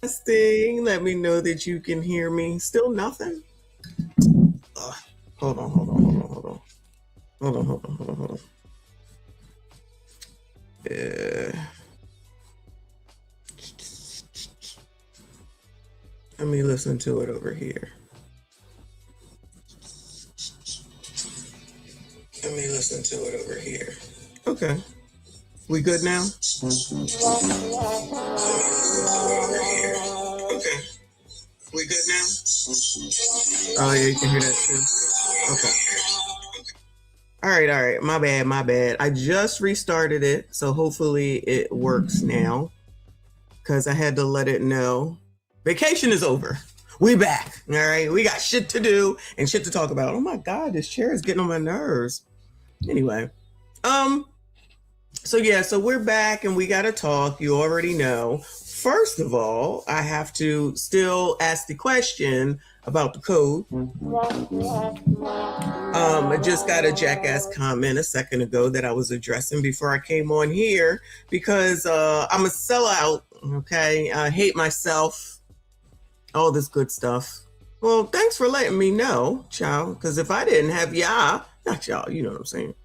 Testing. Let me know that you can hear me. Still nothing? Hold on. Let me listen to it over here. Okay. We good now? Okay. We good now? Oh, yeah, you can hear that too. Okay. All right. My bad. I just restarted it, so hopefully it works now, because I had to let it know. Vacation is over. We back. All right. We got shit to do and shit to talk about. Oh my God, this chair is getting on my nerves. Anyway. So we're back and we got to talk. You already know. First of all, I have to still ask the question about the code. I just got a jackass comment a second ago that I was addressing before I came on here, because I'm a sellout. Okay. I hate myself. All this good stuff. Well, thanks for letting me know, child. Because if I didn't have not y'all, you know what I'm saying,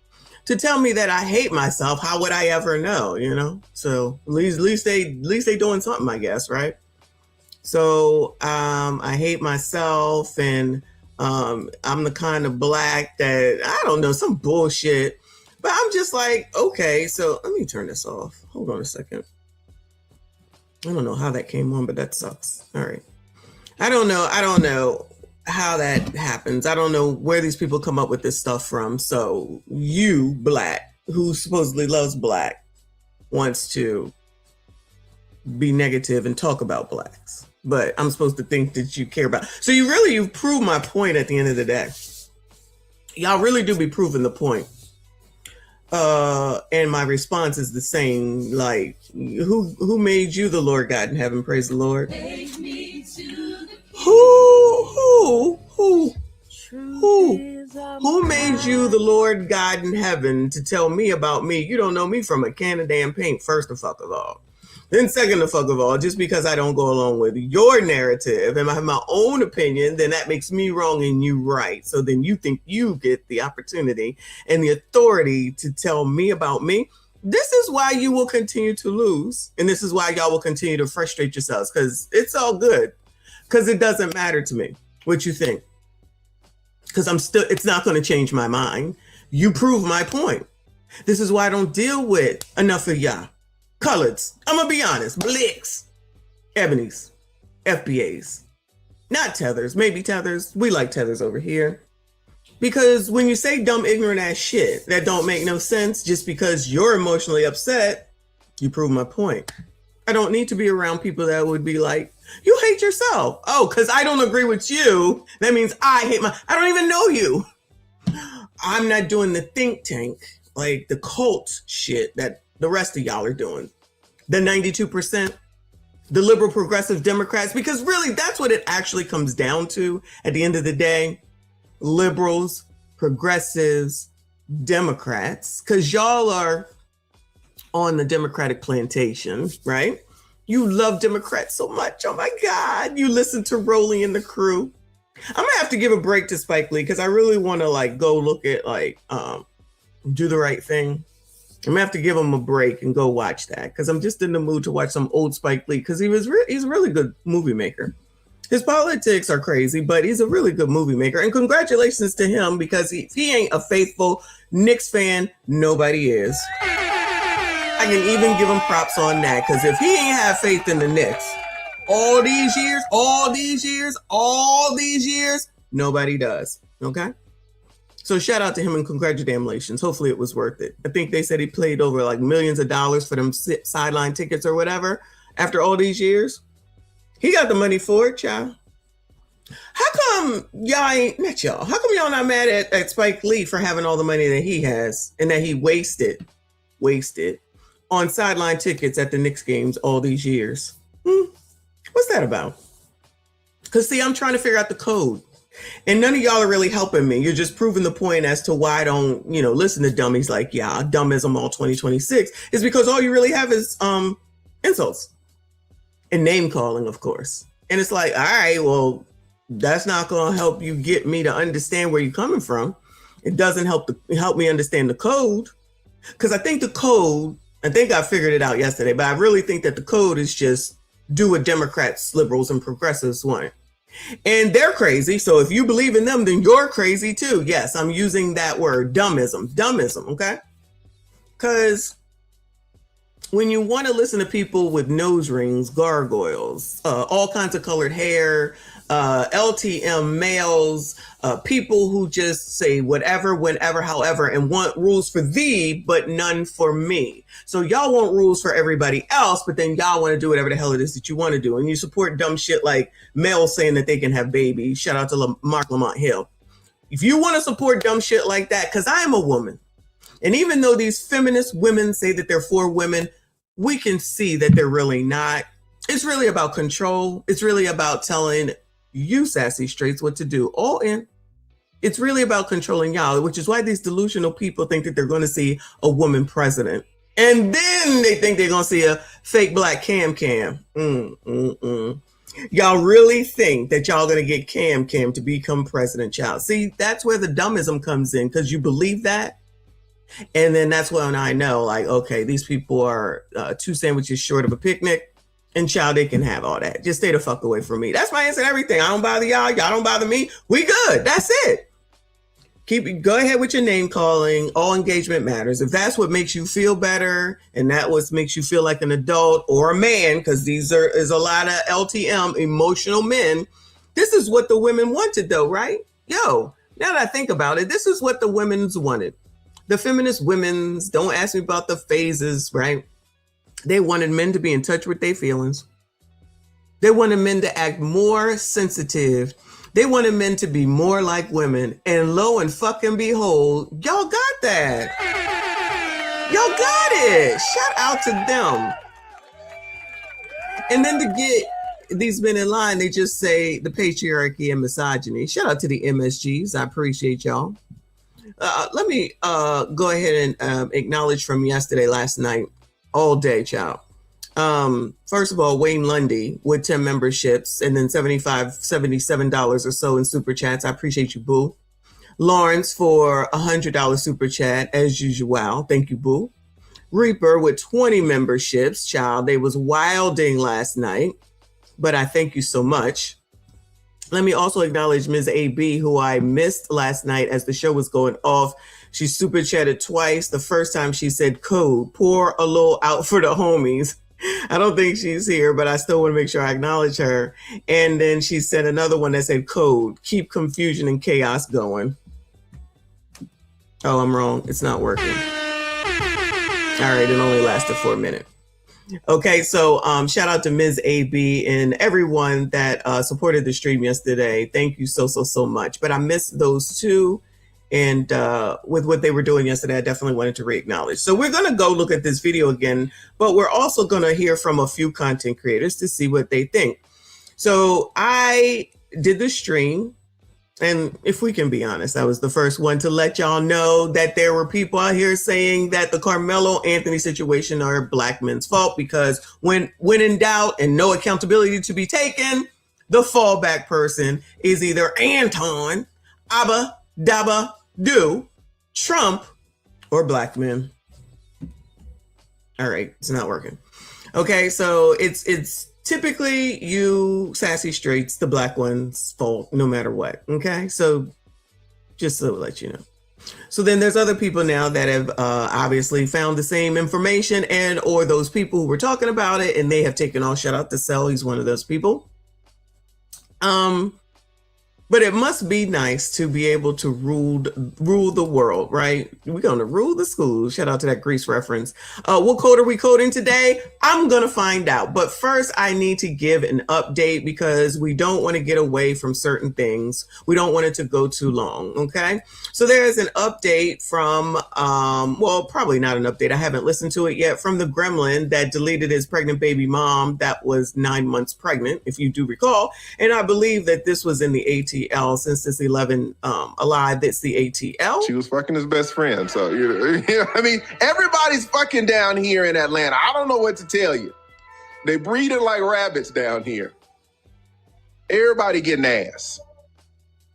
to tell me that I hate myself, how would I ever know, you know? So at least they doing something, I guess, right? So I hate myself, and I'm the kind of black that, I don't know, some bullshit. But I'm just like, okay, so let me turn this off. Hold on a second. I don't know how that came on, but that sucks. All right. I don't know how that happens. I don't know where these people come up with this stuff from. So you, black, who supposedly loves black, wants to be negative and talk about blacks. But I'm supposed to think that you care about. So you've proved my point at the end of the day. Y'all really do be proving the point. And my response is the same. Like, who made you the Lord God in heaven? Praise the Lord. Who made you the Lord God in heaven to tell me about me? You don't know me from a can of damn paint, first of all. Then second of all, just because I don't go along with your narrative and I have my own opinion, then that makes me wrong and you right. So then you think you get the opportunity and the authority to tell me about me. This is why you will continue to lose. And this is why y'all will continue to frustrate yourselves, because it's all good. Because it doesn't matter to me what you think. Because it's not going to change my mind. You prove my point. This is why I don't deal with enough of y'all. Coloreds. I'm going to be honest. Blicks. Ebonies. FBAs. Not tethers. Maybe tethers. We like tethers over here. Because when you say dumb, ignorant ass shit that don't make no sense just because you're emotionally upset, you prove my point. I don't need to be around people that would be like, you hate yourself. Oh, because I don't agree with you. That means I don't even know you. I'm not doing the think tank, like the cult shit that the rest of y'all are doing. The 92%, the liberal progressive Democrats, because really that's what it actually comes down to at the end of the day. Liberals, progressives, Democrats, because y'all are on the Democratic plantation, right? You love Democrats so much. Oh my God. You listen to Rolly and the crew. I'm going to have to give a break to Spike Lee, because I really want to go look at Do the Right Thing. I'm going to have to give him a break and go watch that, because I'm just in the mood to watch some old Spike Lee, because he's a really good movie maker. His politics are crazy, but he's a really good movie maker. And congratulations to him, because if he ain't a faithful Knicks fan, nobody is. I can even give him props on that, because if he ain't have faith in the Knicks all these years, nobody does. Okay? So shout out to him and congratulations. Hopefully it was worth it. I think they said he played over millions of dollars for them sideline tickets or whatever after all these years. He got the money for it, child. How come y'all not mad at Spike Lee for having all the money that he has and that he wasted on sideline tickets at the Knicks games all these years? What's that about? Because see, I'm trying to figure out the code. And none of y'all are really helping me. You're just proving the point as to why I don't, listen to dummies like, Dumbism all 2026. Is because all you really have is insults. And name calling, of course. And it's like, all right, well, that's not going to help you get me to understand where you're coming from. It doesn't help me understand the code. Because I think the code, I think I figured it out yesterday, but I really think that the code is just do what Democrats, liberals, and progressives want. And they're crazy. So if you believe in them, then you're crazy too. Yes, I'm using that word, dumbism, okay? Because when you want to listen to people with nose rings, gargoyles, all kinds of colored hair, LTM males, people who just say whatever, whenever, however, and want rules for thee, but none for me. So y'all want rules for everybody else, but then y'all want to do whatever the hell it is that you want to do. And you support dumb shit like males saying that they can have babies. Shout out to Mark Lamont Hill. If you want to support dumb shit like that, because I am a woman, and even though these feminist women say that they're for women, we can see that they're really not. It's really about control. It's really about telling you sassy straights what to do. All in. It's really about controlling y'all, which is why these delusional people think that they're going to see a woman president. And then they think they're going to see a fake black Cam. Y'all really think that y'all going to get Cam to become president, child. See, that's where the dumbism comes in, because you believe that. And then that's when I know, like, okay, these people are 2 sandwiches short of a picnic, and child, they can have all that. Just stay the fuck away from me. That's my answer to everything. I don't bother y'all. Y'all don't bother me. We good. That's it. Go ahead with your name calling. All engagement matters. If that's what makes you feel better, and that what makes you feel like an adult or a man, because is a lot of LTM, emotional men. This is what the women wanted, though, right? Yo, now that I think about it, this is what the women's wanted. The feminist women's, don't ask me about the phases, right? They wanted men to be in touch with their feelings. They wanted men to act more sensitive. They wanted men to be more like women. And lo and fucking behold, y'all got that. Y'all got it. Shout out to them. And then to get these men in line, they just say the patriarchy and misogyny. Shout out to the MSGs. I appreciate y'all. Let me go ahead and acknowledge from last night, all day, child. First of all, Wayne Lundy with 10 memberships and then $77 or so in super chats. I appreciate you, boo. Lawrence for $100 super chat, as usual. Thank you, boo. Reaper with 20 memberships, child. They was wilding last night, but I thank you so much. Let me also acknowledge Ms. AB, who I missed last night as the show was going off. She super chatted twice. The first time she said code, pour a little out for the homies. I don't think she's here, but I still want to make sure I acknowledge her. And then she said another one that said code, keep confusion and chaos going. Oh, I'm wrong. It's not working. All right, it only lasted for a minute. Okay, so shout out to Ms. AB and everyone that supported the stream yesterday. Thank you so much. But I missed those two. And with what they were doing yesterday, I definitely wanted to re-acknowledge. So we're going to go look at this video again, but we're also going to hear from a few content creators to see what they think. So I did the stream. And if we can be honest, I was the first one to let y'all know that there were people out here saying that the Carmelo Anthony situation are Black men's fault because when in doubt and no accountability to be taken, the fallback person is either Anton, Abba, Dabba, Do, Trump, or Black men. All right, it's not working. Okay, so it's typically you sassy straights, the Black ones' fault, no matter what. Okay, so just to let you know. So then there's other people now that have obviously found the same information and or those people who were talking about it and they have taken all. Shout out to Sel, he's one of those people. But it must be nice to be able to rule the world, right? We're going to rule the schools. Shout out to that Grease reference. What code are we coding today? I'm going to find out. But first, I need to give an update because we don't want to get away from certain things. We don't want it to go too long, okay? So there is an update from, well, probably not an update. I haven't listened to it yet, from the gremlin that deleted his pregnant baby mom that was 9 months pregnant, if you do recall. And I believe that this was in the ATL. Since this 11 alive, that's the ATL. She was fucking his best friend. So, you know, I mean, everybody's fucking down here in Atlanta. I don't know what to tell you. They breeding like rabbits down here. Everybody getting ass.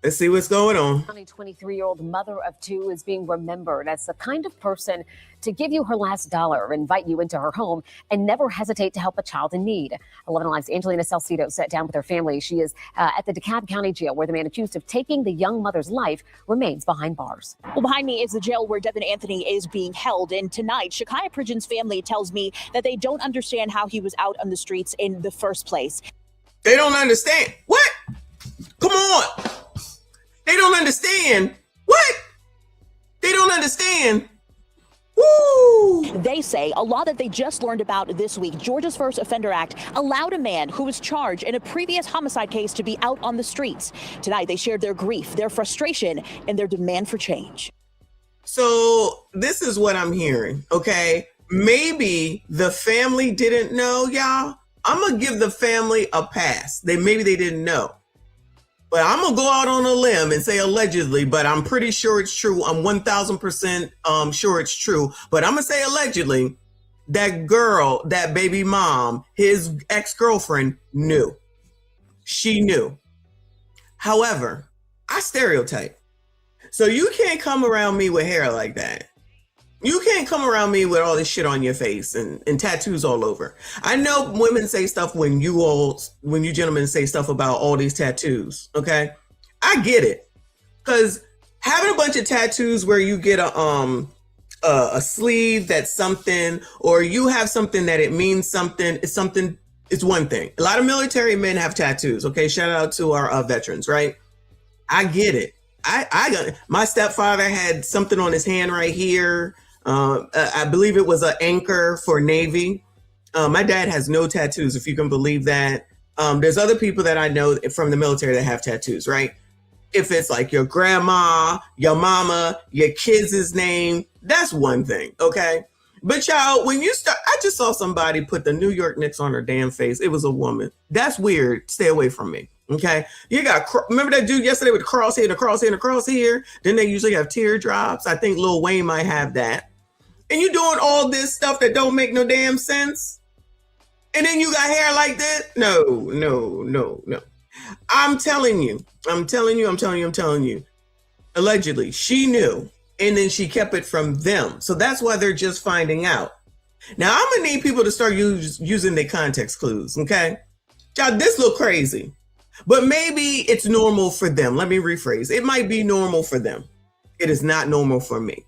Let's see what's going on. A 23-year-old mother of two is being remembered as the kind of person to give you her last dollar, invite you into her home, and never hesitate to help a child in need. 11 Alive's Angelina Salcido sat down with her family. She is at the DeKalb County Jail, where the man accused of taking the young mother's life remains behind bars. Well, behind me is the jail where Devin Anthony is being held. And tonight, Shakaya Pridgen's family tells me that they don't understand how he was out on the streets in the first place. They don't understand. What? Come on. They don't understand. What? They don't understand. Woo! They say a law that they just learned about this week, Georgia's First Offender Act, allowed a man who was charged in a previous homicide case to be out on the streets. Tonight, they shared their grief, their frustration, and their demand for change. So this is what I'm hearing, okay? Maybe the family didn't know, y'all. I'm going to give the family a pass. Maybe they didn't know. But I'm going to go out on a limb and say allegedly, but I'm pretty sure it's true. I'm 1000% sure it's true. But I'm going to say allegedly, that girl, that baby mom, his ex-girlfriend knew. She knew. However, I stereotype. So you can't come around me with hair like that. You can't come around me with all this shit on your face and tattoos all over. I know women say stuff when you gentlemen say stuff about all these tattoos, okay? I get it. Because having a bunch of tattoos where you get a sleeve that's something, or you have something that it means something, it's one thing. A lot of military men have tattoos, okay? Shout out to our veterans, right? I get it. I got my stepfather had something on his hand right here. I believe it was an anchor for Navy. My dad has no tattoos, if you can believe that. There's other people that I know from the military that have tattoos, right? If it's like your grandma, your mama, your kids' name, that's one thing, okay? But y'all, when you start, I just saw somebody put the New York Knicks on her damn face. It was a woman. That's weird. Stay away from me. Okay, you got, remember that dude yesterday with the crosshair, the crosshair, the crosshair? Then they usually have teardrops. I think Lil Wayne might have that. And you doing all this stuff that don't make no damn sense? And then you got hair like that? No. I'm telling you. Allegedly, she knew. And then she kept it from them. So that's why they're just finding out. Now, I'm going to need people to start using their context clues, okay? Y'all, this look crazy. But maybe it's normal for them. Let me rephrase. It might be normal for them. It is not normal for me.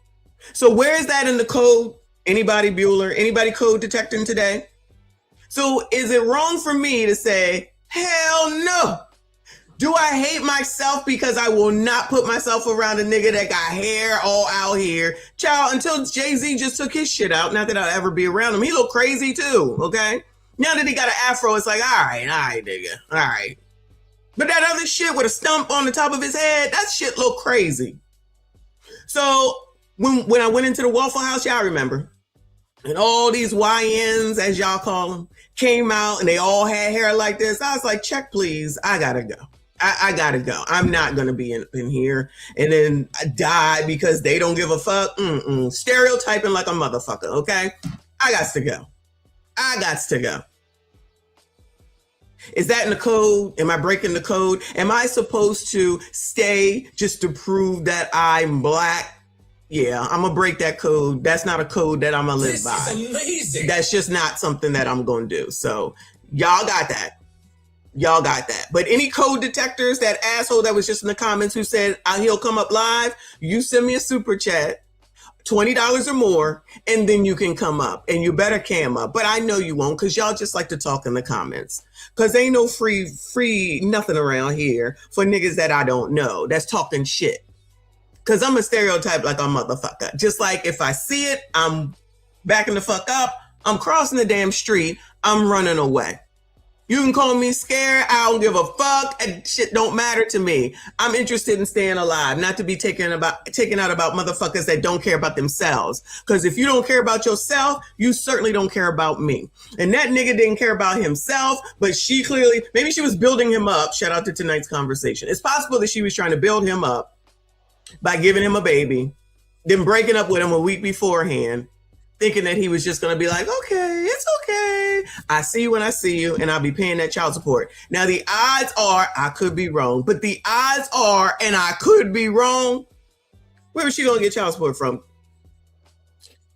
So where is that in the code? Anybody, Bueller? Anybody code detecting today? So is it wrong for me to say, hell no? Do I hate myself because I will not put myself around a nigga that got hair all out here? Child, until Jay-Z just took his shit out, not that I'll ever be around him. He look crazy too, okay? Now that he got an afro, it's like, all right, nigga, all right. But that other shit with a stump on the top of his head, that shit look crazy. So when I went into the Waffle House, y'all remember, and all these YNs, as y'all call them, came out and they all had hair like this. I was like, check, please. I gotta go. I gotta go. I'm not gonna be in here. And then I die because they don't give a fuck. Stereotyping like a motherfucker, okay? I got to go. Is that in the code? Am I breaking the code? Am I supposed to stay just to prove that I'm black? Yeah, I'm going to break that code. That's not a code that I'm going to live by. This is amazing. That's just not something that I'm going to do. So y'all got that. But any code detectors, that asshole that was just in the comments who said he'll come up live, you send me a super chat, $20 or more, and then you can come up, and you better cam up. But I know you won't, because y'all just like to talk in the comments, because ain't no free nothing around here for niggas that I don't know that's talking shit, because I'm a stereotype like a motherfucker. Just like if I see it, I'm backing the fuck up, I'm crossing the damn street, I'm running away. You can call me scared. I don't give a fuck. And shit don't matter to me. I'm interested in staying alive, not to be taken out about motherfuckers that don't care about themselves. Because if you don't care about yourself, you certainly don't care about me. And that nigga didn't care about himself, but she clearly, maybe she was building him up. Shout out to tonight's conversation. It's possible that she was trying to build him up by giving him a baby, then breaking up with him a week beforehand, thinking that he was just going to be like, okay, it's okay. I see you when I see you, and I'll be paying that child support. Now, the odds are, I could be wrong, but the odds are, and I could be wrong, where was she going to get child support from?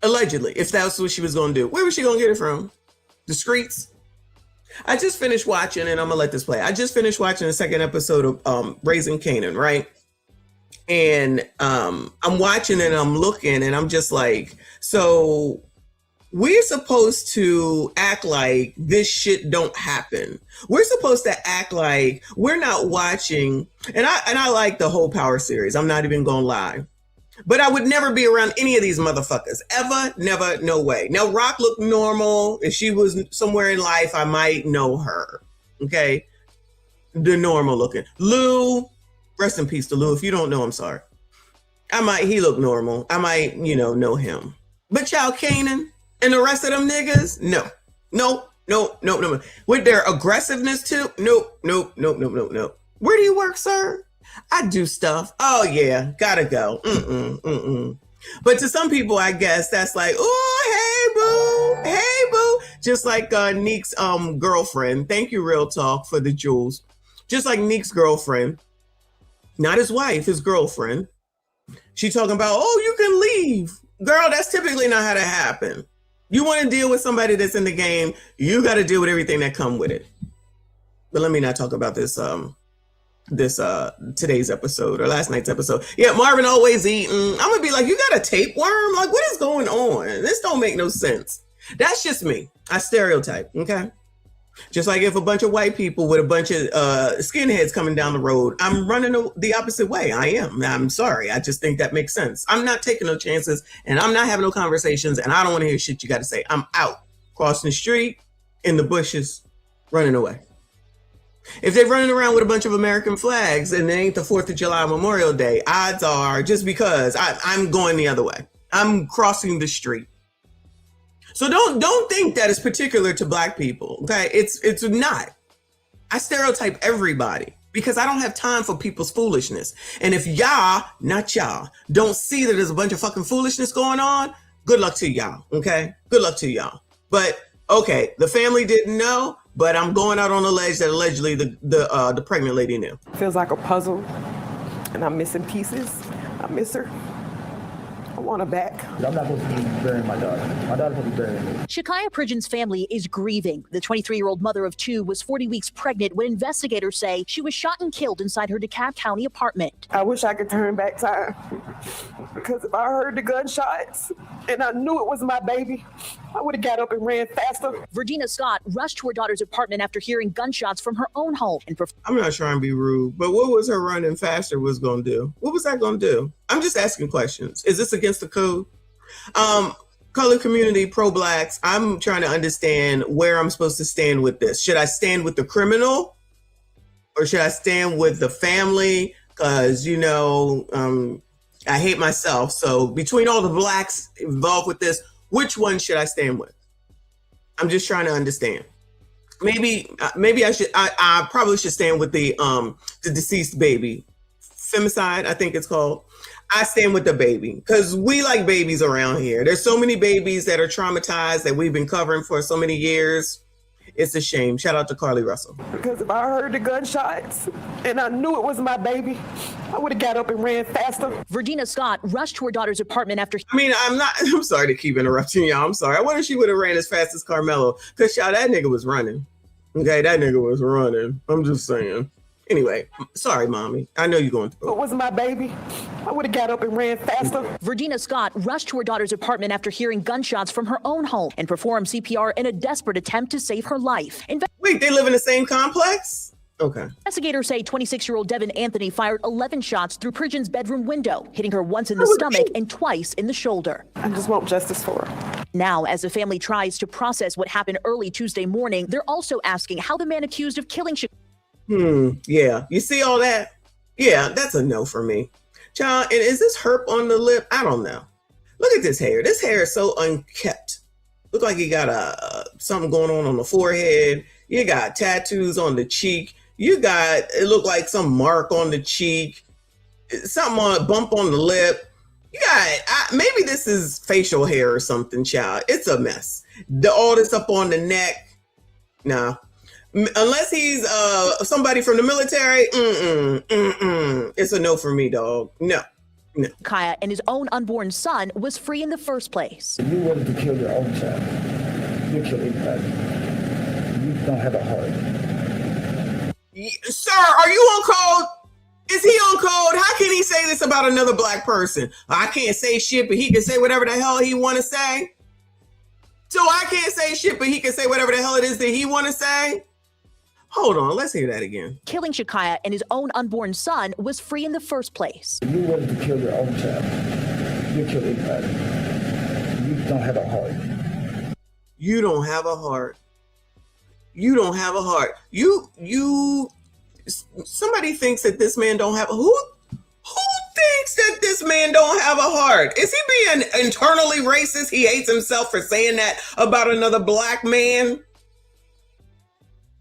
Allegedly, if that's what she was going to do. Where was she going to get it from? The streets? I just finished watching, and I'm going to let this play. I just finished watching the second episode of Raising Canaan, right? And I'm watching and I'm looking and I'm just like, so we're supposed to act like this shit don't happen. We're supposed to act like we're not watching. And I like the whole Power series. I'm not even gonna lie. But I would never be around any of these motherfuckers. Ever, never, no way. Now, Rock looked normal. If she was somewhere in life, I might know her. Okay? The normal looking. Lou, rest in peace to Lou. If you don't know, I'm sorry. He look normal. I might, know him. But Child Canaan and the rest of them niggas, no. With their aggressiveness too, nope. Where do you work, sir? I do stuff. Oh yeah, gotta go. But to some people, I guess that's like, oh, hey boo. Just like Neek's girlfriend. Thank you, Real Talk, for the jewels. Just like Neek's girlfriend. Not his wife, his girlfriend. She talking about, oh, you can leave. Girl, that's typically not how that happen. You want to deal with somebody that's in the game, you got to deal with everything that come with it. But let me not talk about this today's episode or last night's episode. Yeah, Marvin always eating. I'm going to be like, you got a tapeworm? Like, what is going on? This don't make no sense. That's just me. I stereotype, okay? Just like if a bunch of white people with a bunch of skinheads coming down the road, I'm running the opposite way. I'm sorry. I just think that makes sense. I'm not taking no chances and I'm not having no conversations and I don't want to hear shit you got to say. I'm out, crossing the street, in the bushes, running away. If they're running around with a bunch of American flags and it ain't the 4th of July Memorial Day, odds are just because I'm going the other way. I'm crossing the street. So don't think that it's particular to Black people, okay? It's not. I stereotype everybody because I don't have time for people's foolishness. And if y'all, not y'all, don't see that there's a bunch of fucking foolishness going on, good luck to y'all, okay? Good luck to y'all. But, okay, the family didn't know, but I'm going out on a ledge that allegedly the pregnant lady knew. Feels like a puzzle, and I'm missing pieces. I miss her. I want her back. I'm not supposed to be burying my daughter. My daughter's supposed to be burying me. Shakaya Pridgen's family is grieving. The 23-year-old mother of two was 40 weeks pregnant when investigators say she was shot and killed inside her DeKalb County apartment. I wish I could turn back time, because if I heard the gunshots and I knew it was my baby, I would have got up and ran faster. Verdina Scott rushed to her daughter's apartment after hearing gunshots from her own home. I'm not trying to be rude, but what was her running faster was going to do? What was that going to do? I'm just asking questions. Is this against the code? Color community, pro-Blacks, I'm trying to understand where I'm supposed to stand with this. Should I stand with the criminal or should I stand with the family? Because, I hate myself. So between all the Blacks involved with this, which one should I stand with? I'm just trying to understand. Maybe I probably should stand with the deceased baby. Femicide, I think it's called. I stand with the baby because we like babies around here. There's so many babies that are traumatized that we've been covering for so many years. It's a shame. Shout out to Carly Russell. Because if I heard the gunshots and I knew it was my baby, I would have got up and ran faster. Verdina Scott rushed to her daughter's apartment after... I'm sorry to keep interrupting y'all. I'm sorry. I wonder if she would have ran as fast as Carmelo because that nigga was running. Okay, that nigga was running. I'm just saying. Anyway, sorry, mommy. I know you're going through it. It was my baby. I would have got up and ran faster. Verdina Scott rushed to her daughter's apartment after hearing gunshots from her own home and performed CPR in a desperate attempt to save her life. Wait, they live in the same complex? Okay. Investigators say 26-year-old Devin Anthony fired 11 shots through Pridgen's bedroom window, hitting her once in the stomach and twice in the shoulder. I just want justice for her. Now, as the family tries to process what happened early Tuesday morning, they're also asking how the man accused of killing Yeah. You see all that? Yeah, that's a no for me. Child, and is this herp on the lip? I don't know. Look at this hair. This hair is so unkept. Look like you got something going on the forehead. You got tattoos on the cheek. It looked like some mark on the cheek. Something on a bump on the lip. Yeah, maybe this is facial hair or something, child. It's a mess. All this up on the neck. Nah. Unless he's somebody from the military, it's a no for me, dog. No. Kaya and his own unborn son was free in the first place. If you wanted to kill your own child, you kill anybody. You don't have a heart. Sir, are you on code? Is he on code? How can he say this about another black person? I can't say shit, but he can say whatever the hell he want to say. So I can't say shit, but he can say whatever the hell it is that he want to say. Hold on, let's hear that again. Killing Shakaya and his own unborn son was free in the first place. If you wanted to kill your own child, you kill anybody. You don't have a heart. You don't have a heart. You don't have a heart. Somebody thinks that this man don't have who thinks that this man don't have a heart? Is he being internally racist? He hates himself for saying that about another black man?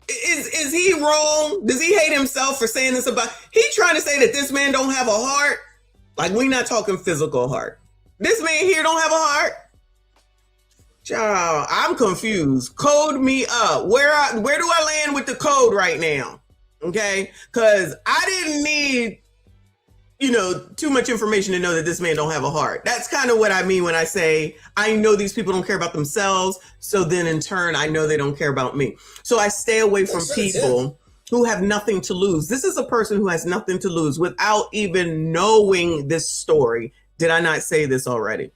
Is he wrong? Does he hate himself for saying this about? He trying to say that this man don't have a heart? Like, we not talking physical heart. This man here don't have a heart? Child, I'm confused. Code me up. Where do I land with the code right now? Okay, because I didn't need, too much information to know that this man don't have a heart. That's kind of what I mean when I say I know these people don't care about themselves. So then in turn, I know they don't care about me. So I stay away from people who have nothing to lose. This is a person who has nothing to lose without even knowing this story. Did I not say this already?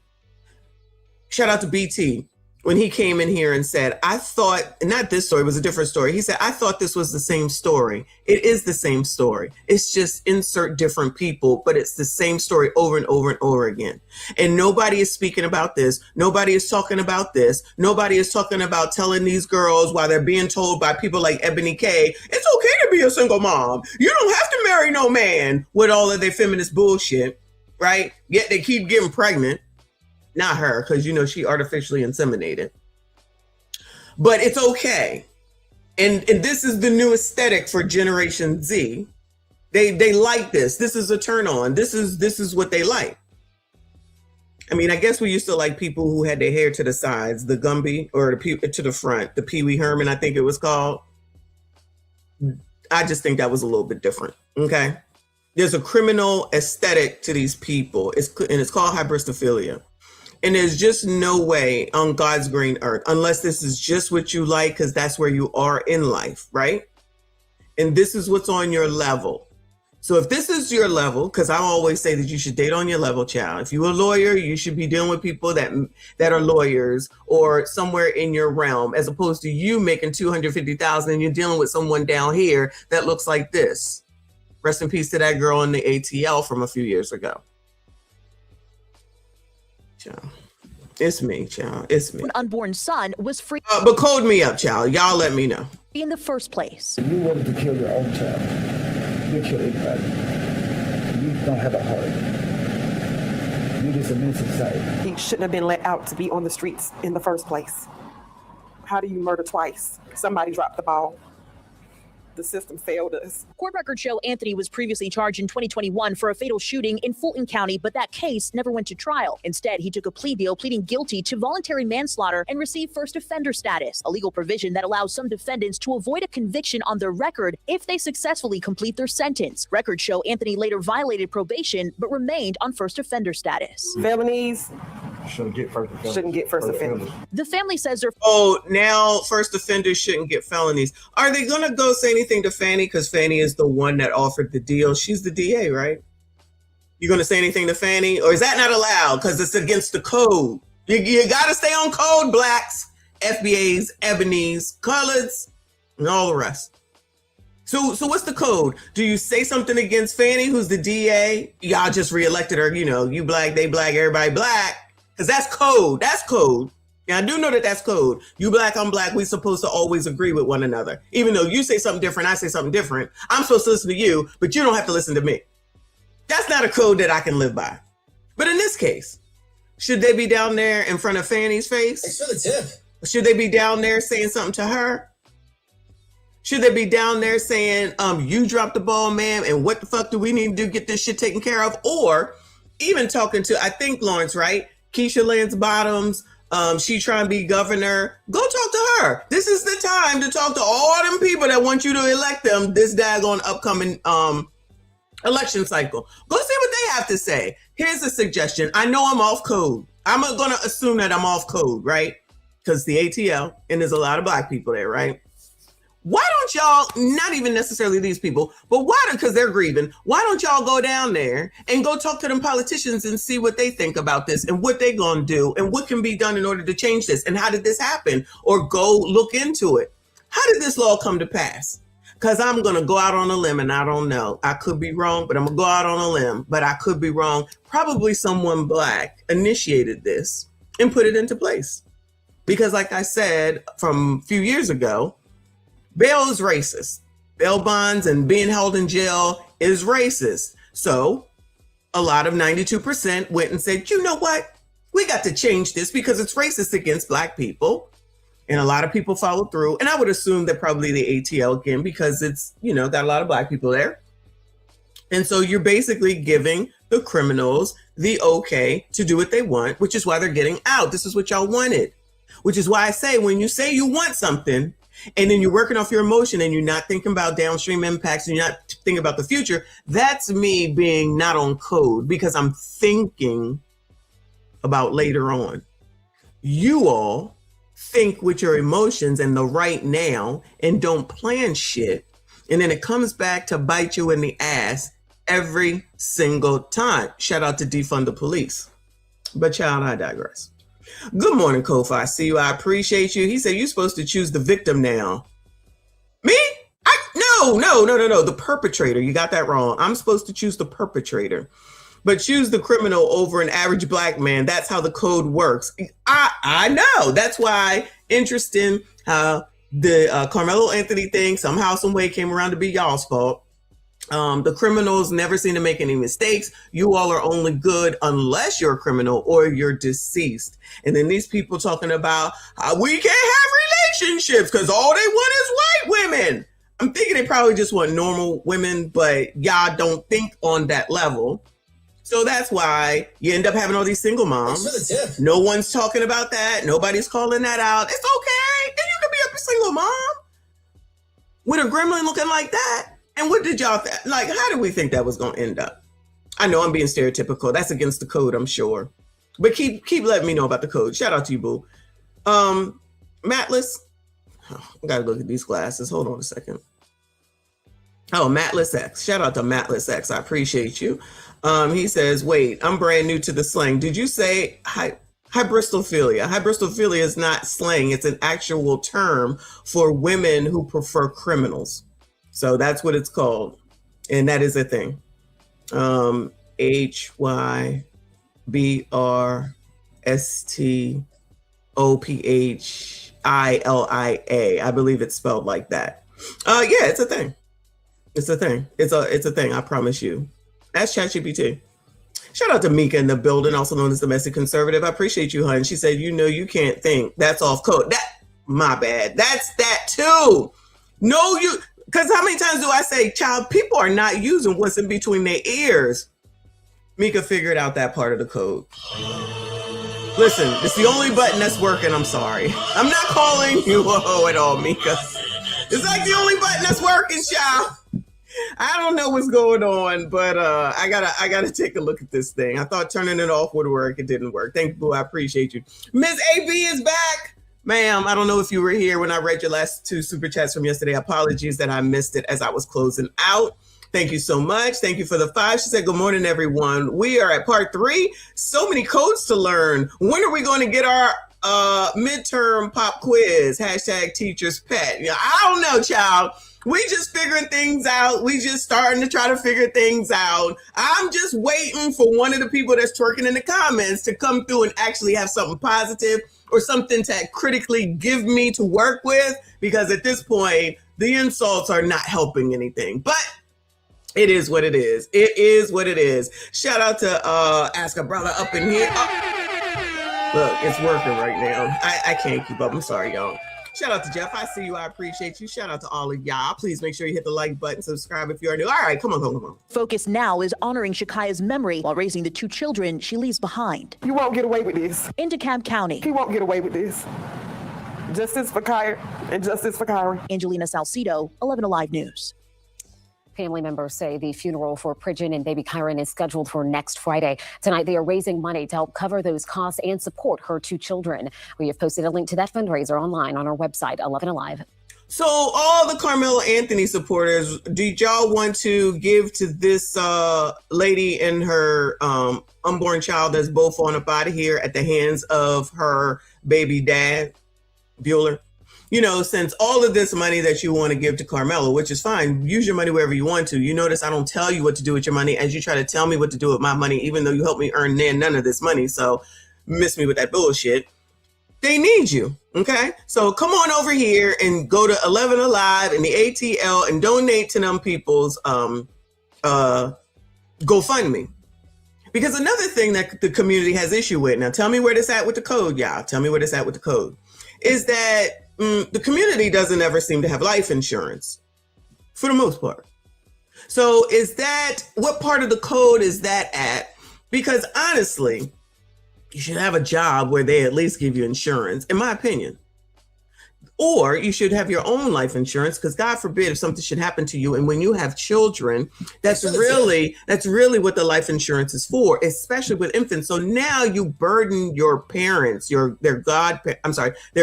Shout out to BT. When he came in here and said, I thought, not this story, it was a different story. He said, I thought this was the same story. It is the same story. It's just insert different people, but it's the same story over and over and over again. And nobody is speaking about this. Nobody is talking about this. Nobody is talking about telling these girls while they're being told by people like Ebony K, it's okay to be a single mom. You don't have to marry no man with all of their feminist bullshit, right? Yet they keep getting pregnant. Not her, because she artificially inseminated. But it's okay. And this is the new aesthetic for Generation Z. They like this. This is a turn on. This is what they like. I mean, I guess we used to like people who had their hair to the sides, the Gumby, or to the front, the Pee Wee Herman, I think it was called. I just think that was a little bit different. Okay. There's a criminal aesthetic to these people. It's called hybristophilia. And there's just no way on God's green earth, unless this is just what you like, because that's where you are in life, right? And this is what's on your level. So if this is your level, because I always say that you should date on your level, child. If you're a lawyer, you should be dealing with people that are lawyers or somewhere in your realm, as opposed to you making $250,000 and you're dealing with someone down here that looks like this. Rest in peace to that girl in the ATL from a few years ago. Child. It's me, child. It's me. An unborn son was free. But code me up, child. Y'all let me know. In the first place. If you wanted to kill your own child, you kill anybody. You don't have a heart. You're just a menace to society. He shouldn't have been let out to be on the streets in the first place. How do you murder twice? Somebody dropped the ball. The system failed us. Court records show Anthony was previously charged in 2021 for a fatal shooting in Fulton County, but that case never went to trial. Instead, he took a plea deal pleading guilty to voluntary manslaughter and received first offender status, a legal provision that allows some defendants to avoid a conviction on their record if they successfully complete their sentence. Records show Anthony later violated probation, but remained on first offender status. Felonies Shouldn't get first offenders. The family says they're... Oh, now first offenders shouldn't get felonies. Are they going to go say anything to Fannie? Because Fannie is the one that offered the deal. She's the DA, right? You going to say anything to Fannie? Or is that not allowed because it's against the code? You got to stay on code, blacks, FBAs, ebonies, coloreds, and all the rest. So what's the code? Do you say something against Fannie, who's the DA? Y'all just reelected her, you black, they black, everybody black. Because that's code. That's code. Now, I do know that that's code. You black, I'm black. We're supposed to always agree with one another. Even though you say something different, I say something different. I'm supposed to listen to you, but you don't have to listen to me. That's not a code that I can live by. But in this case, should they be down there in front of Fannie's face? Thanks for the tip. Should they be down there saying something to her? Should they be down there saying, you dropped the ball, ma'am, and what the fuck do we need to do to get this shit taken care of? Or even talking to, I think Lawrence, right? Keisha Lance Bottoms, she trying to be governor. Go talk to her. This is the time to talk to all them people that want you to elect them this daggone upcoming election cycle. Go see what they have to say. Here's a suggestion. I know I'm off code. I'm going to assume that I'm off code, right? Because the ATL, and there's a lot of black people there, right? Why don't y'all, not even necessarily these people, but because they're grieving, why don't y'all go down there and go talk to them politicians and see what they think about this and what they gonna do and what can be done in order to change this and how did this happen? Or go look into it. How did this law come to pass? Because I'm gonna go out on a limb and I don't know. I could be wrong, but I'm gonna go out on a limb, but I could be wrong. Probably someone black initiated this and put it into place. Because like I said from a few years ago, bail is racist. Bail bonds and being held in jail is racist. So a lot of 92% went and said, you know what? We got to change this because it's racist against black people. And a lot of people followed through. And I would assume that probably the ATL again, because it's, got a lot of black people there. And so you're basically giving the criminals the okay to do what they want, which is why they're getting out. This is what y'all wanted, which is why I say when you say you want something, and then you're working off your emotion and you're not thinking about downstream impacts and you're not thinking about the future, that's me being not on code because I'm thinking about later on. You all think with your emotions and the right now and don't plan shit. And then it comes back to bite you in the ass every single time. Shout out to defund the police. But child, I digress. Good morning, Kofi. I see you. I appreciate you. He said you're supposed to choose the victim now. Me? No. The perpetrator. You got that wrong. I'm supposed to choose the perpetrator, but choose the criminal over an average black man. That's how the code works. I know. That's why interesting how the Carmelo Anthony thing somehow, some way came around to be y'all's fault. The criminals never seem to make any mistakes. You all are only good unless you're a criminal or you're deceased. And then these people talking about how we can't have relationships because all they want is white women. I'm thinking they probably just want normal women, but y'all don't think on that level. So that's why you end up having all these single moms. No one's talking about that. Nobody's calling that out. It's okay. And you can be a single mom with a gremlin looking like that. And what did y'all think? Like, how did we think that was going to end up? I know I'm being stereotypical. That's against the code, I'm sure. But keep letting me know about the code. Shout out to you, boo. Matless. Oh, I got to look at these glasses. Hold on a second. Oh, Matless X. Shout out to Matless X. I appreciate you. He says, wait, I'm brand new to the slang. Did you say hybristophilia? Hybristophilia is not slang. It's an actual term for women who prefer criminals. So that's what it's called. And that is a thing. HYBRSTOPHILIA. I believe it's spelled like that. Yeah, it's a thing. It's a thing. It's a thing. I promise you. Ask ChatGPT. Shout out to Mika in the building, also known as Domestic Conservative. I appreciate you, hun. She said, you can't think. That's off code. My bad. That's that too. No, because how many times do I say, child, people are not using what's in between their ears. Mika figured out that part of the code. Listen, it's the only button that's working. I'm sorry. I'm not calling you at all, Mika. It's like the only button that's working, child. I don't know what's going on, but I gotta take a look at this thing. I thought turning it off would work. It didn't work. Thank you, boo. I appreciate you. Miss AB is back. Ma'am, I don't know if you were here when I read your last two super chats from yesterday. Apologies that I missed it as I was closing out. Thank you so much. Thank you for the 5. She said, good morning, everyone. We are at part 3. So many codes to learn. When are we going to get our midterm pop quiz? # teacher's pet. Yeah, I don't know, child. We just figuring things out. We just starting to try to figure things out. I'm just waiting for one of the people that's twerking in the comments to come through and actually have something positive or something to critically give me to work with, because at this point, the insults are not helping anything. But it is what it is. It is what it is. Shout out to Ask a Brother up in here. Look, it's working right now. I can't keep up. I'm sorry, y'all. Shout out to Jeff. I see you. I appreciate you. Shout out to all of y'all. Please make sure you hit the like button, subscribe if you are new. All right, come on. Focus now is honoring Shakaya's memory while raising the 2 children she leaves behind. You won't get away with this. In DeKalb County. He won't get away with this. Justice for Kaya and justice for Kyrie. Angelina Salcido, 11 Alive News. Family members say the funeral for Pridgen and baby Kyron is scheduled for next Friday. Tonight, they are raising money to help cover those costs and support her 2 children. We have posted a link to that fundraiser online on our website, 11 Alive. So all the Carmelo Anthony supporters, did y'all want to give to this lady and her unborn child that's both on up out of here at the hands of her baby dad, Bueller? You know, since all of this money that you want to give to Carmelo, which is fine, use your money wherever you want to. You notice I don't tell you what to do with your money as you try to tell me what to do with my money, even though you helped me earn none of this money. So miss me with that bullshit. They need you. Okay. So come on over here and go to 11 Alive and the ATL and donate to them people's GoFundMe. Because another thing that the community has issue with, now tell me where this at with the code, y'all. Tell me where this at with the code, is that the community doesn't ever seem to have life insurance for the most part. So is that, what part of the code is that at? Because honestly, you should have a job where they at least give you insurance, in my opinion. Or you should have your own life insurance, because God forbid if something should happen to you. And when you have children, that's really what the life insurance is for, especially with infants. So now you burden your parents, their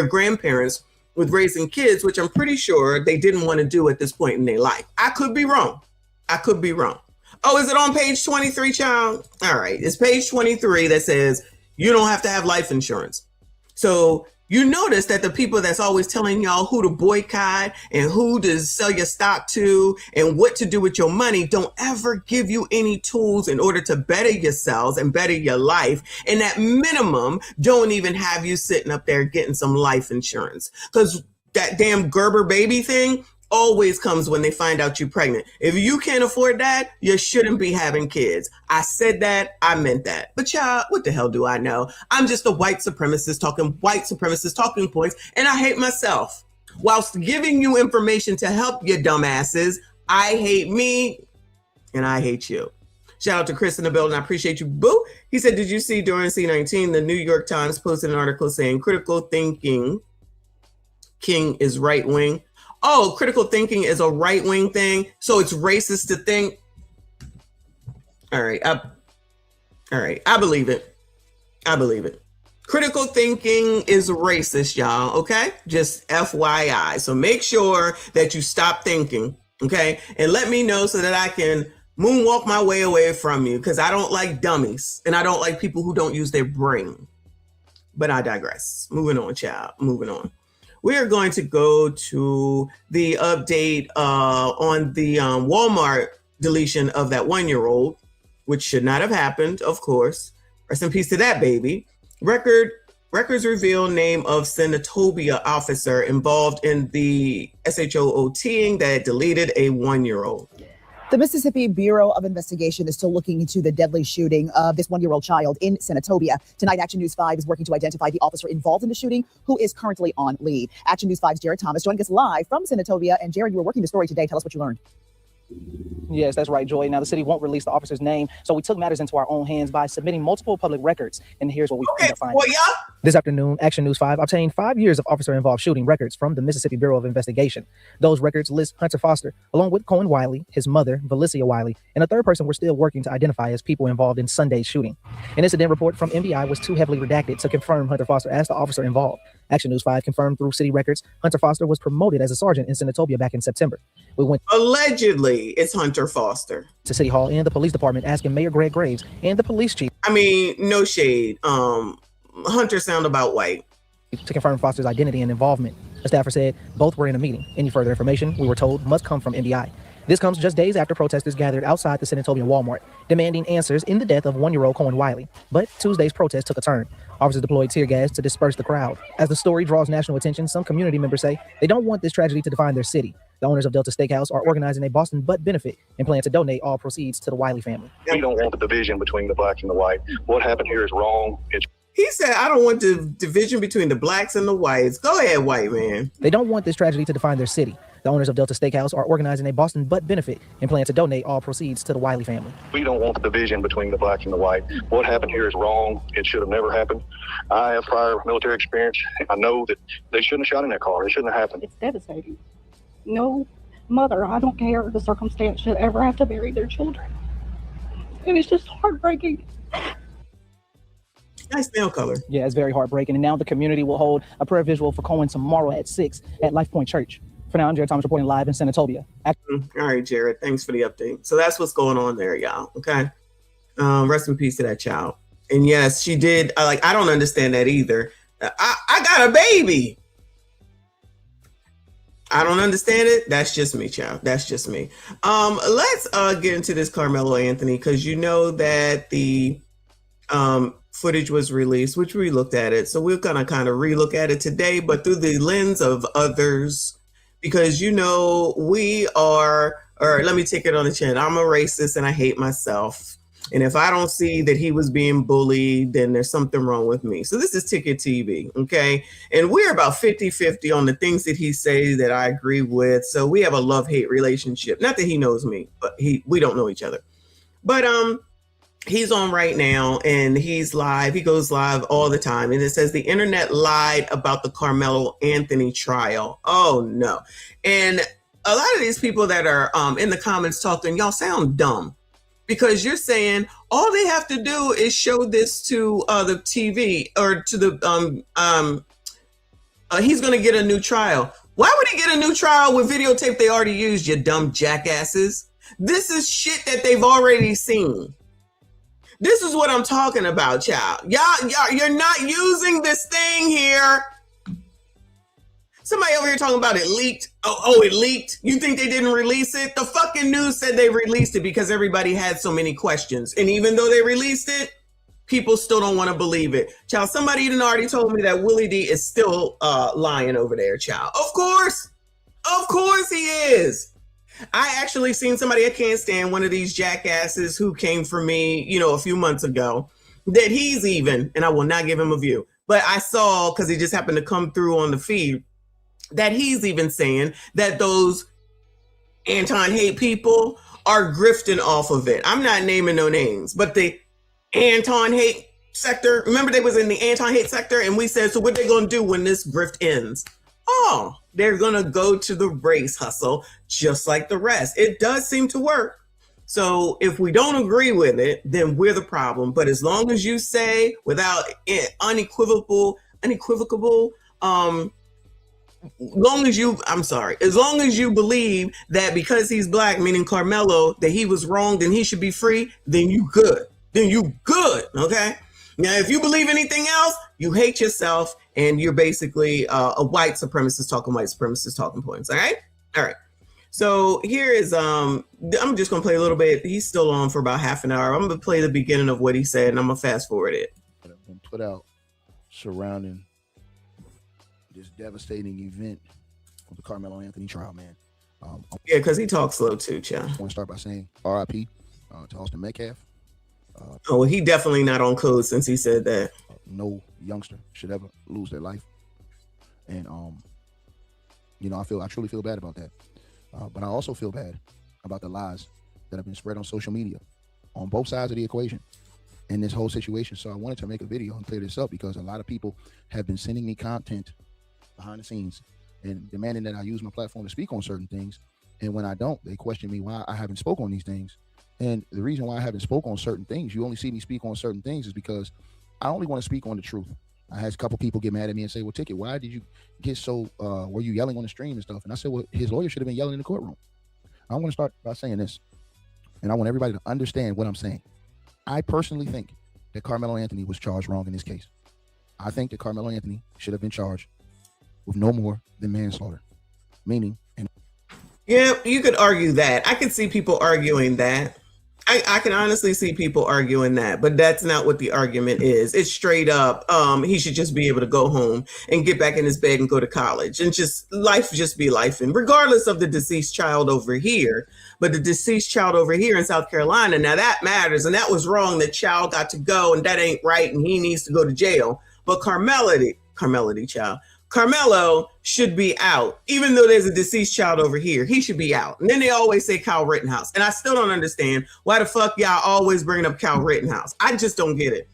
grandparents with raising kids, which I'm pretty sure they didn't want to do at this point in their life. I could be wrong. Oh, is it on page 23, child? All right. It's page 23 that says you don't have to have life insurance. So you notice that the people that's always telling y'all who to boycott and who to sell your stock to and what to do with your money don't ever give you any tools in order to better yourselves and better your life. And at minimum, don't even have you sitting up there getting some life insurance. Because that damn Gerber baby thing always comes when they find out you're pregnant. If you can't afford that, you shouldn't be having kids. I said that, I meant that. But y'all, what the hell do I know? I'm just a white supremacist talking talking points, and I hate myself. Whilst giving you information to help you dumbasses, I hate me, and I hate you. Shout out to Chris in the building. I appreciate you, boo. He said, did you see during C19, the New York Times posted an article saying critical thinking king is right wing. Oh, critical thinking is a right-wing thing, so it's racist to think. All right, I believe it. Critical thinking is racist, y'all, okay? Just FYI. So make sure that you stop thinking, okay? And let me know so that I can moonwalk my way away from you, because I don't like dummies, and I don't like people who don't use their brain. But I digress. Moving on, child, moving on. We are going to go to the update on the Walmart deletion of that 1-year-old, which should not have happened, of course. Rest in peace to that baby. Records reveal name of Senatobia officer involved in the SHOOTing that deleted a 1-year-old. The Mississippi Bureau of Investigation is still looking into the deadly shooting of this 1-year-old child in Senatobia. Tonight, Action News 5 is working to identify the officer involved in the shooting, who is currently on leave. Action News 5's Jared Thomas joining us live from Senatobia. And Jared, you were working the story today. Tell us what you learned. Yes, that's right, Joy. Now, the city won't release the officer's name, so we took matters into our own hands by submitting multiple public records. And here's what we ended up finding. Well, yeah. This afternoon, Action News 5 obtained 5 years of officer-involved shooting records from the Mississippi Bureau of Investigation. Those records list Hunter Foster, along with Cohen Wiley, his mother, Valicia Wiley, and a third person we're still working to identify as people involved in Sunday's shooting. An incident report from MBI was too heavily redacted to confirm Hunter Foster as the officer involved. Action News 5 confirmed through city records Hunter Foster was promoted as a sergeant in Senatobia back in September. We went allegedly it's Hunter Foster to City Hall and the police department asking Mayor Greg Graves and the police chief. I mean, no shade. Hunter sound about white. To confirm Foster's identity and involvement. A staffer said both were in a meeting. Any further information, we were told, must come from MBI. This comes just days after protesters gathered outside the Senatobia Walmart, demanding answers in the death of 1-year-old Cohen Wiley. But Tuesday's protest took a turn. Officers deployed tear gas to disperse the crowd. As the story draws national attention, some community members say they don't want this tragedy to define their city. The owners of Delta Steakhouse are organizing a Boston Butt benefit and plan to donate all proceeds to the Wiley family. We don't want the division between the blacks and the white. What happened here is wrong. He He said, I don't want the division between the blacks and the whites. Go ahead, white man. They don't want this tragedy to define their city. The owners of Delta Steakhouse are organizing a Boston Butt benefit and plan to donate all proceeds to the Wiley family. We don't want the division between the black and the white. What happened here is wrong. It should have never happened. I have prior military experience. I know that they shouldn't have shot in that car. It shouldn't have happened. It's devastating. No mother, I don't care the circumstance, should ever have to bury their children. And it's just heartbreaking. Nice nail color. Yeah, it's very heartbreaking. And now the community will hold a prayer visual for Cohen tomorrow at 6 at Life Point Church. For now, I'm Jared Thomas reporting live in Senatobia. All right, Jared. Thanks for the update. So that's what's going on there, y'all. Okay. Rest in peace to that child. And yes, she did. I don't understand that either. I got a baby. I don't understand it. That's just me, child. That's just me. Let's get into this Carmelo Anthony, because you know that the footage was released, which we looked at it. So we're gonna kind of relook at it today, but through the lens of others, because you know we are, or let me take it on the chin. I'm a racist and I hate myself. And if I don't see that he was being bullied, then there's something wrong with me. So this is Ticket TV, okay? And we're about 50-50 on the things that he says that I agree with. So we have a love-hate relationship. Not that he knows me, but we don't know each other. But he's on right now and he's live. He goes live all the time. And it says the internet lied about the Carmelo Anthony trial. Oh, no. And a lot of these people that are in the comments talking, y'all sound dumb. Because you're saying all they have to do is show this to the TV or to the he's going to get a new trial. Why would he get a new trial with videotape they already used, you dumb jackasses? This is shit that they've already seen. This is what I'm talking about, child. Y'all, you're not using this thing here. Somebody over here talking about it leaked. Oh, it leaked. You think they didn't release it? The fucking news said they released it because everybody had so many questions. And even though they released it, people still don't want to believe it. Child, somebody even already told me that Willie D is still lying over there, child. Of course he is. I actually seen somebody, I can't stand, one of these jackasses who came for me, a few months ago, that he's even, and I will not give him a view, but I saw, because he just happened to come through on the feed, that he's even saying that those anti-hate people are grifting off of it. I'm not naming no names, but the anti-hate sector, remember they was in the anti-hate sector and we said, so what they going to do when this grift ends? Oh, they're going to go to the race hustle just like the rest. It does seem to work. So if we don't agree with it, then we're the problem. But as long as you say without unequivocal, as long as you believe that because he's black, meaning Carmelo, that he was wrong, then he should be free, then you good. Okay? Now, if you believe anything else, you hate yourself and you're basically a white supremacist talking points. All right. So here is, I'm just going to play a little bit. He's still on for about half an hour. I'm going to play the beginning of what he said and I'm going to fast forward it. That have been put out surrounding this devastating event of the Carmelo Anthony trial, man. Yeah, because he talks slow too, child. I want to start by saying RIP to Austin Metcalf. Well, he definitely not on code since he said that. No youngster should ever lose their life. And, I truly feel bad about that. But I also feel bad about the lies that have been spread on social media on both sides of the equation in this whole situation. So I wanted to make a video and clear this up because a lot of people have been sending me content behind the scenes and demanding that I use my platform to speak on certain things. And when I don't, they question me why I haven't spoken on these things. And the reason why I haven't spoken on certain things, you only see me speak on certain things, is because I only want to speak on the truth. I had a couple people get mad at me and say, well, Ticket, why did you get so, were you yelling on the stream and stuff? And I said, well, his lawyer should have been yelling in the courtroom. I'm going to start by saying this, and I want everybody to understand what I'm saying. I personally think that Carmelo Anthony was charged wrong in this case. I think that Carmelo Anthony should have been charged with no more than manslaughter, meaning. Yeah, you could argue that. I could see people arguing that. I can honestly see people arguing that, but that's not what the argument is. It's straight up, he should just be able to go home and get back in his bed and go to college and just life just be life. And regardless of the deceased child over here, but the deceased child over here in South Carolina, now that matters. And that was wrong. The child got to go and that ain't right. And he needs to go to jail. But Karmelo should be out, even though there's a deceased child over here. He should be out. And then they always say Kyle Rittenhouse. And I still don't understand why the fuck y'all always bringing up Kyle Rittenhouse. I just don't get it.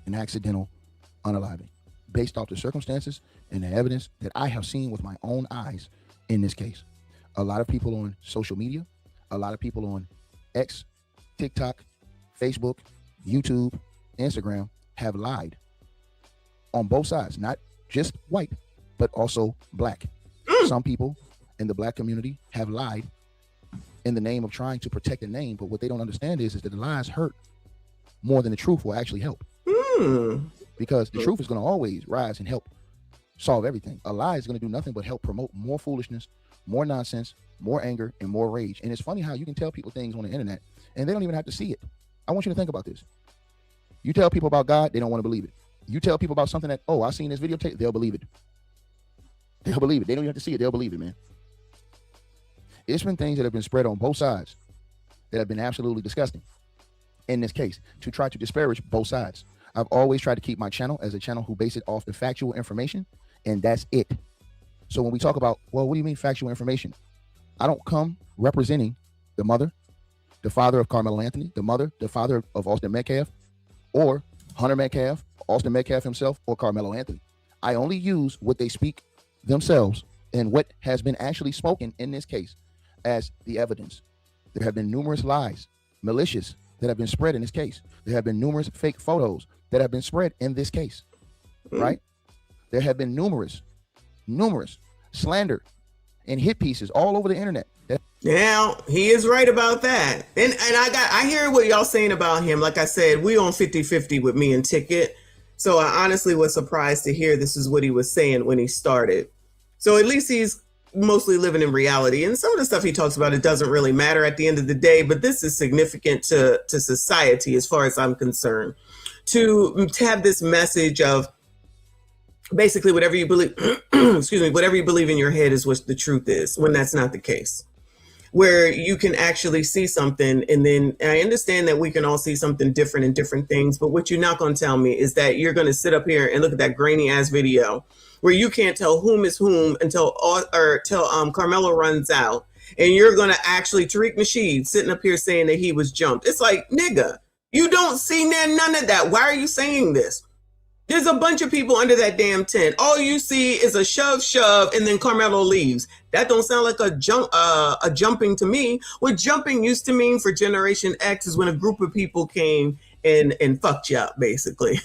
An accidental unaliving based off the circumstances and the evidence that I have seen with my own eyes in this case. A lot of people on social media, a lot of people on X, TikTok, Facebook, YouTube, Instagram have lied on both sides, not just white, but also black. Some people in the black community have lied in the name of trying to protect the name, but what they don't understand is that the lies hurt more than the truth will actually help. Because the truth is going to always rise and help solve everything. A lie is going to do nothing but help promote more foolishness, more nonsense, more anger, and more rage. And it's funny how you can tell people things on the internet and they don't even have to see it. I want you to think about this. You tell people about God, they don't want to believe it. You tell people about something that, oh, I seen this videotape, they'll believe it. They'll believe it. They don't even have to see it. They'll believe it, man. It's been things that have been spread on both sides that have been absolutely disgusting in this case to try to disparage both sides. I've always tried to keep my channel as a channel who base it off the factual information, and that's it. So when we talk about, well, what do you mean factual information? I don't come representing the mother, the father of Carmelo Anthony, the father of Austin Metcalf, or Hunter Metcalf, Austin Metcalf himself, or Carmelo Anthony. I only use what they speak themselves and what has been actually spoken in this case as the evidence. There have been numerous lies, malicious, that have been spread in this case. There have been numerous fake photos that have been spread in this case, right? There have been numerous slander and hit pieces all over the internet. Now, he is right about that. And I hear what y'all saying about him. Like I said, we on 50-50 with me and Ticket. So I honestly was surprised to hear this is what he was saying when he started. So at least he's mostly living in reality. And some of the stuff he talks about, it doesn't really matter at the end of the day, but this is significant to society as far as I'm concerned. To have this message of basically whatever you believe, whatever you believe in your head is what the truth is, when that's not the case. Where you can actually see something, and then I understand that we can all see something different in different things, but what you're not going to tell me is that you're going to sit up here and look at that grainy ass video where you can't tell whom is whom until Carmelo runs out, and you're going to actually Tariq Nasheed sitting up here saying that he was jumped. It's like, nigga, you don't see none of that. Why are you saying this? There's a bunch of people under that damn tent. All you see is a shove, and then Carmelo leaves. That don't sound like a jumping to me. What jumping used to mean for Generation X is when a group of people came and fucked you up, basically.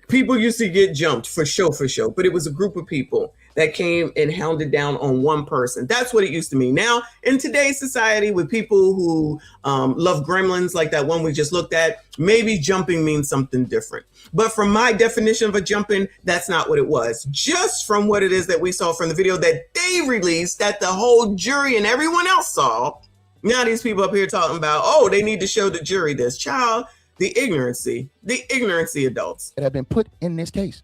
People used to get jumped for show, but it was a group of people that came and hounded down on one person. That's what it used to mean. Now, in today's society, with people who love gremlins like that one we just looked at, maybe jumping means something different. But from my definition of a jumping, that's not what it was. Just from what it is that we saw from the video that they released, that the whole jury and everyone else saw. Now these people up here talking about, oh, they need to show the jury this. Child, the ignorancy adults that have been put in this case.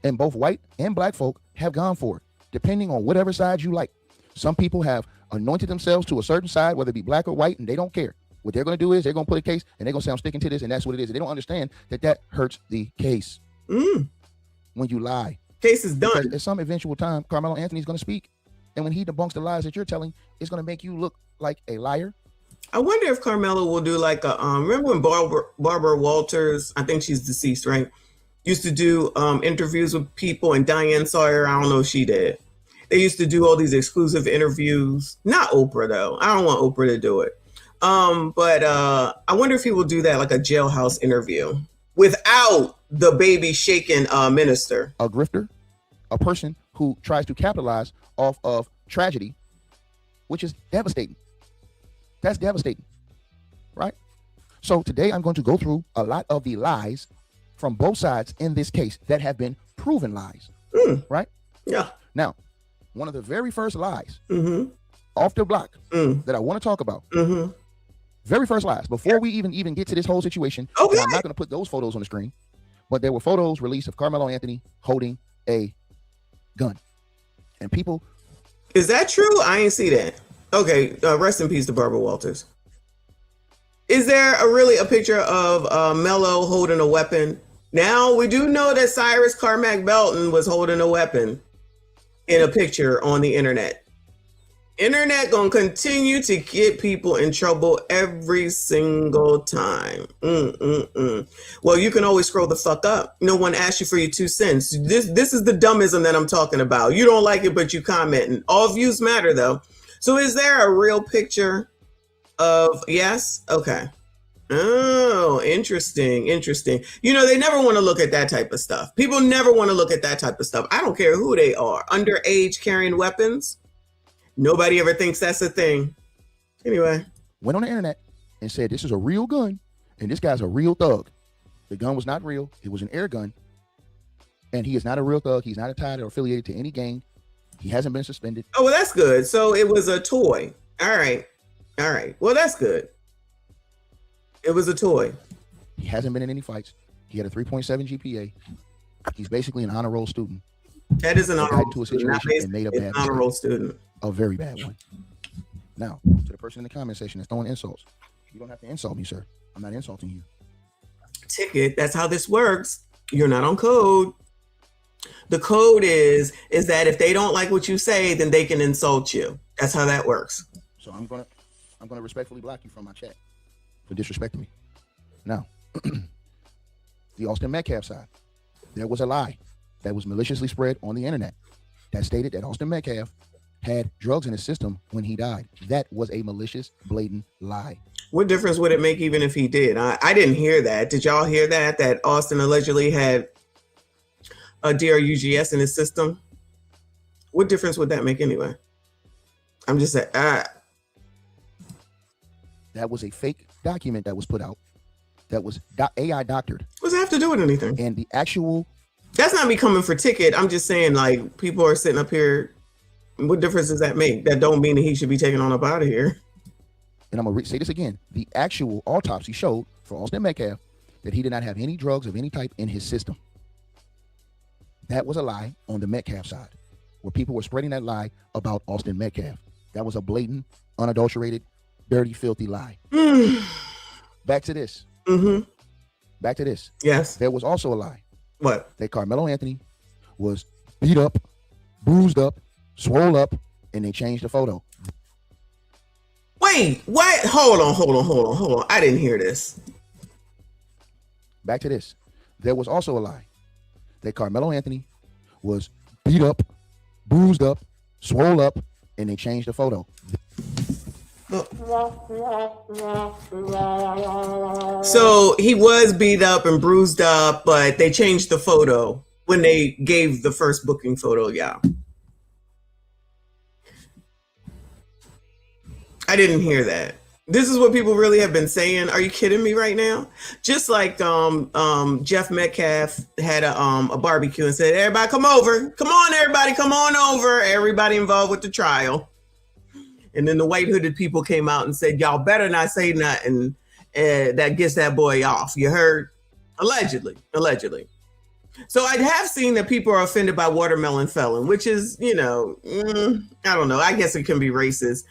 And both white and black folk have gone for it, depending on whatever side you like. Some people have anointed themselves to a certain side, whether it be black or white, and they don't care. What they're going to do is they're going to put a case and they're going to say, I'm sticking to this, and that's what it is. And they don't understand that hurts the case. When you lie. Case is done. Because at some eventual time, Carmelo Anthony is going to speak. And when he debunks the lies that you're telling, it's going to make you look like a liar. I wonder if Carmelo will do like a, remember when Barbara Walters, I think she's deceased, right? Used to do interviews with people, and Diane Sawyer, I don't know if she did. They used to do all these exclusive interviews. Not Oprah, though. I don't want Oprah to do it. But I wonder if he will do that, like a jailhouse interview without the baby shaking minister. A grifter, a person who tries to capitalize off of tragedy, which is devastating. That's devastating, right? So today I'm going to go through a lot of the lies from both sides in this case that have been proven lies, right? Yeah. Now, one of the very first lies off the block that I want to talk about, Very first lies. Before we even get to this whole situation, Okay. I'm not going to put those photos on the screen, but there were photos released of Carmelo Anthony holding a gun. And people... Is that true? I ain't see that. Okay, rest in peace to Barbara Walters. Is there a picture of Melo holding a weapon? Now, we do know that Cyrus Carmack Belton was holding a weapon in a picture on the internet. Internet gonna continue to get people in trouble every single time. Well, you can always scroll the fuck up. No one asked you for your 2 cents. This is the dumbism that I'm talking about. You don't like it, but you commenting. All views matter, though. So is there a real picture of... Yes? Okay. Oh, interesting. You know, they never want to look at that type of stuff. People never want to look at that type of stuff. I don't care who they are. Underage carrying weapons. Nobody ever thinks that's a thing. Anyway. Went on the internet and said, this is a real gun, and this guy's a real thug. The gun was not real. It was an air gun. And he is not a real thug. He's not tied or affiliated to any gang. He hasn't been suspended. Oh, well, that's good. So it was a toy. All right. Well, that's good. It was a toy. He hasn't been in any fights. He had a 3.7 GPA. He's basically an honor roll student. That is an honor roll student. And made a bad honor roll student. A very bad one. Now, to the person in the comment section that's throwing insults, you don't have to insult me, sir. I'm not insulting you. Ticket. That's how this works. You're not on code. The code is that if they don't like what you say, then they can insult you. That's how that works. So I'm gonna respectfully block you from my chat for disrespecting me. Now, the Austin Metcalf side, there was a lie that was maliciously spread on the internet that stated that Austin Metcalf had drugs in his system when he died. That was a malicious, blatant lie. What difference would it make even if he did? I didn't hear that. Did y'all hear that? That Austin allegedly had a DRUGS in his system? What difference would that make anyway? I'm just saying. That was a fake document that was put out. That was AI doctored. What does it have to do with anything? And the actual... That's not me coming for ticket. I'm just saying, like, people are sitting up here. What difference does that make? That don't mean that he should be taken on up out of here. And I'm going to say this again. The actual autopsy showed for Austin Metcalf that he did not have any drugs of any type in his system. That was a lie on the Metcalf side, where people were spreading that lie about Austin Metcalf. That was a blatant, unadulterated, dirty, filthy lie. Back to this. Back to this. Yes. There was also a lie. What? That Carmelo Anthony was beat up, bruised up, swole up, and they changed the photo. Wait, what? Hold on. I didn't hear this. Back to this. There was also a lie that Carmelo Anthony was beat up, bruised up, swole up, and they changed the photo. So he was beat up and bruised up, but they changed the photo when they gave the first booking photo. Yeah. I didn't hear that. This is what people really have been saying. Are you kidding me right now? Just like Jeff Metcalf had a barbecue and said, everybody come over. Come on, everybody, come on over. Everybody involved with the trial. And then the white hooded people came out and said, y'all better not say nothing that gets that boy off. You heard? Allegedly. So I have seen that people are offended by watermelon felon, which is, you know, I don't know. I guess it can be racist.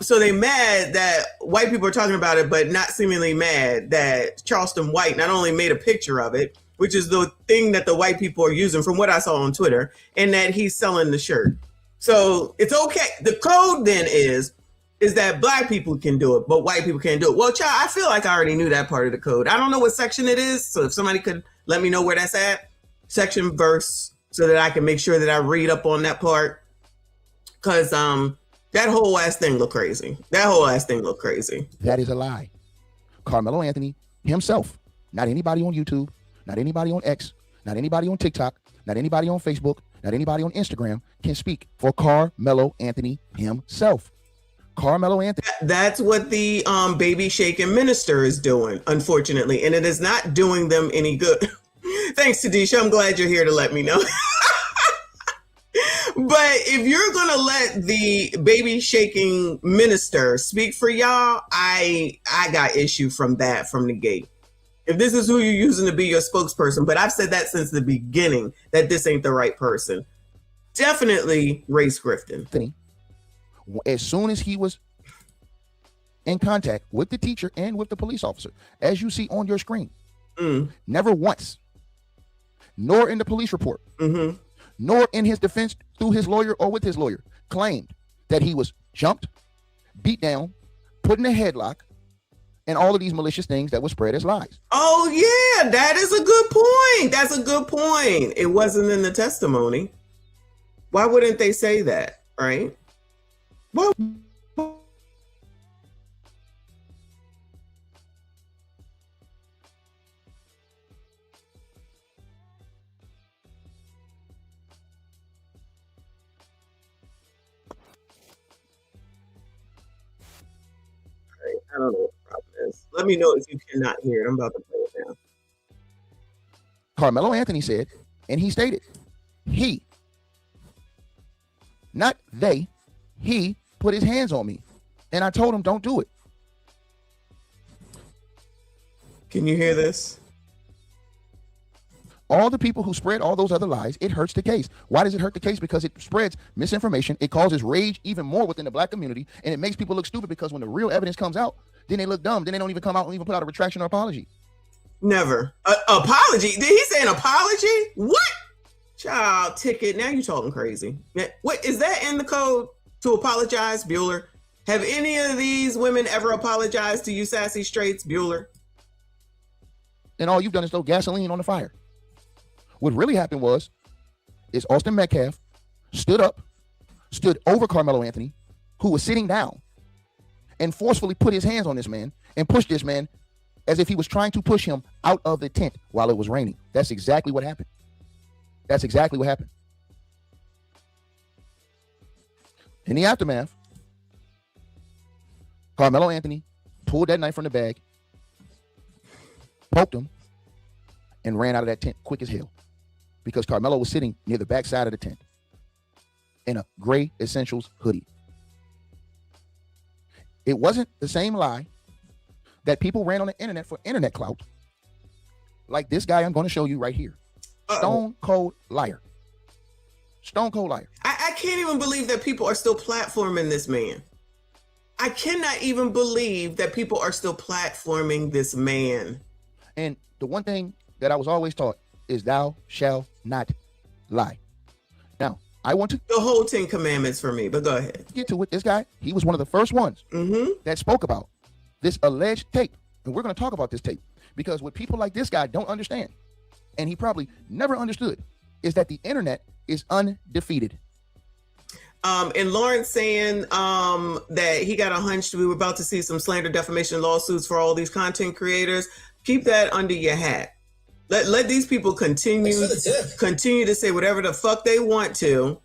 So they mad that white people are talking about it, but not seemingly mad that Charleston White not only made a picture of it, which is the thing that the white people are using from what I saw on Twitter, and that he's selling the shirt. So it's okay. The code then is that black people can do it, but white people can't do it. Well, child, I feel like I already knew that part of the code. I don't know what section it is. So if somebody could let me know where that's at, section, verse, so that I can make sure that I read up on that part. Because that whole ass thing look crazy. That is a lie. Carmelo Anthony himself, not anybody on YouTube, not anybody on X, not anybody on TikTok, not anybody on Facebook, not anybody on Instagram can speak for Carmelo Anthony himself. Carmelo Anthony. That's what the baby shaking minister is doing, unfortunately, and it is not doing them any good. Thanks, Tadisha. I'm glad you're here to let me know. But if you're gonna let the baby shaking minister speak for y'all, I got issue from that from the gate. If this is who you're using to be your spokesperson, but I've said that since the beginning that this ain't the right person. Definitely race grifting. As soon as he was in contact with the teacher and with the police officer, as you see on your screen, never once, nor in the police report, nor in his defense through his lawyer or with his lawyer, claimed that he was jumped, beat down, put in a headlock, and all of these malicious things that were spread as lies. Oh, yeah, that is a good point. That's a good point. It wasn't in the testimony. Why wouldn't they say that, right? Well, I don't know what the problem is. Let me know if you cannot hear it. I'm about to play it now. Carmelo Anthony said, and he stated, he, not they, he put his hands on me. And I told him, don't do it. Can you hear this? All the people who spread all those other lies, it hurts the case. Why does it hurt the case? Because it spreads misinformation. It causes rage even more within the black community. And it makes people look stupid because when the real evidence comes out, then they look dumb. Then they don't even come out and even put out a retraction or apology. Never. Apology? Did he say an apology? What? Child ticket. Now you're talking crazy. What is that in the code to apologize, Bueller? Have any of these women ever apologized to you, sassy straights, Bueller? And all you've done is throw gasoline on the fire. What really happened is Austin Metcalf stood over Carmelo Anthony, who was sitting down, and forcefully put his hands on this man and pushed this man as if he was trying to push him out of the tent while it was raining. That's exactly what happened. That's exactly what happened. In the aftermath, Carmelo Anthony pulled that knife from the bag, poked him, and ran out of that tent quick as hell because Carmelo was sitting near the back side of the tent in a gray Essentials hoodie. It wasn't the same lie that people ran on the internet for internet clout, like this guy I'm going to show you right here. Stone cold liar. Stone cold liar. I can't even believe that people are still platforming this man. I cannot even believe that people are still platforming this man. And the one thing that I was always taught is thou shalt not lie. Now, I want to... The whole 10 commandments for me, but go ahead. Get to it. This guy, he was one of the first ones that spoke about this alleged tape. And we're going to talk about this tape because what people like this guy don't understand, and he probably never understood, is that the internet is undefeated. And Lawrence saying that he got a hunch we were about to see some slander defamation lawsuits for all these content creators. Keep that under your hat. Let these people continue to say whatever the fuck they want to,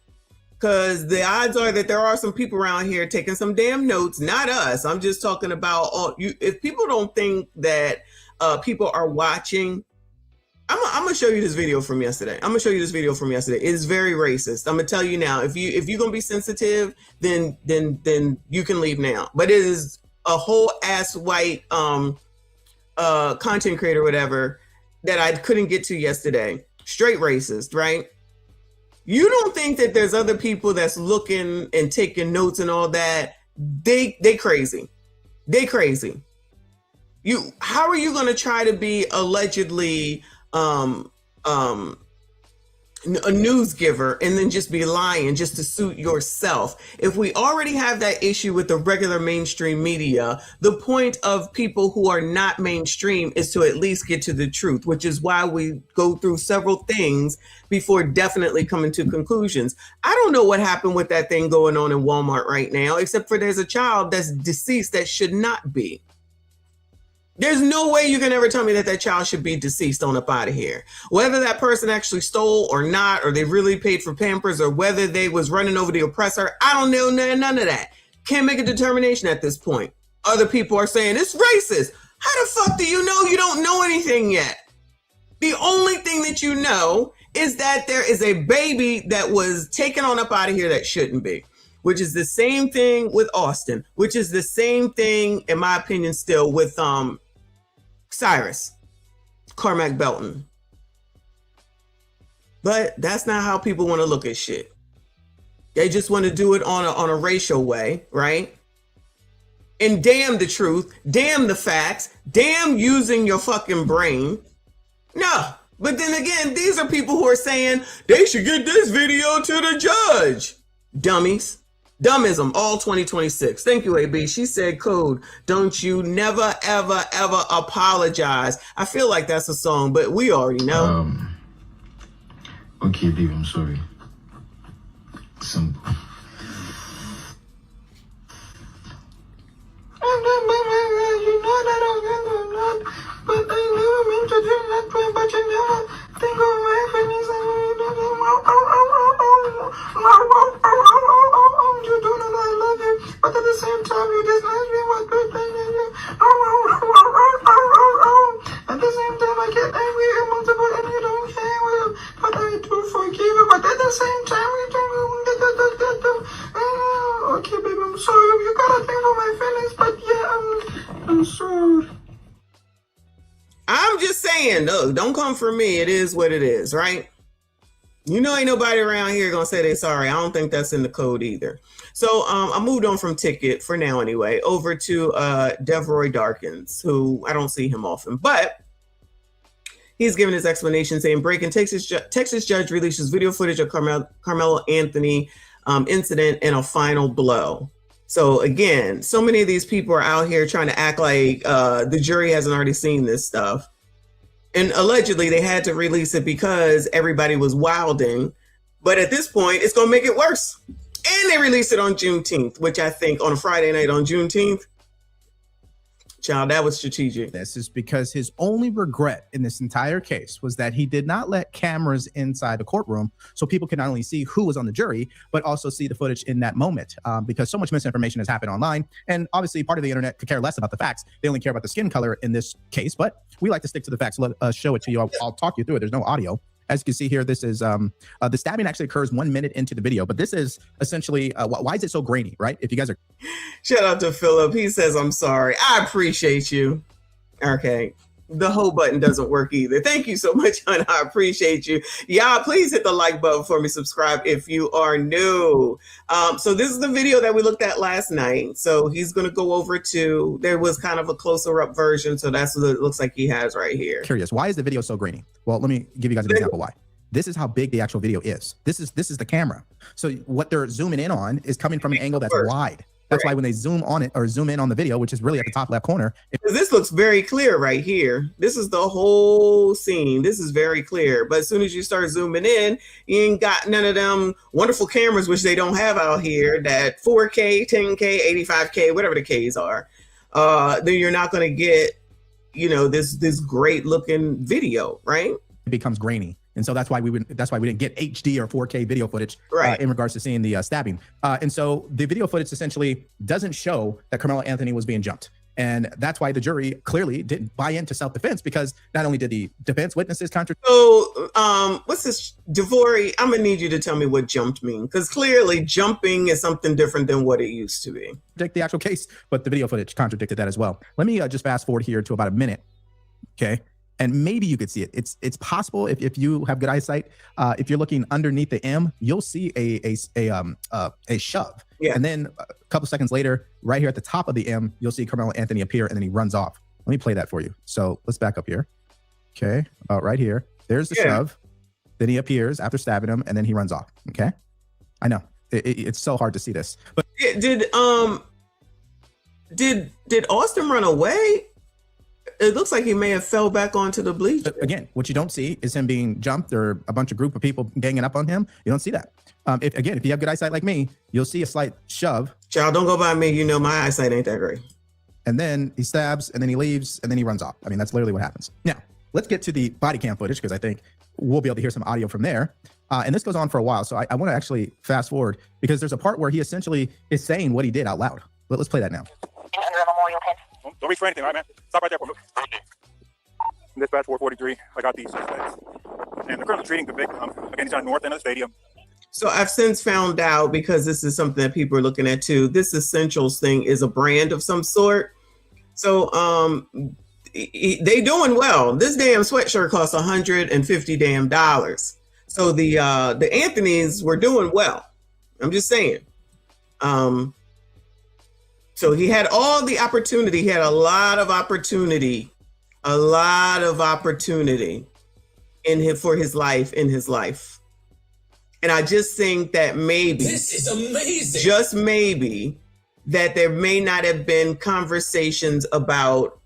because the odds are that there are some people around here taking some damn notes. Not us. I'm just talking about all you. If people don't think that people are watching, I'm gonna show you this video from yesterday. It's very racist. I'm gonna tell you now. If you're gonna be sensitive, then you can leave now. But it is a whole ass white content creator, whatever, that I couldn't get to yesterday. Straight racist, right? You don't think that there's other people that's looking and taking notes and all that? They crazy. They crazy. How are you gonna try to be allegedly a news giver and then just be lying just to suit yourself? If we already have that issue with the regular mainstream media, the point of people who are not mainstream is to at least get to the truth, which is why we go through several things before definitely coming to conclusions. I don't know what happened with that thing going on in Walmart right now, except for there's a child that's deceased that should not be. There's no way you can ever tell me that that child should be deceased on up out of here. Whether that person actually stole or not, or they really paid for Pampers, or whether they was running over the oppressor, I don't know none of that. Can't make a determination at this point. Other people are saying it's racist. How the fuck do you know you don't know anything yet? The only thing that you know is that there is a baby that was taken on up out of here that shouldn't be, which is the same thing with Austin, which is the same thing, in my opinion, still with Cyrus, Carmack Belton. But that's not how people want to look at shit. They just want to do it on a racial way, right? And damn the truth, damn the facts, damn using your fucking brain. No, but then again, these are people who are saying they should get this video to the judge. Dummies. Dumbism, all 2026. Thank you, AB. She said, code, don't you never, ever, ever apologize. I feel like that's a song, but we already know. Okay, baby, I'm sorry. Simple. You know that I was not, but I never meant to do that way, but you never think of my feelings and you do that. You do that I love you, but at the same time you dislike me, what good thing is you? At the same time I get angry and multiple and you don't care, well, but I do forgive you, but at the same time you don't. Okay, baby, I'm sorry. You gotta think of my feelings, but yeah, I'm sorry. I'm just saying, look, don't come for me. It is what it is, right? You know, ain't nobody around here gonna say they sorry. I don't think that's in the code either. So I moved on from Ticket, for now anyway, over to Devroy Darkins, who I don't see him often, but he's given his explanation saying, breaking Texas judge releases video footage of Carmelo Anthony incident in a final blow. So again, so many of these people are out here trying to act like the jury hasn't already seen this stuff. And allegedly they had to release it because everybody was wilding. But at this point, it's going to make it worse. And they released it on Juneteenth, which I think on a Friday night on Juneteenth, child, that was strategic. This is because his only regret in this entire case was that he did not let cameras inside the courtroom so people could not only see who was on the jury, but also see the footage in that moment, because so much misinformation has happened online. And obviously part of the internet could care less about the facts. They only care about the skin color in this case, but we like to stick to the facts. Let us show it to you. I'll talk you through it. There's no audio. As you can see here, this is the stabbing actually occurs 1 minute into the video, but this is essentially why is it so grainy, right? If you guys are. Shout out to Philip. He says, I'm sorry. I appreciate you. Okay. The whole button doesn't work either. Thank you so much, hon. I appreciate you. Y'all, please hit the like button for me. Subscribe if you are new. So this is the video that we looked at last night. So he's going to go over to, there was kind of a closer up version. So that's what it looks like he has right here. Curious, why is the video so grainy? Well, let me give you guys an example why. This is how big the actual video is. This is the camera. So what they're zooming in on is coming from an angle that's wide. That's why when they zoom on it or zoom in on the video, which is really at the top left corner. This looks very clear right here. This is the whole scene. This is very clear. But as soon as you start zooming in, you ain't got none of them wonderful cameras, which they don't have out here, that 4K, 10K, 85K, whatever the Ks are. Then you're not going to get, you know, this great looking video, right? It becomes grainy. And so that's why we didn't get HD or 4K video footage in regards to seeing the stabbing. And so the video footage essentially doesn't show that Carmelo Anthony was being jumped. And that's why the jury clearly didn't buy into self-defense, because not only did the defense witnesses contradict. So what's this, Devori? I'm gonna need you to tell me what jumped mean, because clearly jumping is something different than what it used to be. The actual case, but the video footage contradicted that as well. Let me just fast forward here to about a minute. Okay. And maybe you could see it. It's possible if you have good eyesight. If you're looking underneath the M, you'll see a shove. Yeah. And then a couple seconds later, right here at the top of the M, you'll see Carmelo Anthony appear, and then he runs off. Let me play that for you. So let's back up here. Okay, about right here. There's the shove. Then he appears after stabbing him, and then he runs off. Okay, I know it's so hard to see this. But did Austin run away? It looks like he may have fell back onto the bleachers. Again, what you don't see is him being jumped or a bunch of group of people ganging up on him. You don't see that. If you have good eyesight like me, you'll see a slight shove. Child, don't go by me. You know my eyesight ain't that great. And then he stabs, and then he leaves, and then he runs off. I mean, that's literally what happens. Now, let's get to the body cam footage, because I think we'll be able to hear some audio from there. And this goes on for a while. So I want to actually fast forward, because there's a part where he essentially is saying what he did out loud. Let's play that now. Under a memorial pin. Don't reach for anything, all right, man? Stop right there for me. Dispatch 443. I got these suspects, and they're currently treating the victim. Again, he's on north end of the stadium. So I've since found out, because this is something that people are looking at too, this Essentials thing is a brand of some sort. So they doing well. This damn sweatshirt costs $150 damn. So the Anthonys were doing well. I'm just saying. So he had all the opportunity. He had a lot of opportunity for his life, in his life. And I just think that maybe, this is amazing. Just maybe, that there may not have been conversations about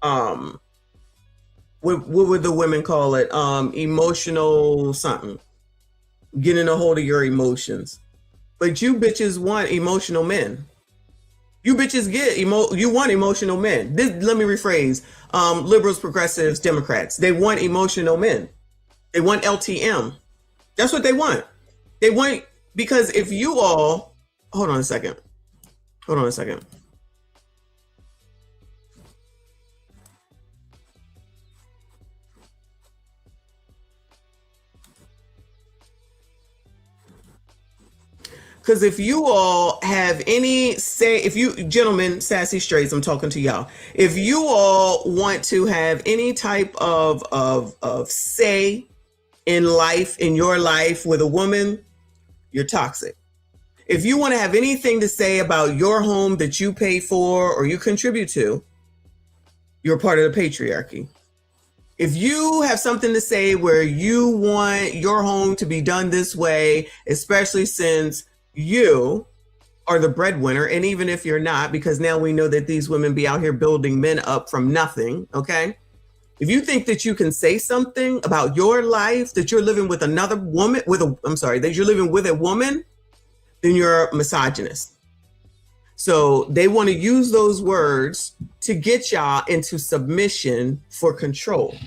what would the women call it? Emotional something. Getting a hold of your emotions. But you bitches want emotional men. You bitches you want emotional men. Let me rephrase. Liberals, progressives, Democrats, they want emotional men. They want LTM. That's what they want. They want, because if you all, hold on a second. Because if you all have any say, if you gentlemen, sassy straights, I'm talking to y'all. If you all want to have any type of say in life, in your life with a woman, you're toxic. If you want to have anything to say about your home that you pay for or you contribute to, you're part of the patriarchy. If you have something to say where you want your home to be done this way, especially since you are the breadwinner, and even if you're not, because now we know that these women be out here building men up from nothing, okay? If you think that you can say something about your life, that you're living with another woman, that you're living with a woman, then you're a misogynist. So they want to use those words to get y'all into submission for control.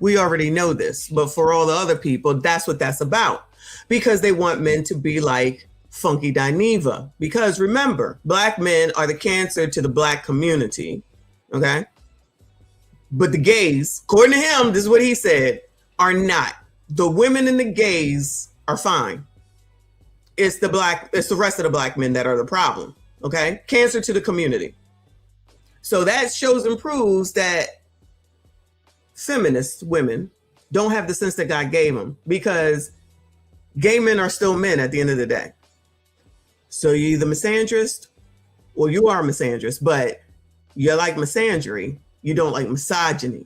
We already know this, but for all the other people, that's what that's about. Because they want men to be like Funky Dineva. Because remember, black men are the cancer to the black community, okay? But the gays, according to him, this is what he said, are not. The women and the gays are fine. It's the rest of the black men that are the problem, okay? Cancer to the community. So that shows and proves that feminist women don't have the sense that God gave them, because gay men are still men at the end of the day. So you're either misandrist, or you are a misandrist, but you like misandry. You don't like misogyny.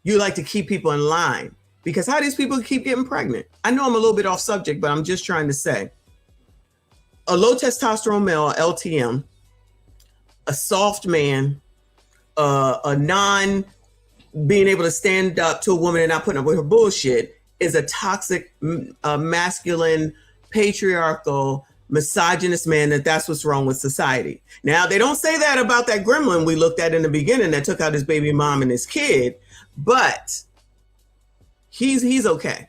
You like to keep people in line, because how these people keep getting pregnant? I know I'm a little bit off subject, but I'm just trying to say, a low testosterone male, LTM, a soft man, a non being able to stand up to a woman and not putting up with her bullshit, is a toxic, masculine, patriarchal, misogynist man. That's what's wrong with society. Now, they don't say that about that gremlin we looked at in the beginning that took out his baby mom and his kid, but he's okay.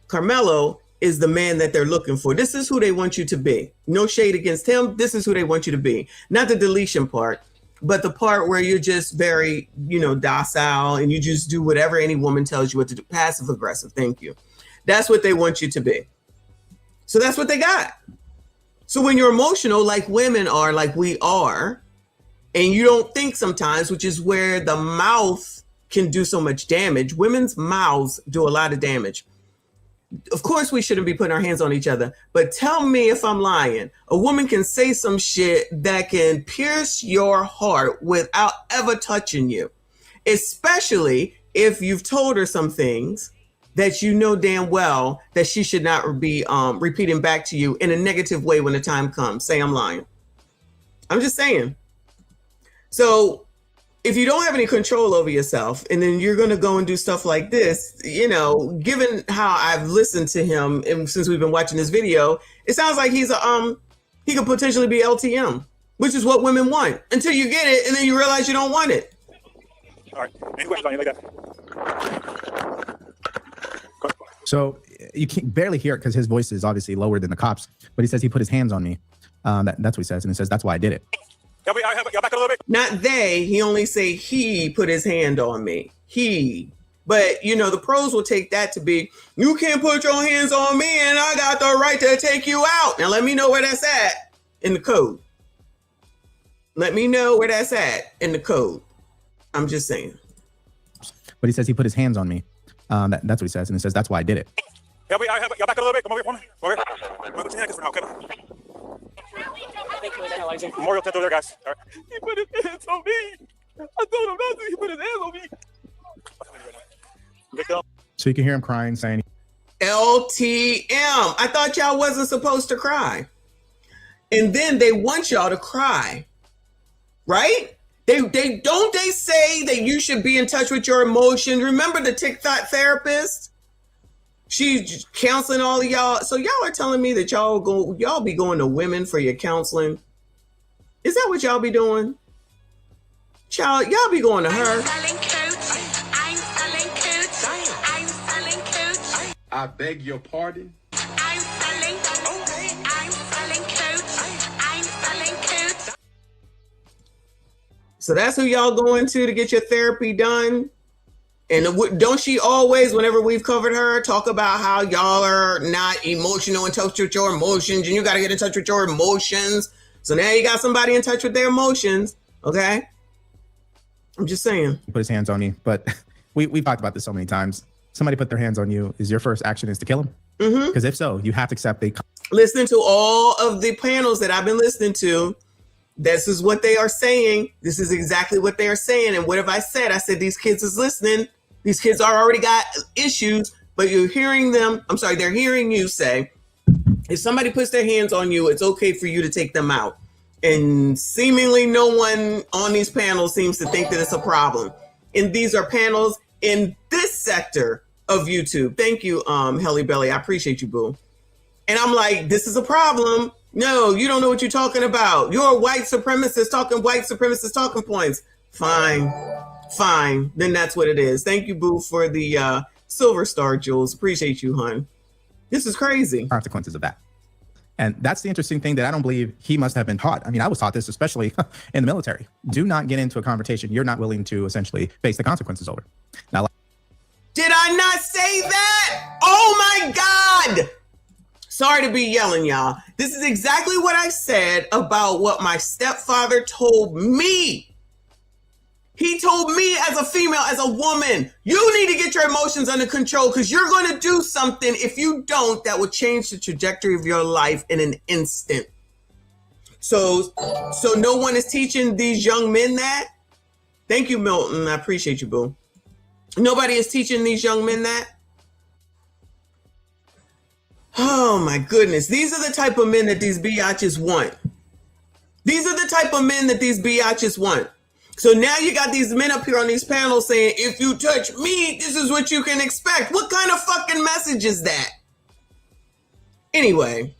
Karmelo is the man that they're looking for. This is who they want you to be. No shade against him. This is who they want you to be. Not the deletion part, but the part where you're just very, docile and you just do whatever any woman tells you what to do. Passive aggressive. Thank you. That's what they want you to be. So that's what they got. So when you're emotional, like women are, like we are, and you don't think sometimes, which is where the mouth can do so much damage. Women's mouths do a lot of damage. Of course, we shouldn't be putting our hands on each other, but tell me if I'm lying. A woman can say some shit that can pierce your heart without ever touching you, especially if you've told her some things that you know damn well that she should not be repeating back to you in a negative way when the time comes. Say I'm lying. I'm just saying. So if you don't have any control over yourself, and then you're going to go and do stuff like this, given how I've listened to him and since we've been watching this video, it sounds like he could potentially be LTM, which is what women want, until you get it and then you realize you don't want it. All right. Any questions on you like that? So you can barely hear it because his voice is obviously lower than the cops, but he says he put his hands on me. That's what he says. And he says, that's why I did it. Y'all back a little bit? Not they. He only say he put his hand on me. He But, you know, the pros will take that to be, you can't put your hands on me and I got the right to take you out. Now, let me know where that's at in the code. Let me know where that's at in the code. I'm just saying. But he says he put his hands on me. That's what he says. And he says, that's why I did it. Yeah, y'all back a little bit. Come over here for me. Over here. I'm going to take this for now, okay? Memorial tent over there, guys. All right. He put his hands on me. I told him not to. He put his hands on me. So you can hear him crying, saying, LTM. I thought y'all wasn't supposed to cry. And then they want y'all to cry. Right? They say that you should be in touch with your emotions. Remember the TikTok therapist? She's counseling all of y'all. So y'all are telling me that y'all be going to women for your counseling. Is that what y'all be doing? Y'all be going to her. I beg your pardon. So that's who y'all going to get your therapy done. And don't she always, whenever we've covered her, talk about how y'all are not emotional, in touch with your emotions, and you got to get in touch with your emotions. So now you got somebody in touch with their emotions. Okay. I'm just saying. He put his hands on me, but we've talked about this so many times. Somebody put their hands on you. Is your first action is to kill them? Because if so, you have to accept they. Listen to all of the panels that I've been listening to. This is what they are saying. This is exactly what they are saying. And what have I said? I said, these kids is listening. These kids are already got issues, but you're hearing them. I'm sorry, they're hearing you say, if somebody puts their hands on you, it's okay for you to take them out. And seemingly no one on these panels seems to think that it's a problem. And these are panels in this sector of YouTube. Thank you, Helly Belly. I appreciate you, boo. And I'm like, this is a problem. No, you don't know what you're talking about. You're a white supremacist talking white supremacist talking points. Fine. Then that's what it is. Thank you, boo, for the silver star, Jules. Appreciate you, hun. This is crazy. Consequences of that. And that's the interesting thing that I don't believe he must have been taught. I mean, I was taught this, especially in the military. Do not get into a conversation you're not willing to essentially face the consequences over. Now, did I not say that? Oh my God. Sorry to be yelling, y'all. This is exactly what I said about what my stepfather told me. He told me as a female, as a woman, you need to get your emotions under control because you're going to do something. If you don't, that will change the trajectory of your life in an instant. So no one is teaching these young men that? Thank you, Milton. I appreciate you, boo. Nobody is teaching these young men that? Oh my goodness. These are the type of men that these biatches want. These are the type of men that these biatches want. So now you got these men up here on these panels saying, if you touch me, this is what you can expect. What kind of fucking message is that? Anyway,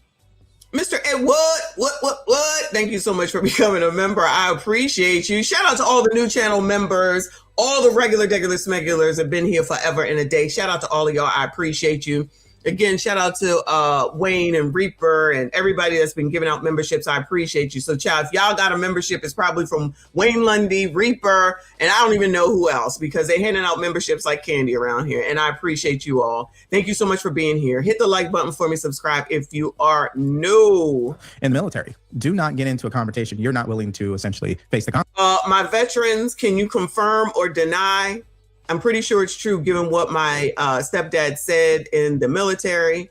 Mr. Ed, what? Thank you so much for becoming a member. I appreciate you. Shout out to all the new channel members. All the regular smegulars have been here forever and a day. Shout out to all of y'all. I appreciate you. Again, shout out to Wayne and Reaper and everybody that's been giving out memberships. I appreciate you. So, child, if y'all got a membership, it's probably from Wayne Lundy, Reaper, and I don't even know who else because they're handing out memberships like candy around here. And I appreciate you all. Thank you so much for being here. Hit the like button for me. Subscribe if you are new. In the military, do not get into a conversation you're not willing to essentially face the my veterans, can you confirm or deny? I'm pretty sure it's true given what my stepdad said in the military,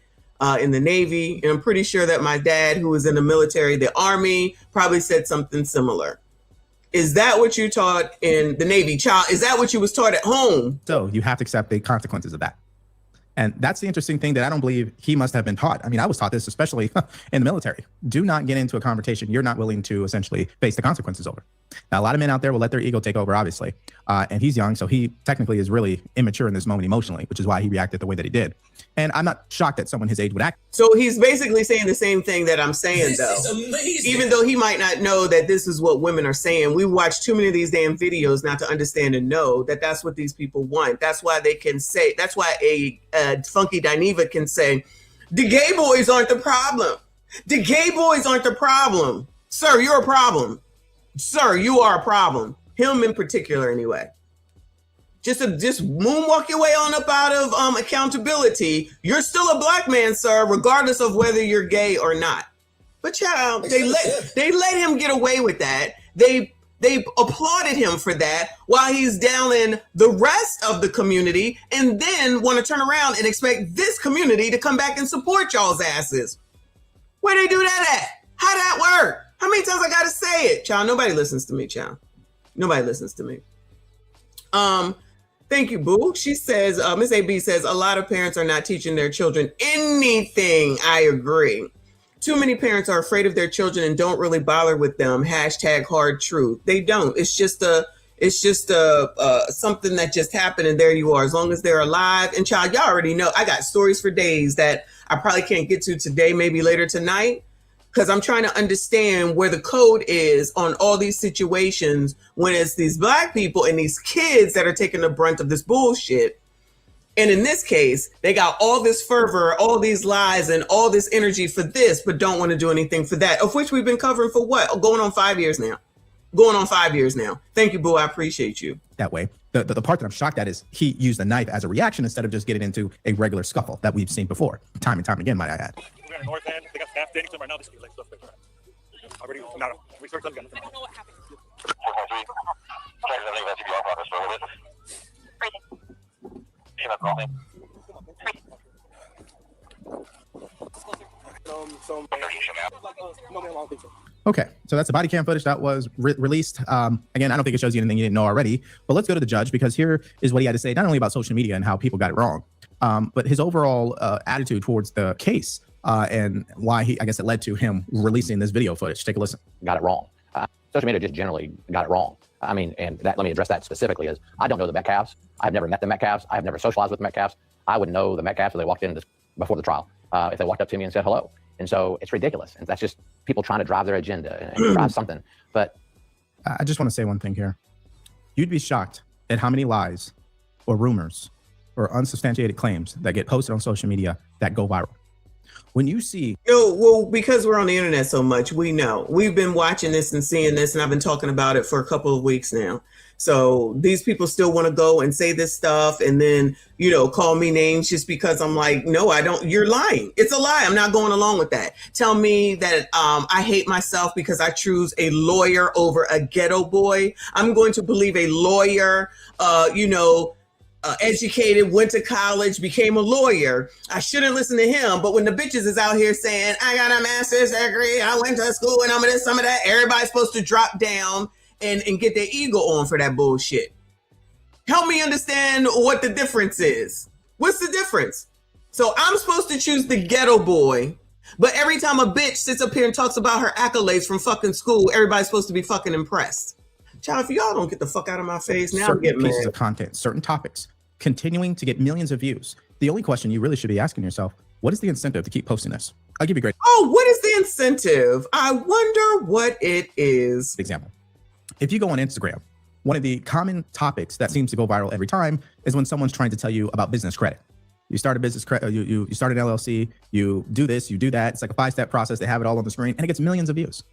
in the Navy. And I'm pretty sure that my dad, who was in the military, the Army, probably said something similar. Is that what you taught in the Navy, child? Is that what you was taught at home? So you have to accept the consequences of that. And that's the interesting thing that I don't believe he must have been taught. I mean, I was taught this, especially in the military. Do not get into a conversation you're not willing to essentially face the consequences over. Now, a lot of men out there will let their ego take over, obviously. And he's young, so he technically is really immature in this moment emotionally, which is why he reacted the way that he did. And I'm not shocked that someone his age would act. So he's basically saying the same thing that I'm saying, though. This is amazing. Even though he might not know that this is what women are saying. We watch too many of these damn videos not to understand and know that that's what these people want. That's why they can say, that's why a Funky Dineva can say, the gay boys aren't the problem. The gay boys aren't the problem. Sir, you're a problem. Sir, you are a problem. Him in particular, anyway. just moonwalk your way on up out of accountability. You're still a black man, sir, regardless of whether you're gay or not. But child, they let him get away with that. They applauded him for that while he's down in the rest of the community, and then want to turn around and expect this community to come back and support y'all's asses. Where they do that at? How that work? How many times I gotta say it? Child, nobody listens to me, child. Nobody listens to me. Thank you, Boo. She says, Miss AB says, a lot of parents are not teaching their children anything. I agree. Too many parents are afraid of their children and don't really bother with them. Hashtag hard truth. They don't. It's just something that just happened, and there you are. As long as they're alive. And child, y'all already know I got stories for days that I probably can't get to today, maybe later tonight, because I'm trying to understand where the code is on all these situations when it's these black people and these kids that are taking the brunt of this bullshit. And in this case, they got all this fervor, all these lies, and all this energy for this, but don't want to do anything for that, of which we've been covering for what? Going on 5 years now. Thank you, Boo. I appreciate you. That way. The part that I'm shocked at is he used a knife as a reaction instead of just getting into a regular scuffle that we've seen before, time and time again, might I add. We're in the north end. They got staff standing to them right now. This is like suspect. Already, no. We searched them again. I don't know what happened. Okay, so that's the body cam footage that was released. Again, I don't think it shows you anything you didn't know already, but let's go to the judge, because here is what he had to say, not only about social media and how people got it wrong, but his overall attitude towards the case and why I guess it led to him releasing this video footage. Take a listen. Got it wrong. Social media just generally got it wrong. I mean, and let me address that specifically, is I don't know the Metcalfs. I've never met the Metcalfs. I've never socialized with the Metcalfs. I would know the Metcalfs if they walked in before the trial, if they walked up to me and said hello. And so it's ridiculous. And that's just people trying to drive their agenda and drive something. But I just want to say one thing here. You'd be shocked at how many lies or rumors or unsubstantiated claims that get posted on social media that go viral. When you see... No, well, because we're on the internet so much, we know. We've been watching this and seeing this, and I've been talking about it for a couple of weeks now. So these people still want to go and say this stuff and then, call me names just because I'm like, no, I don't. You're lying. It's a lie. I'm not going along with that. Tell me that I hate myself because I choose a lawyer over a ghetto boy. I'm going to believe a lawyer, educated, went to college, became a lawyer. I shouldn't listen to him. But when the bitches is out here saying, I got a master's degree, I went to school and I'm this, some of that, everybody's supposed to drop down and get their ego on for that bullshit. Help me understand what the difference is. What's the difference? So I'm supposed to choose the ghetto boy, but every time a bitch sits up here and talks about her accolades from fucking school, everybody's supposed to be fucking impressed. Child, if y'all don't get the fuck out of my face, now I'm getting pieces mad. of content, certain topics, continuing to get millions of views. The only question you really should be asking yourself, what is the incentive to keep posting this? I'll give you a great... Oh, what is the incentive? I wonder what it is. Example. If you go on Instagram, one of the common topics that seems to go viral every time is when someone's trying to tell you about business credit. You start a business credit, you start an LLC, you do this, you do that. It's like a 5-step process. They have it all on the screen and it gets millions of views.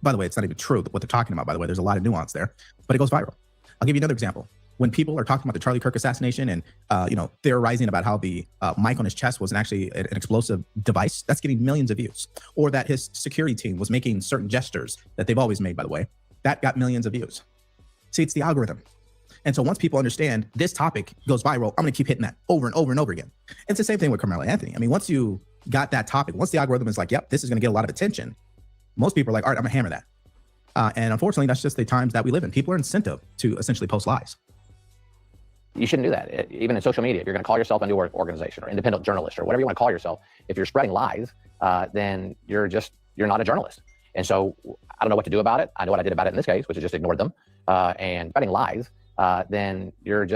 By the way, it's not even true what they're talking about, by the way. There's a lot of nuance there, but it goes viral. I'll give you another example. When people are talking about the Charlie Kirk assassination and, theorizing about how the mic on his chest was actually an explosive device, that's getting millions of views. Or that his security team was making certain gestures that they've always made, by the way, that got millions of views. See, it's the algorithm. And so once people understand this topic goes viral, I'm going to keep hitting that over and over and over again. It's the same thing with Carmelo Anthony. I mean, once you got that topic, once the algorithm is like, yep, this is going to get a lot of attention, most people are like, all right, I'm going to hammer that. And unfortunately, that's just the times that we live in. People are incentive to essentially post lies. you shouldn't do that. Even in social media, if you're going to call yourself a news organization or independent journalist or whatever you want to call yourself, if you're spreading lies, then you're not a journalist. And so I don't know what to do about it. I know what I did about it in this case, which is just ignored them. And spreading lies, then you're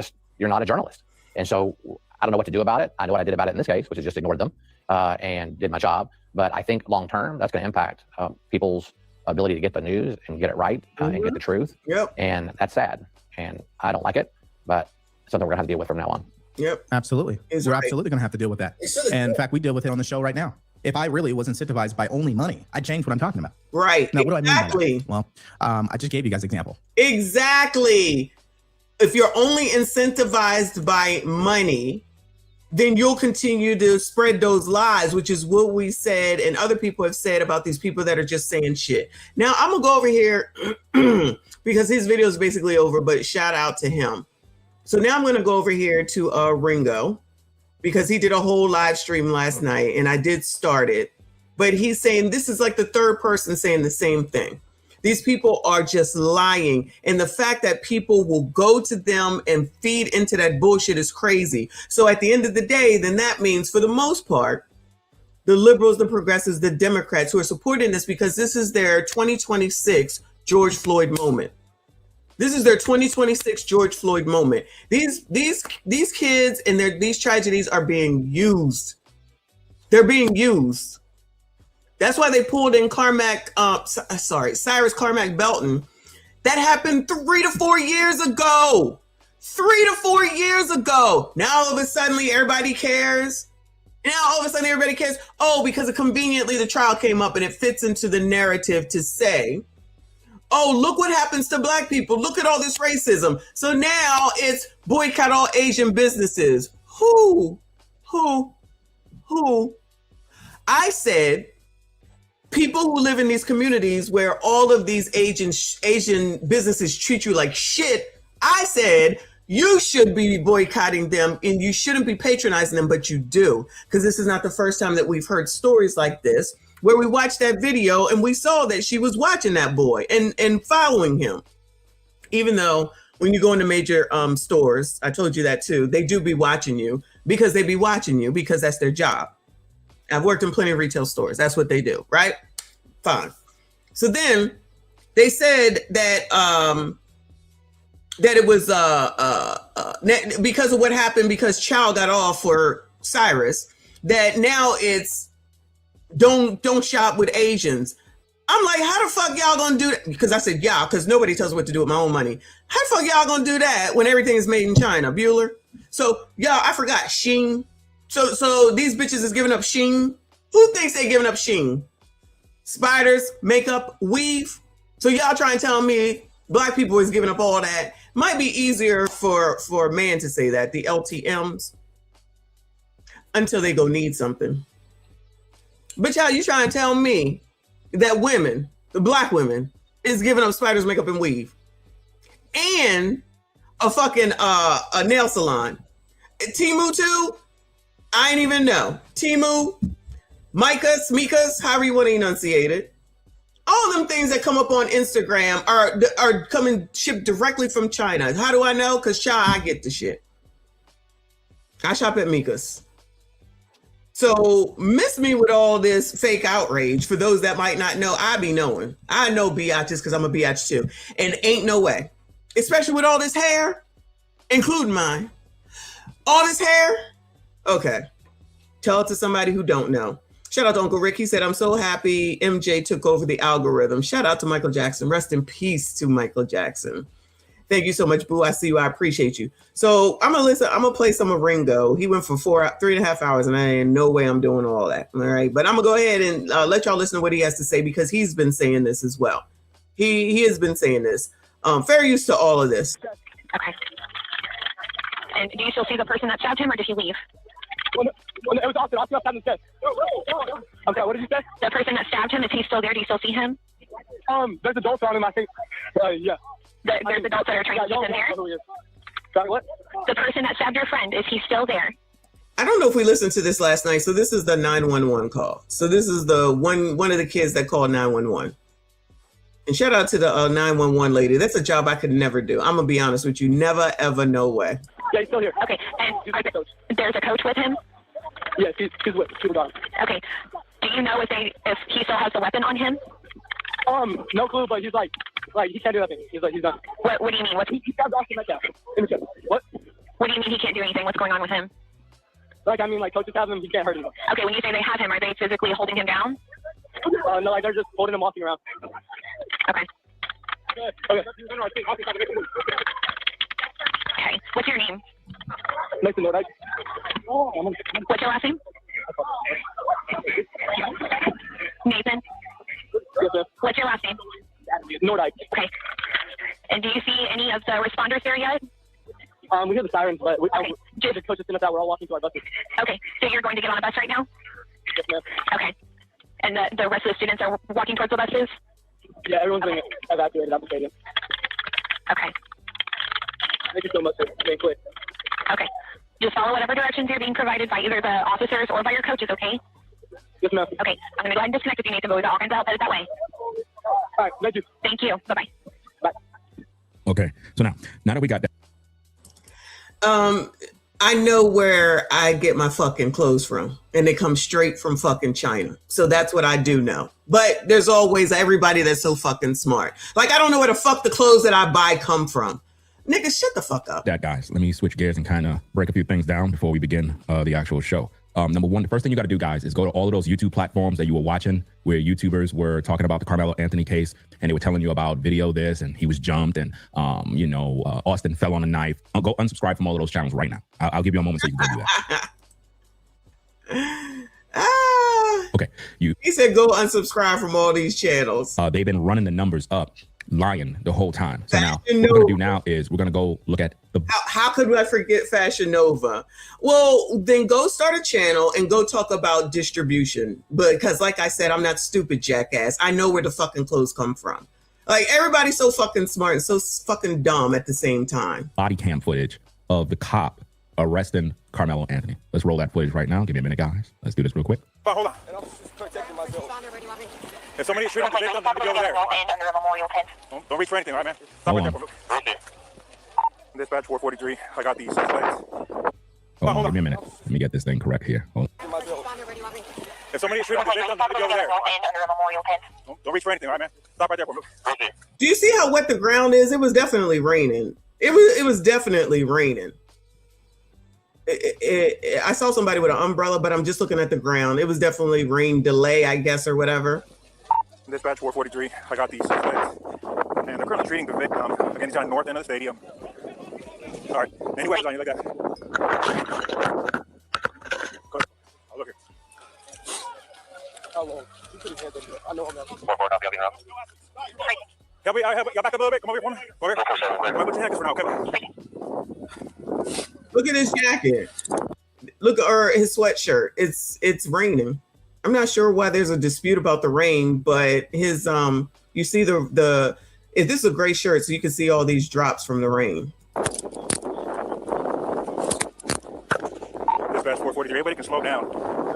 not a journalist. And so I don't know what to do about it. I know what I did about it in this case, which is just ignored them and did my job. But I think long term, that's going to impact people's ability to get the news and get it right and get the truth. Yep. And that's sad. And I don't like it, but it's something we're going to have to deal with from now on. Yep. Absolutely. We're absolutely going to have to deal with that. And in fact, we deal with it on the show right now. If I really was incentivized by only money, I'd change what I'm talking about. Right. Now, what do I mean by Exactly. that? Well, I just gave you guys an example. Exactly. if you're only incentivized by money, then you'll continue to spread those lies, which is what we said and other people have said about these people that are just saying shit. Now, I'm going to go over here because his video is basically over, but shout out to him. So now I'm going to go over here to Ringo because he did a whole live stream last night and I did start it. But he's saying this is like the third person saying the same thing. These people are just lying. And the fact that people will go to them and feed into that bullshit is crazy. So at the end of the day, then that means for the most part, the liberals, the progressives, the Democrats who are supporting this because this is their 2026 George Floyd moment. This is their 2026 George Floyd moment. These kids and these tragedies are being used. They're being used. That's why they pulled in Cyrus Carmack Belton. That happened 3 to 4 years ago. 3 to 4 years ago. Now all of a sudden everybody cares. Now all of a sudden everybody cares. Oh, because conveniently the trial came up and it fits into the narrative to say, oh, look what happens to Black people. Look at all this racism. So now it's boycott all Asian businesses. Who? I said, people who live in these communities where all of these Asian businesses treat you like shit, I said, you should be boycotting them and you shouldn't be patronizing them, but you do. Because this is not the first time that we've heard stories like this, where we watched that video and we saw that she was watching that boy and following him. Even though when you go into major stores, I told you that too, they do be watching you because they be watching you because that's their job. I've worked in plenty of retail stores. That's what they do, right? Fine. So then they said that that it was because of what happened because Chow got off for Cyrus, that now it's don't shop with Asians. I'm like, how the fuck y'all gonna do that? Because I said y'all, because nobody tells me what to do with my own money. How the fuck y'all gonna do that when everything is made in China, Bueller? So y'all, I forgot Shein. So these bitches is giving up Shein. Who thinks they giving up Shein? Spiders, makeup, weave. So y'all trying to tell me Black people is giving up all that? Might be easier for a man to say that, the LTMs, until they go need something. But y'all, you trying to tell me that women, the Black women, is giving up spiders, makeup, and weave, and a fucking a nail salon. Temu too? I ain't even know. Temu, Mikas, however you want to enunciate it. All them things that come up on Instagram are coming shipped directly from China. How do I know? Because I get the shit. I shop at Mika's. So miss me with all this fake outrage. For those that might not know, I be knowing. I know biatches because I'm a biatch too. And ain't no way. Especially with all this hair, including mine. All this hair. Okay. Tell it to somebody who don't know. Shout out to Uncle Rick. He said, I'm so happy MJ took over the algorithm. Shout out to Michael Jackson. Rest in peace to Michael Jackson. Thank you so much, Boo. I see you. I appreciate you. So I'm going to listen. I'm going to play some of Ringo. He went for 3.5 hours and I ain't no way I'm doing all that. All right. But I'm going to go ahead and let y'all listen to what he has to say because he's been saying this as well. He has been saying this. Fair use to all of this. Okay. And do you still see the person that stabbed him or did he leave? Well, it was Austin. Austin stabbed him. Okay, what did you say? The person that stabbed him, is he still there? Do you still see him? There's adults around him, I think. Yeah. There's adults that are trying to keep him there? Sorry, what? The person that stabbed your friend, is he still there? I don't know if we listened to this last night. So this is the 911 call. So this is the one of the kids that called 911. And shout out to the 911 lady. That's a job I could never do. I'm going to be honest with you. Never, ever, no way. Yeah, he's still here. Okay, and there's a coach with him? Yeah, she's with dog. Okay. Do you know if he still has the weapon on him? No clue, but he's like he can't do nothing. He's done. What do you mean? He stabbed Austin like that in the chest. What? What do you mean he can't do anything? What's going on with him? Coaches have him. He can't hurt him. Okay, when you say they have him, are they physically holding him down? No, they're just holding him, walking around. Okay. Okay. Okay. What's your name? Nathan, no, right? What's your last name? Nathan? Yes, sir. What's your last name? No, right. Okay. And do you see any of the responders there yet? We hear the sirens, but Okay. the coach is sent us out. We're all walking to our buses. Okay, so you're going to get on a bus right now? Yes, ma'am. Okay. And the rest of the students are walking towards the buses? Yeah, everyone's being evacuated out the stadium. Okay. Thank you so much for being quick. Okay. Just follow whatever directions you're being provided by either the officers or by your coaches, okay? Yes, ma'am. Okay, I'm going to go ahead and disconnect with you, Nathan, but we've got all kinds of help headed that way. All right, thank you. Thank you. Bye-bye. Okay, so now that we got that. I know where I get my fucking clothes from, and they come straight from fucking China. So that's what I do know. But there's always everybody that's so fucking smart. Like, I don't know where the fuck the clothes that I buy come from. Nigga, shut the fuck up. That, guys, let me switch gears and kind of break a few things down before we begin the actual show. Number one, the first thing you got to do, guys, is go to all of those YouTube platforms that you were watching where YouTubers were talking about the Carmelo Anthony case, and they were telling you about video this, and he was jumped, and, Austin fell on a knife. I'll go unsubscribe from all of those channels right now. I'll give you a moment so you can go do that. Okay. He said go unsubscribe from all these channels. They've been running the numbers up, lying the whole time. So now what we're going to do now is we're going to go look at the... How could I forget Fashion Nova? Well, then go start a channel and go talk about distribution. Because like I said, I'm not stupid, jackass. I know where the fucking clothes come from. Like, everybody's so fucking smart and so fucking dumb at the same time. Body cam footage of the cop arresting Carmelo Anthony. Let's roll that footage right now. Give me a minute, guys. Let's do this real quick. Hold on. If somebody shoot on the victim, let me go over there. Don't reach for anything, all right, man? Stop right there. Dispatch 443. I got these suspects. Hold on, give me a minute. Let me get this thing correct here. Hold on. If somebody shoot on the victim, let me go over there. Don't reach for anything, all right, man? Stop right there. Do you see how wet the ground is? It was definitely raining. It was definitely raining. I saw somebody with an umbrella, but I'm just looking at the ground. It was definitely rain delay, I guess, or whatever. Dispatch 443. I got these suspects. And they're currently treating the victim. Again, he's on the north end of the stadium. All right. Any weapons on you like that? I'll look here. How long? I know I'm not. Help me, y'all back up a little bit. Come over here for me. Over here. Put your hands for now, okay? Look at his jacket. Look at his sweatshirt. It's raining. I'm not sure why there's a dispute about the rain, but his you see the if this is a gray shirt, so you can see all these drops from the rain. Dispatch 443. Everybody can slow down.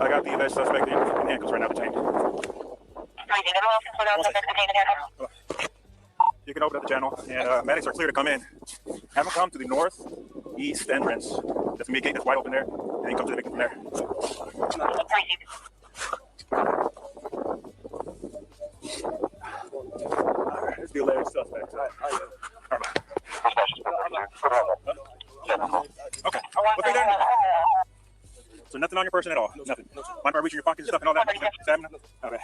I got the alleged suspect in handcuffs right now, detained. You can open up the channel, and medics are clear to come in. Have them come to the northeast entrance. That's me gate that's wide open there, and you come to the victim from there. All right, it's the alleged suspect. Okay. What's there? So nothing on your person at all? Nothing? Mind if I reach in your pockets and stuff and all that? Okay.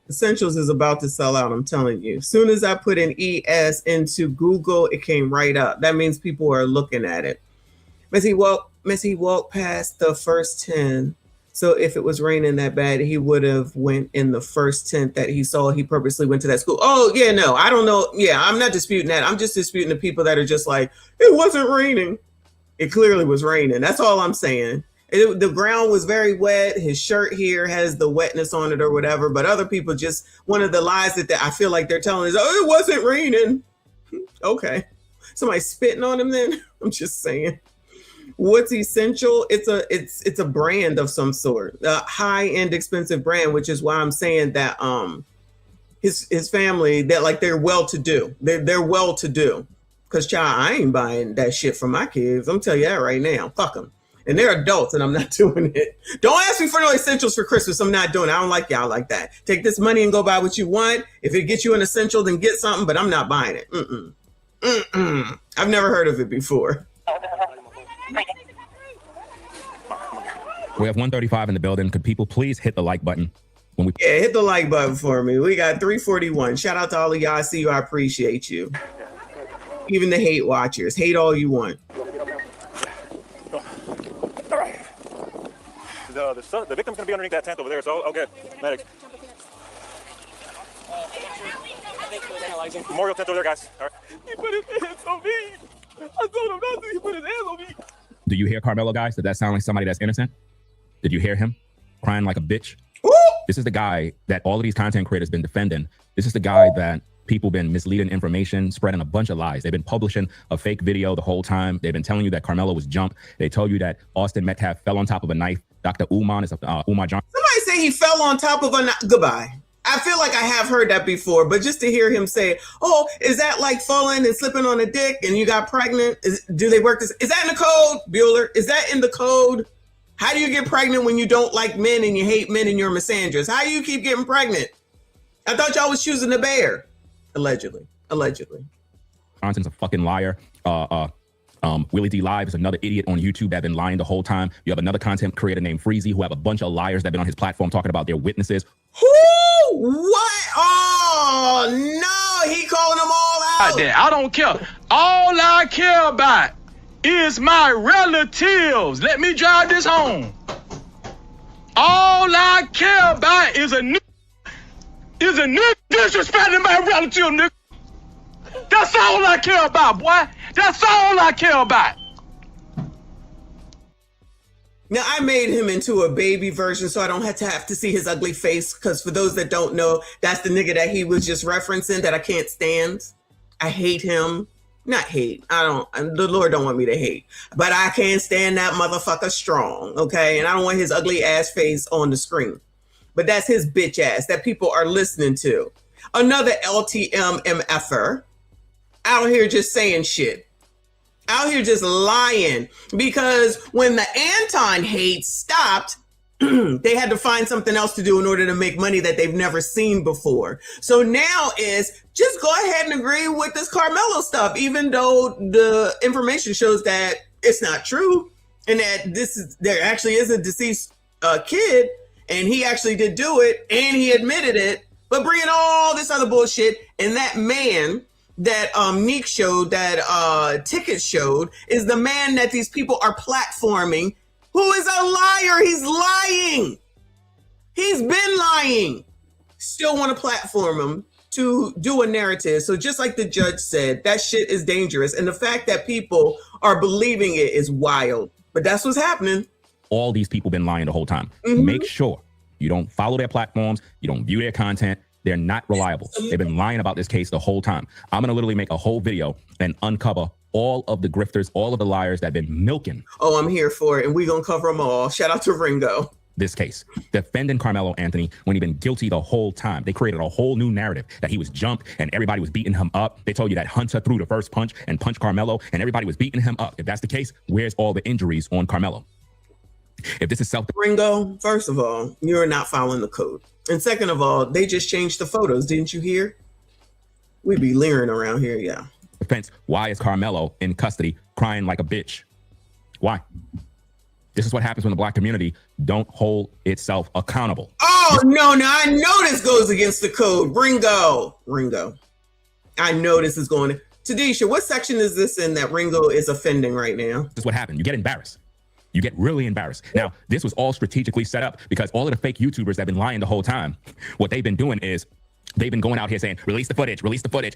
Essentials is about to sell out, I'm telling you. As soon as I put an ES into Google, it came right up. That means people are looking at it. Missy walked past the first 10. So if it was raining that bad, he would have went in the first tent that he saw. He purposely went to that school. Oh, yeah, no, I don't know. Yeah, I'm not disputing that. I'm just disputing the people that are just like, it wasn't raining. It clearly was raining. That's all I'm saying. The ground was very wet. His shirt here has the wetness on it or whatever. But other people just, one of the lies that I feel like they're telling is, oh, it wasn't raining. Okay. Somebody spitting on him then? I'm just saying. What's essential? It's a brand of some sort, a high-end expensive brand, which is why I'm saying that his family, that like they're well-to-do. They're well-to-do. Because, child, I ain't buying that shit for my kids. I'm telling you that right now. Fuck them. And they're adults, and I'm not doing it. Don't ask me for no essentials for Christmas. I'm not doing it. I don't like y'all like that. Take this money and go buy what you want. If it gets you an essential, then get something, but I'm not buying it. I've never heard of it before. We have 135 in the building. Could people please hit the like button? Yeah, hit the like button for me. We got 341. Shout out to all of y'all. I see you. I appreciate you. Even the hate watchers. Hate all you want. All right. The victim's going to be underneath that tent over there, so I'll get medics. Memorial tent over there, guys. All right. He put his hands on me. I told him not to. He put his hands on me. Do you hear Carmelo, guys? Does that sound like somebody that's innocent? Did you hear him crying like a bitch? Woo! This is the guy that all of these content creators been defending. This is the guy that people been misleading information, spreading a bunch of lies. They've been publishing a fake video the whole time. They've been telling you that Carmelo was jumped. They told you that Austin Metcalf fell on top of a knife. Dr. Umar is Umar John. Somebody say he fell on top of a knife. Goodbye. I feel like I have heard that before, but just to hear him say, oh, is that like falling and slipping on a dick and you got pregnant? Do they work this? Is that in the code, Bueller? Is that in the code? How do you get pregnant when you don't like men and you hate men and you're misandrous? How do you keep getting pregnant? I thought y'all was choosing the bear. Allegedly. Johnson's a fucking liar. Willie D Live is another idiot on YouTube that been lying the whole time. You have another content creator named Freezy who have a bunch of liars that been on his platform talking about their witnesses. Who? What? Oh, no. He calling them all out. I don't care. All I care about is my relatives. Let me drive this home. All I care about is a nigga disrespecting my relative, nigga. That's all I care about, boy. That's all I care about. Now, I made him into a baby version so I don't have to see his ugly face, because for those that don't know, that's the nigga that he was just referencing that I can't stand. I hate him. Not hate. The Lord don't want me to hate. But I can't stand that motherfucker strong, okay? And I don't want his ugly ass face on the screen. But that's his bitch ass that people are listening to. Another LTM MFer out here just saying shit. Out here just lying, because when the Anton hate stopped, they had to find something else to do in order to make money that they've never seen before. So now is just go ahead and agree with this Carmelo stuff, even though the information shows that it's not true and that there actually is a deceased kid and he actually did do it and he admitted it, but bringing all this other bullshit. And that man that Neek showed, that Ticket showed, is the man that these people are platforming, who is a liar. He's lying. He's been lying. Still want to platform him to do a narrative. So just like the judge said, that shit is dangerous. And the fact that people are believing it is wild. But that's what's happening. All these people been lying the whole time. Make sure you don't follow their platforms. You don't view their content. They're not reliable. They've been lying about this case the whole time. I'm going to literally make a whole video and uncover all of the grifters, all of the liars that have been milking. Oh, I'm here for it. And we're going to cover them all. Shout out to Ringo. This case, defending Carmelo Anthony when he'd been guilty the whole time. They created a whole new narrative that he was jumped and everybody was beating him up. They told you that Hunter threw the first punch and punched Carmelo and everybody was beating him up. If that's the case, where's all the injuries on Carmelo? If this is Ringo, first of all, you're not following the code. And second of all, they just changed the photos. Didn't you hear? We be leering around here, yeah. Defense, why is Carmelo in custody crying like a bitch? Why? This is what happens when the Black community don't hold itself accountable. Oh, no, I know this goes against the code. Ringo. I know this is going to. Tadisha, what section is this in that Ringo is offending right now? This is what happened. You get embarrassed. You get really embarrassed. Now, this was all strategically set up because all of the fake YouTubers that have been lying the whole time, what they've been doing is they've been going out here saying, release the footage.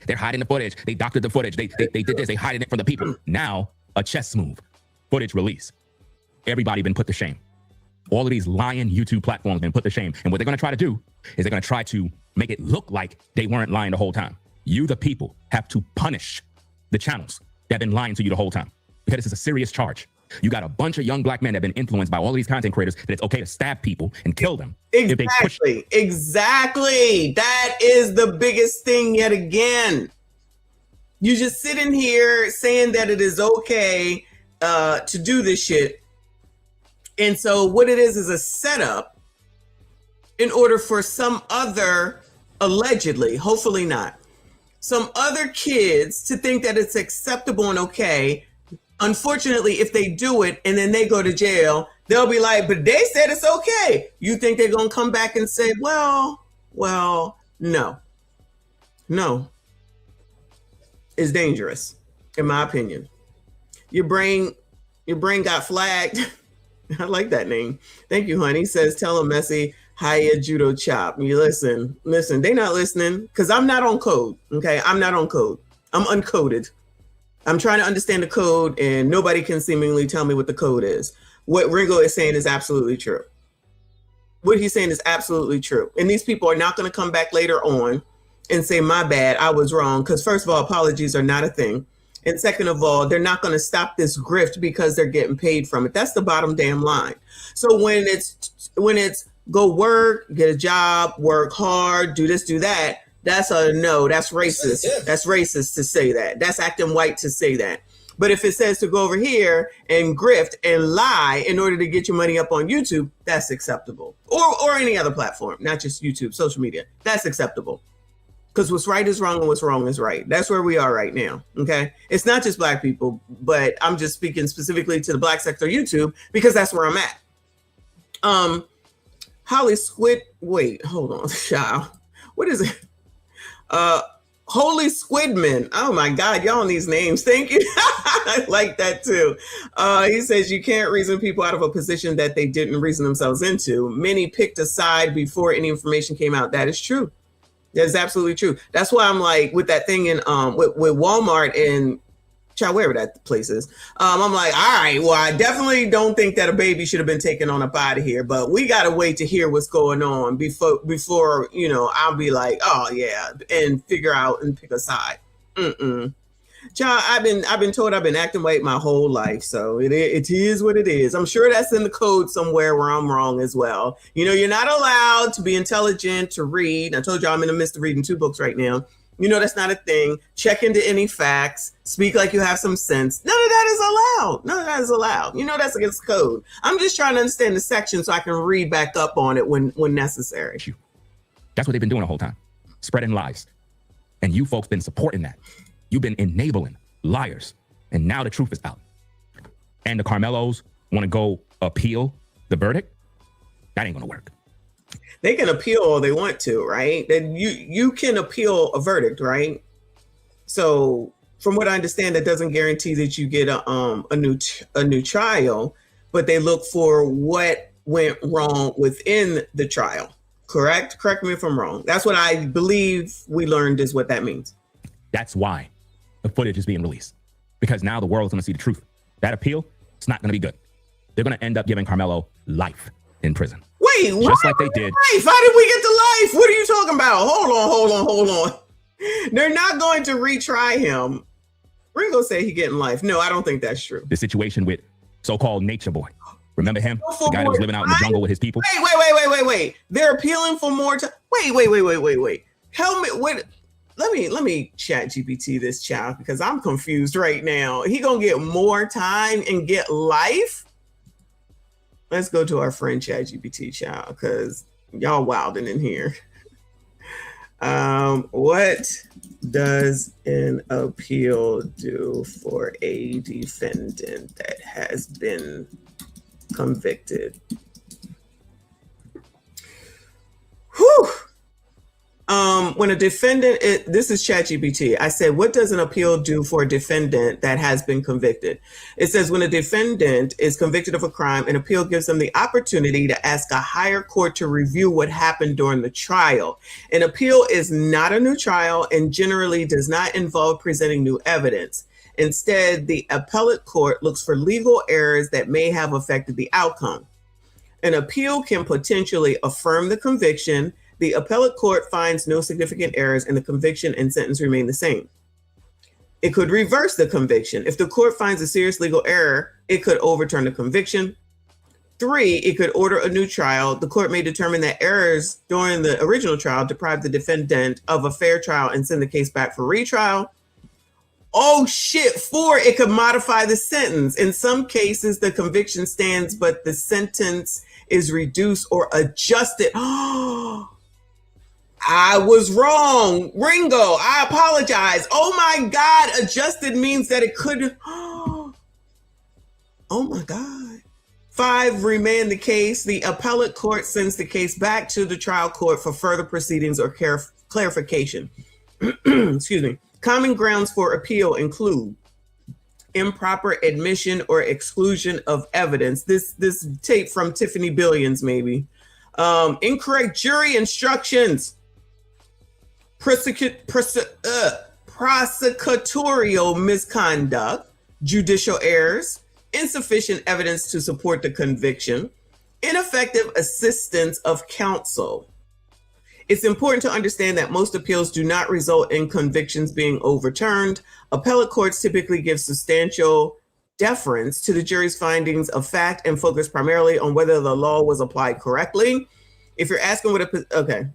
They're hiding the footage. They doctored the footage. They did this. They hiding it from the people. Now, a chess move. Footage release. Everybody been put to shame. All of these lying YouTube platforms been put to shame. And what they're going to try to do is they're going to try to make it look like they weren't lying the whole time. You, the people, have to punish the channels that have been lying to you the whole time, because this is a serious charge. You got a bunch of young Black men that have been influenced by all of these content creators that it's okay to stab people and kill them. Exactly. That is the biggest thing yet again. You just sitting here saying that it is okay to do this shit. And so what it is a setup in order for some other, allegedly, hopefully not, some other kids to think that it's acceptable and okay. Unfortunately, if they do it and then they go to jail, they'll be like, but they said it's okay. You think they're going to come back and say, well, no. It's dangerous, in my opinion. Your brain got flagged. I like that name. Thank you, honey. Says, tell him Messi, hiya judo chop. You listen, they not listening because I'm not on code. Okay. I'm not on code. I'm uncoded. I'm trying to understand the code, and nobody can seemingly tell me what the code is. What Ringo is saying is absolutely true. What he's saying is absolutely true. And these people are not going to come back later on and say, my bad, I was wrong. Because first of all, apologies are not a thing. And second of all, they're not going to stop this grift because they're getting paid from it. That's the bottom damn line. So when it's go work, get a job, work hard, do this, do that, that's a no. That's racist. That's racist to say that. That's acting white to say that. But if it says to go over here and grift and lie in order to get your money up on YouTube, that's acceptable. Or any other platform, not just YouTube, social media. That's acceptable. Because what's right is wrong and what's wrong is right. That's where we are right now, okay? It's not just Black people, but I'm just speaking specifically to the Black sector YouTube because that's where I'm at. Holly Squid, wait, hold on, child. What is it? Holy Squidman. Oh my God, y'all on these names. Thank you. I like that too. He says you can't reason people out of a position that they didn't reason themselves into. Many picked a side before any information came out. That is true. That is absolutely true. That's why I'm like with that thing in with Walmart and wherever that place is. I'm like, all right, well, I definitely don't think that a baby should have been taken on up out of here, but we got to wait to hear what's going on before, you know, I'll be like, oh yeah, and figure out and pick a side. Child, I've been told I've been acting white my whole life, so it is what it is. I'm sure that's in the code somewhere where I'm wrong as well. You know, you're not allowed to be intelligent, to read. I told you I'm in the midst of reading 2 books right now. You know, that's not a thing. Check into any facts. Speak like you have some sense. None of that is allowed. None of that is allowed. You know, that's against code. I'm just trying to understand the section so I can read back up on it when necessary. That's what they've been doing the whole time. Spreading lies. And you folks been supporting that. You've been enabling liars. And now the truth is out. And the Carmelos want to go appeal the verdict? That ain't going to work. They can appeal all they want to, right? Then you can appeal a verdict, right? So from what I understand, that doesn't guarantee that you get a new trial, but they look for what went wrong within the trial. Correct? Correct me if I'm wrong. That's what I believe we learned is what that means. That's why the footage is being released, because now the world's going to see the truth. That appeal, it's not going to be good. They're going to end up giving Karmelo life in prison. Wait, just what? like they did. Life? How did we get to life? What are you talking about? Hold on. They're not going to retry him. Ringo said he getting life. No, I don't think that's true. The situation with so-called Nature Boy. Remember him? The guy that was living out in the jungle with his people? Wait. They're appealing for more time. Wait. Help me. Wait. Let me chat GPT this child because I'm confused right now. He gonna get more time and get life? Let's go to our friend chat GPT child because y'all wilding in here. What does an appeal do for a defendant that has been convicted? Whew. When a defendant, this is ChatGPT. I said, what does an appeal do for a defendant that has been convicted? It says when a defendant is convicted of a crime, an appeal gives them the opportunity to ask a higher court to review what happened during the trial. An appeal is not a new trial and generally does not involve presenting new evidence. Instead, the appellate court looks for legal errors that may have affected the outcome. An appeal can potentially affirm the conviction. The appellate court finds no significant errors and the conviction and sentence remain the same. It could reverse the conviction. If the court finds a serious legal error, it could overturn the conviction. 3, it could order a new trial. The court may determine that errors during the original trial deprived the defendant of a fair trial and send the case back for retrial. Oh shit, 4, it could modify the sentence. In some cases, the conviction stands, but the sentence is reduced or adjusted. I was wrong. Ringo, I apologize. Oh my God, adjusted means that it could. Oh my God. 5, remand the case. The appellate court sends the case back to the trial court for further proceedings or clarification. Excuse me. Common grounds for appeal include improper admission or exclusion of evidence. This tape from Tiffany Billions, maybe. Incorrect jury instructions. prosecutorial misconduct, judicial errors, insufficient evidence to support the conviction, ineffective assistance of counsel. It's important to understand that most appeals do not result in convictions being overturned. Appellate courts typically give substantial deference to the jury's findings of fact and focus primarily on whether the law was applied correctly. If you're asking what okay.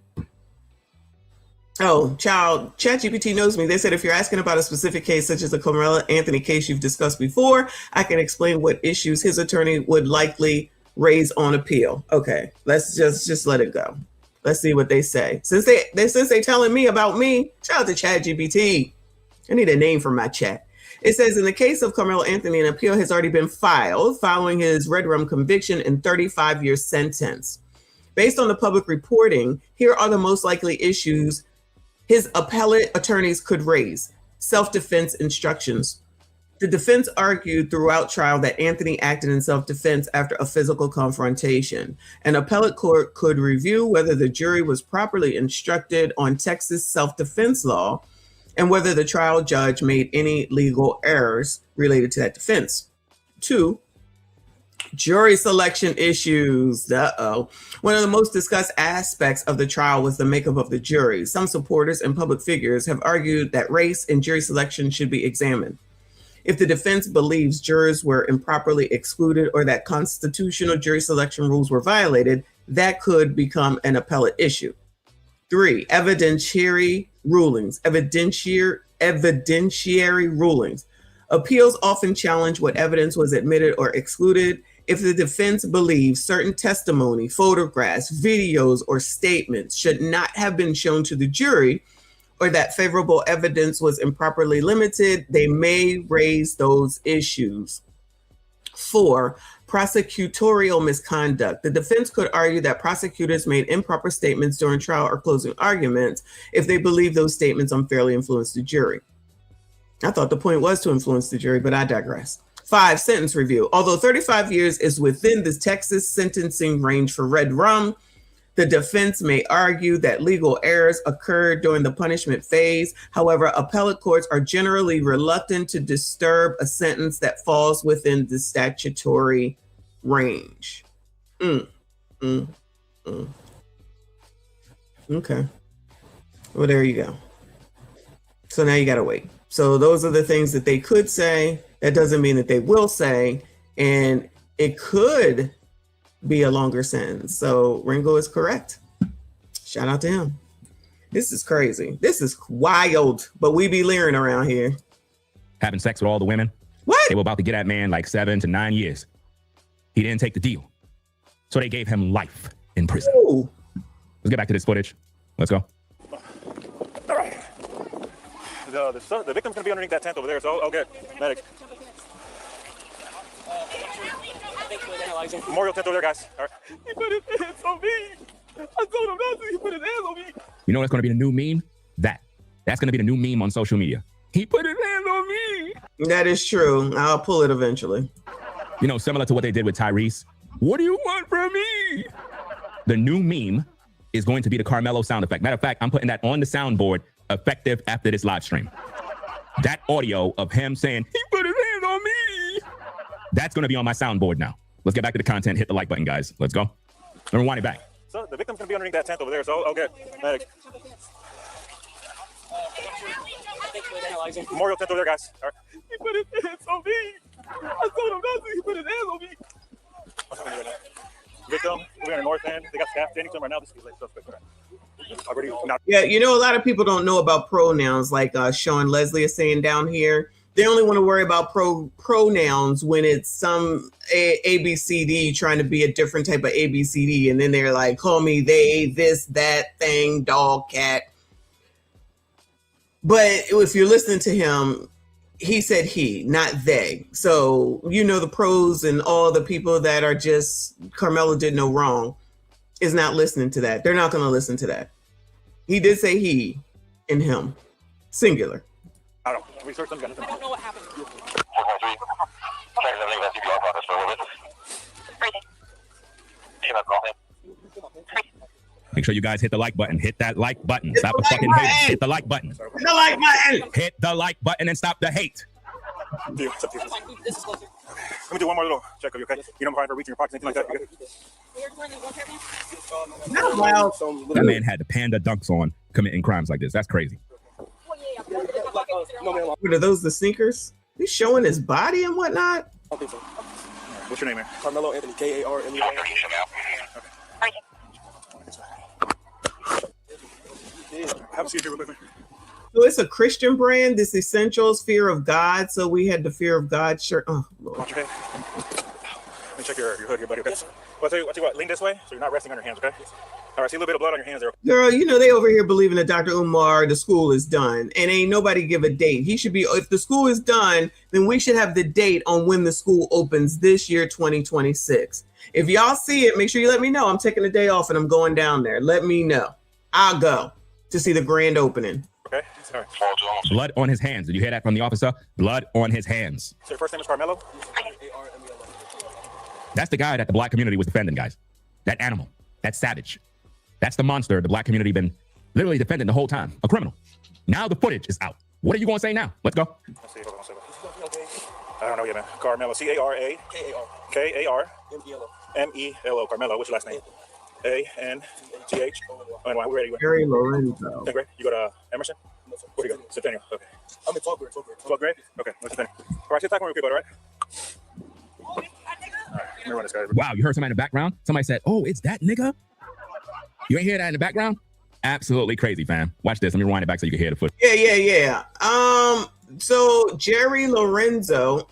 Oh, child, ChatGPT knows me. They said if you're asking about a specific case, such as the Carmelo Anthony case you've discussed before, I can explain what issues his attorney would likely raise on appeal. Okay, let's just let it go. Let's see what they say. Since they telling me about me, shout out to ChatGPT. I need a name for my chat. It says in the case of Carmelo Anthony, an appeal has already been filed following his red rum conviction and 35-year sentence. Based on the public reporting, here are the most likely issues his appellate attorneys could raise. Self-defense instructions. The defense argued throughout trial that Anthony acted in self-defense after a physical confrontation. An appellate court could review whether the jury was properly instructed on Texas self-defense law and whether the trial judge made any legal errors related to that defense. 2, jury selection issues. One of the most discussed aspects of the trial was the makeup of the jury. Some supporters and public figures have argued that race and jury selection should be examined. If the defense believes jurors were improperly excluded or that constitutional jury selection rules were violated, that could become an appellate issue. 3, evidentiary rulings. Evidentiary rulings. Appeals often challenge what evidence was admitted or excluded. If the defense believes certain testimony, photographs, videos, or statements should not have been shown to the jury, or that favorable evidence was improperly limited, they may raise those issues. 4, prosecutorial misconduct. The defense could argue that prosecutors made improper statements during trial or closing arguments if they believe those statements unfairly influenced the jury. I thought the point was to influence the jury, but I digress. 5, sentence review. Although 35 years is within the Texas sentencing range for red rum, the defense may argue that legal errors occurred during the punishment phase. However, appellate courts are generally reluctant to disturb a sentence that falls within the statutory range. Okay. Well, there you go. So now you got to wait. So those are the things that they could say. That doesn't mean that they will say. And it could be a longer sentence. So Ringo is correct. Shout out to him. This is crazy. This is wild, but we be leering around here. Having sex with all the women. What? They were about to get that man like 7 to 9 years. He didn't take the deal. So they gave him life in prison. Ooh. Let's get back to this footage. Let's go. All right. The victim's going to be underneath that tent over there, so I'll get medics. Memorial tent over there, guys. All right. He put his hands on me. I told him not to. He put his hands on me. You know what's going to be the new meme? That's going to be the new meme on social media. He put his hands on me. That is true. I'll pull it eventually. You know, similar to what they did with Tyrese. What do you want from me? The new meme is going to be the Carmelo sound effect. Matter of fact, I'm putting that on the soundboard effective after this live stream. That audio of him saying, he put his hands on me. That's going to be on my soundboard now. Let's get back to the content. Hit the like button, guys. Let's go. Let me rewind it back. So the victim's going to be underneath that tent over there, so I'll get medics. Memorial tent over there, guys. All right. He put his hands on me. I told him not to. He put his hands on me. What's happening right now? Victim, we're in the north end. They got staff standing to him right now. This is like suspect. Yeah, you know, a lot of people don't know about pronouns, like Sean Leslie is saying down here. They only want to worry about pronouns when it's some ABCD trying to be a different type of ABCD. And then they're like, call me they, this, that, thing, dog, cat. But if you're listening to him, he said he, not they. So, you know, the pros and all the people that are just, Carmelo did no wrong, is not listening to that. They're not going to listen to that. He did say he and him, singular. I don't know. Research them. I don't know what happened. Make sure you guys hit the like button. Hit that like button. Stop the like fucking button. hate. Hit the like button. Hit the like button. Hit the like button and stop the hate. Deal. Let me do one more little check of you, okay? You don't mind for reaching your pockets, anything like that? That man had the panda dunks on committing crimes like this. That's crazy. What are those, the sneakers? He's showing his body and whatnot? I don't think so. What's your name, man? Carmelo Anthony, Karmelo. Have a seat here real quick, man. So it's a Christian brand, this Essentials, Fear of God. So we had the Fear of God shirt. Oh, Lord. Watch your head. Let me check your hood here, buddy, okay? Well, I'll tell you what, lean this way so you're not resting on your hands, okay? All right, see a little bit of blood on your hands there. Girl, you know, they over here believing that Dr. Umar, the school is done. And ain't nobody give a date. He should be, if the school is done, then we should have the date on when the school opens this year, 2026. If y'all see it, make sure you let me know. I'm taking a day off and I'm going down there. Let me know. I'll go to see the grand opening. Okay, all right. Blood on his hands. Did you hear that from the officer? Blood on his hands. So your first name is Carmelo? That's the guy that the black community was defending, guys. That animal. That savage. That's the monster the black community been literally defending the whole time. A criminal. Now the footage is out. What are you going to say now? Let's go. Let's see, hold on a second. I don't know yet, man. Carmelo, C-A-R-A. K-A-R-M-E-L-O. Carmelo, what's your last name? A-N-T-H. Oh, and we're ready. Jerry Lorenzo. Okay, great. You go to Emerson? Where do you go? Centennial. Okay. I'm in 12th grade. 12th grade? Okay, what's Centennial? All right, sit back real quick, buddy, all right? All right, let me run this guy. Wow, you heard somebody in the background? Somebody said, oh, it's that nigga? You ain't hear that in the background? Absolutely crazy, fam. Watch this. Let me rewind it back so you can hear the footage. Yeah. So Jerry Lorenzo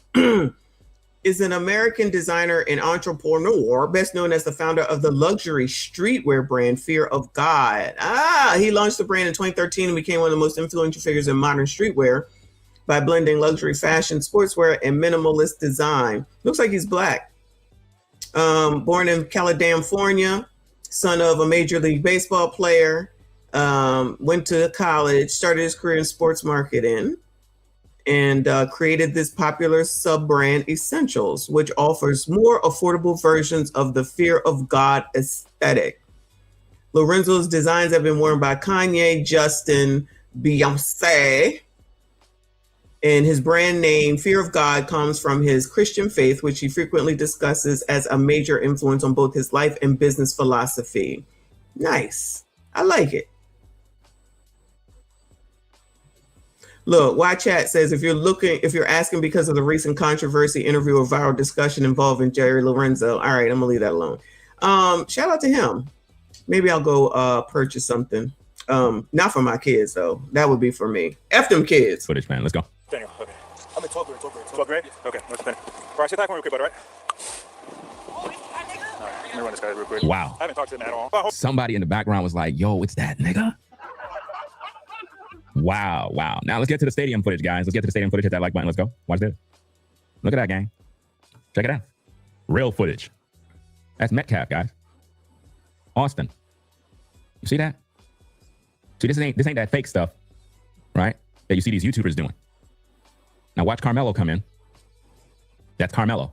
is an American designer and entrepreneur, best known as the founder of the luxury streetwear brand Fear of God. He launched the brand in 2013 and became one of the most influential figures in modern streetwear by blending luxury fashion, sportswear, and minimalist design. Looks like he's black. Born in California, son of a Major League Baseball player, went to college, started his career in sports marketing, and created this popular sub-brand Essentials, which offers more affordable versions of the Fear of God aesthetic. Lorenzo's designs have been worn by Kanye, Justin, Beyonce, and his brand name, Fear of God, comes from his Christian faith, which he frequently discusses as a major influence on both his life and business philosophy. Nice. I like it. Look, Y Chat says, if you're asking because of the recent controversy, interview, or viral discussion involving Jerry Lorenzo. All right, I'm gonna leave that alone. Shout out to him. Maybe I'll go purchase something. Not for my kids though. That would be for me. F them kids. Footage, man. Let's go. Daniel, okay. I'm in 12th grade. 12th grade? Okay, what's Daniel? All right, sit back real quick, buddy, all right? All right, let me run this guy real quick. Wow. I haven't talked to him at all. Somebody in the background was like, yo, it's that nigga? Wow. Now let's get to the stadium footage, guys. Let's get to the stadium footage. Hit that like button. Let's go. Watch this. Look at that, gang. Check it out. Real footage. That's Metcalf, guys. Austin. You see that? See, this ain't that fake stuff, right? That you see these YouTubers doing. Now watch Karmelo come in. That's Karmelo.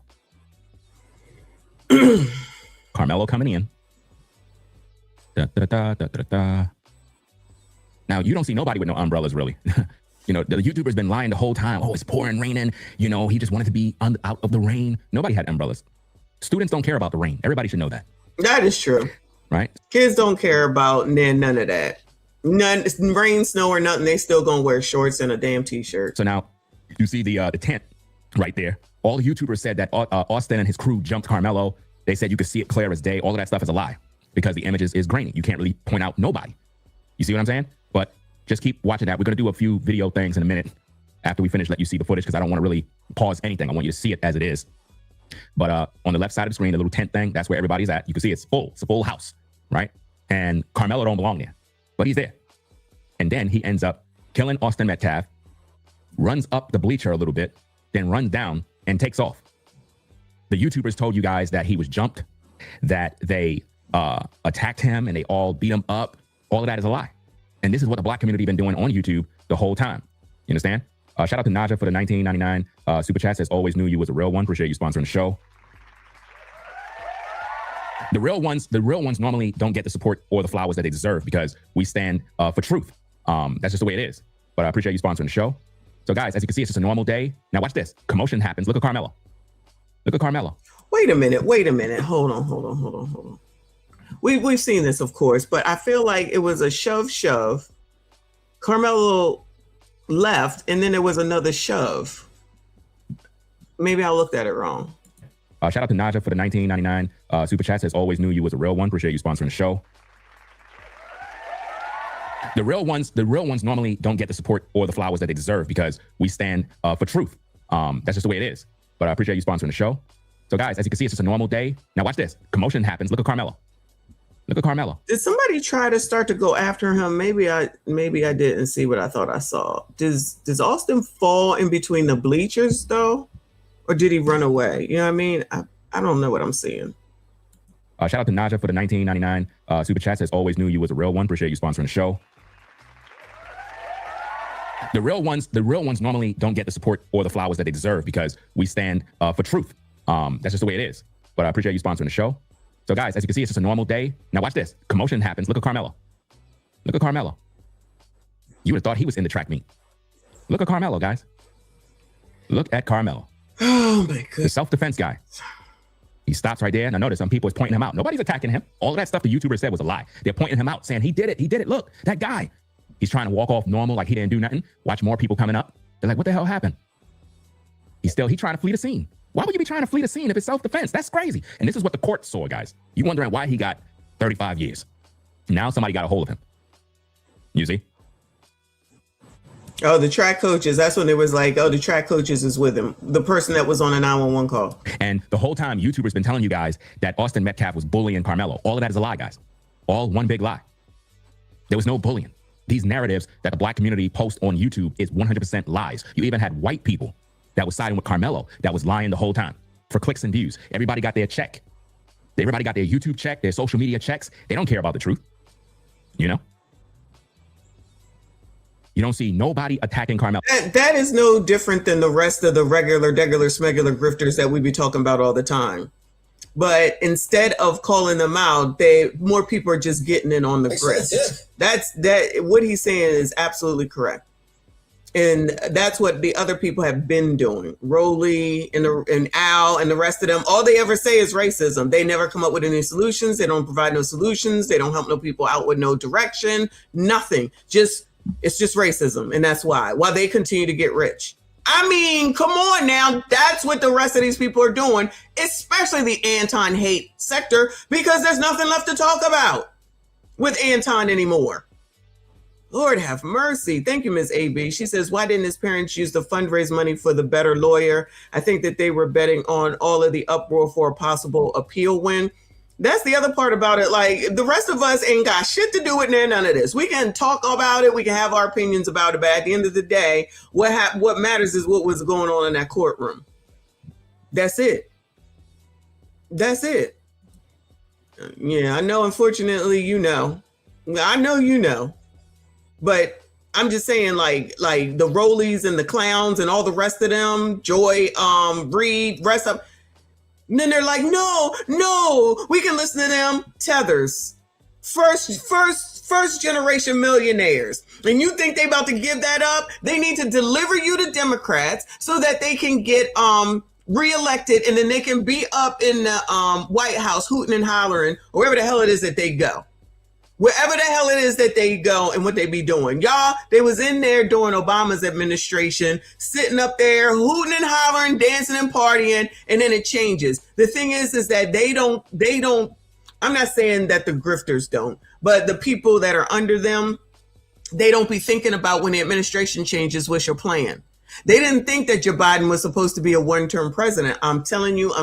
Karmelo coming in. Da, da, da, da, da, da. Now, you don't see nobody with no umbrellas, really. You know, the YouTuber's been lying the whole time. Oh, it's pouring, raining. You know, he just wanted to be out of the rain. Nobody had umbrellas. Students don't care about the rain. Everybody should know that. That is true. Right? Kids don't care about none of that. None, rain, snow, or nothing. They still gonna wear shorts and a damn t-shirt. So now, you see the tent right there. All the YouTubers said that Austin and his crew jumped Karmelo. They said you could see it clear as day. All of that stuff is a lie because the image is grainy. You can't really point out nobody. You see what I'm saying? But just keep watching that. We're going to do a few video things in a minute after we finish, let you see the footage because I don't want to really pause anything. I want you to see it as it is. But on the left side of the screen, the little tent thing, that's where everybody's at. You can see it's full. It's a full house, right? And Karmelo don't belong there, but he's there. And then he ends up killing Austin Metcalf, runs up the bleacher a little bit, then runs down and takes off. The YouTubers told you guys that he was jumped, that they attacked him and they all beat him up. All of that is a lie. And this is what the black community been doing on YouTube the whole time. You understand? Shout out to Naja for the $19.99 super chat. Says, always knew you was a real one. Appreciate you sponsoring the show. The real ones normally don't get the support or the flowers that they deserve because we stand for truth. That's just the way it is. But I appreciate you sponsoring the show. So guys, as you can see, it's just a normal day. Now watch this. Commotion happens. Look at Karmelo. Look at Karmelo. Wait a minute. Hold on. We've seen this, of course, but I feel like it was a shove. Carmelo left, and then there was another shove. Maybe I looked at it wrong. Shout out to Naja for the 1999 super chat. Says always knew you was a real one. Appreciate you sponsoring the show. The real ones normally don't get the support or the flowers that they deserve because we stand for truth. That's just the way it is. But I appreciate you sponsoring the show. So guys, as you can see, it's just a normal day. Now watch this. Commotion happens. Look at Karmelo. Look at Karmelo. Did somebody try to start to go after him? Maybe I didn't see what I thought I saw. Does Austin fall in between the bleachers though? Or did he run away? You know what I mean? I don't know what I'm seeing. Shout out to Naja for the 1999 super chat. Says always knew you was a real one. Appreciate you sponsoring the show. The real ones normally don't get the support or the flowers that they deserve because we stand for truth. That's just the way it is. But I appreciate you sponsoring the show. So guys, as you can see, it's just a normal day. Now watch this. Commotion happens. Look at Karmelo. Look at Karmelo. You would have thought he was in the track meet. Look at Karmelo, guys. Look at Karmelo. Oh my goodness. The self-defense guy. He stops right there. And I notice some people is pointing him out. Nobody's attacking him. All of that stuff the YouTuber said was a lie. They're pointing him out, saying he did it. Look, that guy. He's trying to walk off normal like he didn't do nothing. Watch more people coming up. They're like, what the hell happened? He's trying to flee the scene. Why would you be trying to flee the scene if it's self-defense? That's crazy. And this is what the court saw, guys. You wondering why he got 35 years. Now somebody got a hold of him. You see? Oh, the track coaches. That's when it was like, oh, the track coaches is with him. The person that was on a 911 call. And the whole time, YouTubers been telling you guys that Austin Metcalf was bullying Karmelo. All of that is a lie, guys. All one big lie. There was no bullying. These narratives that the black community posts on YouTube is 100% lies. You even had white people that was siding with Karmelo that was lying the whole time for clicks and views. Everybody got their check. Everybody got their YouTube check, their social media checks. They don't care about the truth. You know? You don't see nobody attacking Karmelo. That is no different than the rest of the regular, smegular grifters that we be talking about all the time. But instead of calling them out, more people are just getting in on the grift. What he's saying is absolutely correct. And that's what the other people have been doing. Rolly and Al and the rest of them, all they ever say is racism. They never come up with any solutions. They don't provide no solutions. They don't help no people out with no direction, nothing. It's just racism. And that's why they continue to get rich. I mean, come on now. That's what the rest of these people are doing, especially the Anton-hate sector, because there's nothing left to talk about with Anton anymore. Lord have mercy. Thank you, Ms. AB. She says, why didn't his parents use the fundraise money for the better lawyer? I think that they were betting on all of the uproar for a possible appeal win. That's the other part about it. Like, the rest of us ain't got shit to do with none of this. We can talk about it. We can have our opinions about it. But at the end of the day, what matters is what was going on in that courtroom. That's it. Yeah, I know. Unfortunately, you know. I know you know. But I'm just saying, like the Rollies and the clowns and all the rest of them, Joy, Reed, rest of. And then they're like, no, we can listen to them. Tethers, first generation millionaires. And you think they about to give that up? They need to deliver you to Democrats so that they can get reelected, and then they can be up in the White House hooting and hollering, or wherever the hell it is that they go. Wherever the hell it is that they go and what they be doing. Y'all, they was in there during Obama's administration, sitting up there, hooting and hollering, dancing and partying, and then it changes. The thing is that they don't, I'm not saying that the grifters don't, but the people that are under them, they don't be thinking about when the administration changes, what's your plan? They didn't think that Joe Biden was supposed to be a one-term president. I'm telling you.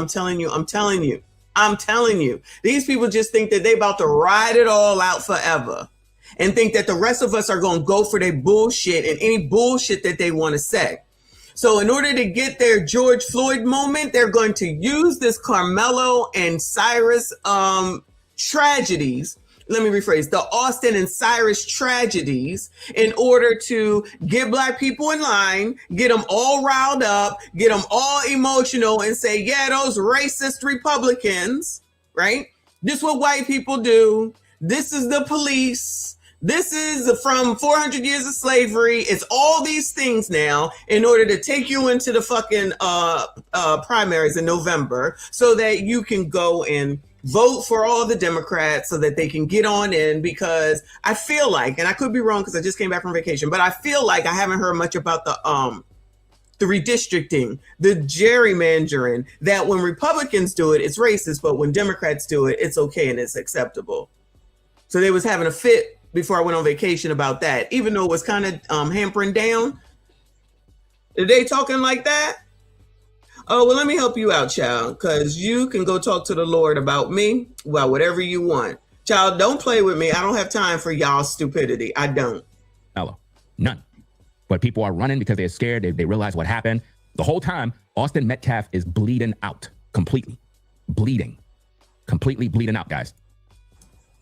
These people just think that they about to ride it all out forever and think that the rest of us are going to go for their bullshit and any bullshit that they want to say. So in order to get their George Floyd moment, they're going to use this Carmelo and Cyrus tragedies. Let me rephrase, the Austin and Cyrus tragedies, in order to get black people in line, get them all riled up, get them all emotional and say, yeah, those racist Republicans, right? This is what white people do. This is the police. This is from 400 years of slavery. It's all these things now in order to take you into the fucking primaries in November so that you can go and vote for all the Democrats so that they can get on in, because I feel like, and I could be wrong because I just came back from vacation, but I feel like I haven't heard much about the redistricting, the gerrymandering, that when Republicans do it, it's racist, but when Democrats do it, it's okay and it's acceptable. So they was having a fit before I went on vacation about that, even though it was kind of hampering down. Are they talking like that? Oh, well, let me help you out, child, because you can go talk to the Lord about me, well, whatever you want. Child, don't play with me. I don't have time for y'all's stupidity. I don't. Hello. None. But people are running because they're scared. They realize what happened. The whole time, Austin Metcalf is bleeding out completely. Bleeding. Completely bleeding out, guys.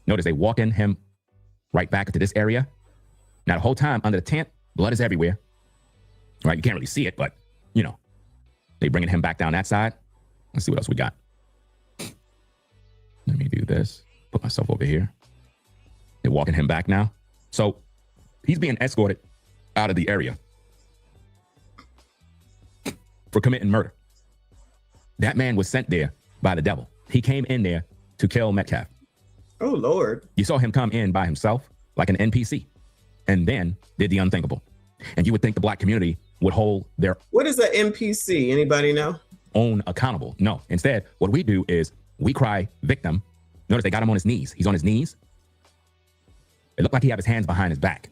Notice they walking him right back into this area. Now, the whole time under the tent, blood is everywhere. Right? You can't really see it, but, you know, they bringing him back down that side. Let's see what else we got. Let me do this. Put myself over here. They're walking him back now. So he's being escorted out of the area for committing murder. That man was sent there by the devil. He came in there to kill Metcalf. Oh, Lord. You saw him come in by himself like an NPC and then did the unthinkable. And you would think the black community would hold their What is an NPC? Anybody know? own accountable. No. Instead, what we do is we cry victim. Notice they got him on his knees. He's on his knees. It looked like he had his hands behind his back.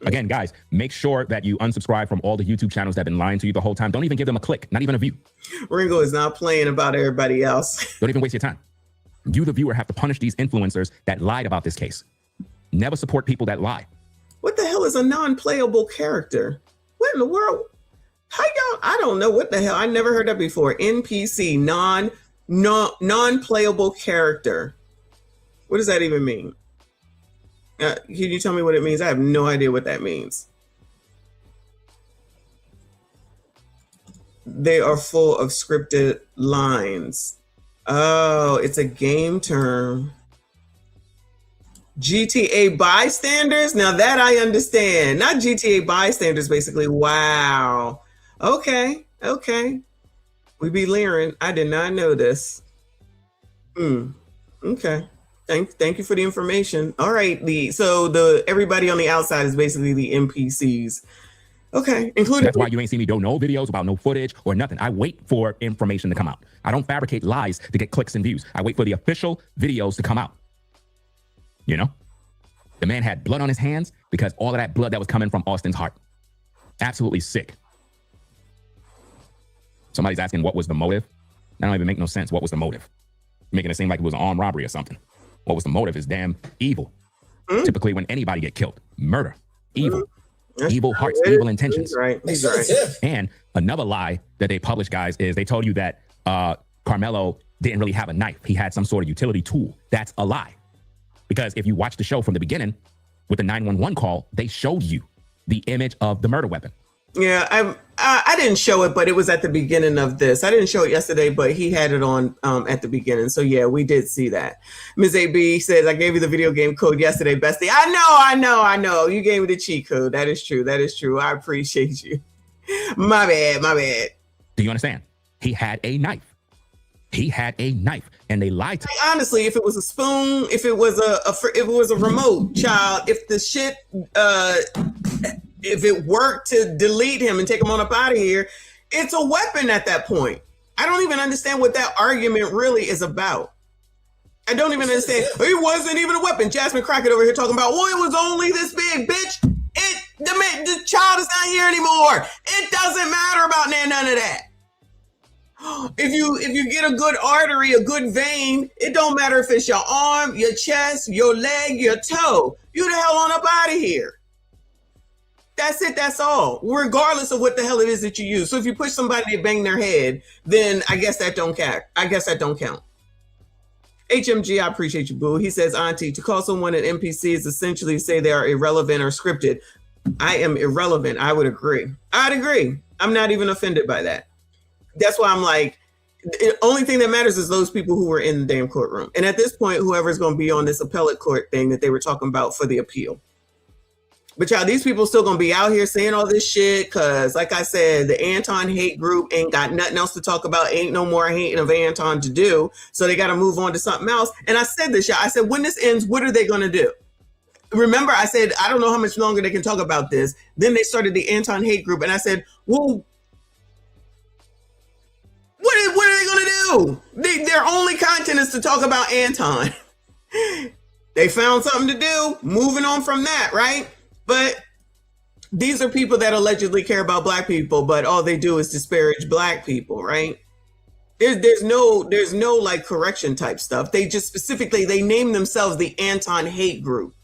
Again, guys, make sure that you unsubscribe from all the YouTube channels that have been lying to you the whole time. Don't even give them a click, not even a view. Ringo is not playing about everybody else. Don't even waste your time. You, the viewer, have to punish these influencers that lied about this case. Never support people that lie. What the hell is a non-playable character? What in the world? How y'all? I don't know what the hell. I never heard that before. NPC, non-playable character. What does that even mean? Can you tell me what it means? I have no idea what that means. They are full of scripted lines. Oh, it's a game term. GTA bystanders? Now that I understand. Not GTA bystanders, basically. Wow. Okay. We be leering. I did not know this. Okay. Thank you for the information. All right. So everybody on the outside is basically the NPCs. Okay, including. That's why you ain't seen me do no videos about no footage or nothing. I wait for information to come out. I don't fabricate lies to get clicks and views. I wait for the official videos to come out. You know, the man had blood on his hands because all of that blood that was coming from Austin's heart. Absolutely sick. Somebody's asking what was the motive. That don't even make no sense. What was the motive? Making it seem like it was an armed robbery or something. What was the motive is damn evil. Typically when anybody get killed, murder, evil. Evil hearts, evil intentions. He's right. And another lie that they published, guys, is they told you that Karmelo didn't really have a knife. He had some sort of utility tool. That's a lie. Because if you watch the show from the beginning with the 911 call, they showed you the image of the murder weapon. Yeah, I didn't show it, but it was at the beginning of this. I didn't show it yesterday, but he had it on at the beginning. So yeah, we did see that. Ms. AB says, I gave you the video game code yesterday, bestie. I know. You gave me the cheat code. That is true. I appreciate you. My bad. Do you understand? He had a knife. And they lied to me. Honestly, if it was a spoon, if it was a remote, child, if the shit if it worked to delete him and take him on up out of here, it's a weapon at that point. I don't even understand what that argument really is about. I don't even understand. It wasn't even a weapon. Jasmine Crockett over here talking about, well, it was only this big, bitch. The child is not here anymore. It doesn't matter about none of that. If you get a good artery, a good vein, it don't matter if it's your arm, your chest, your leg, your toe. You the hell on up out of here. That's it. That's all. Regardless of what the hell it is that you use. So if you push somebody to bang their head, then I guess that don't count. HMG, I appreciate you, boo. He says, Auntie, to call someone an NPC is essentially to say they are irrelevant or scripted. I am irrelevant. I would agree. I'd agree. I'm not even offended by that. That's why I'm like, The only thing that matters is those people who were in the damn courtroom. And at this point, whoever's going to be on this appellate court thing that they were talking about for the appeal. But y'all, these people still going to be out here saying all this shit because, like I said, the Anton hate group ain't got nothing else to talk about. Ain't no more hating of Anton to do. So they got to move on to something else. And I said this, y'all. I said, when this ends, what are they going to do? Remember, I said, I don't know how much longer they can talk about this. Then they started the Anton hate group. And I said, well, what are they going to do? Their only content is to talk about Anton. They found something to do. Moving on from that, right? But these are people that allegedly care about black people, but all they do is disparage black people, right? There's no like correction type stuff. They just specifically, they name themselves the Anton hate group.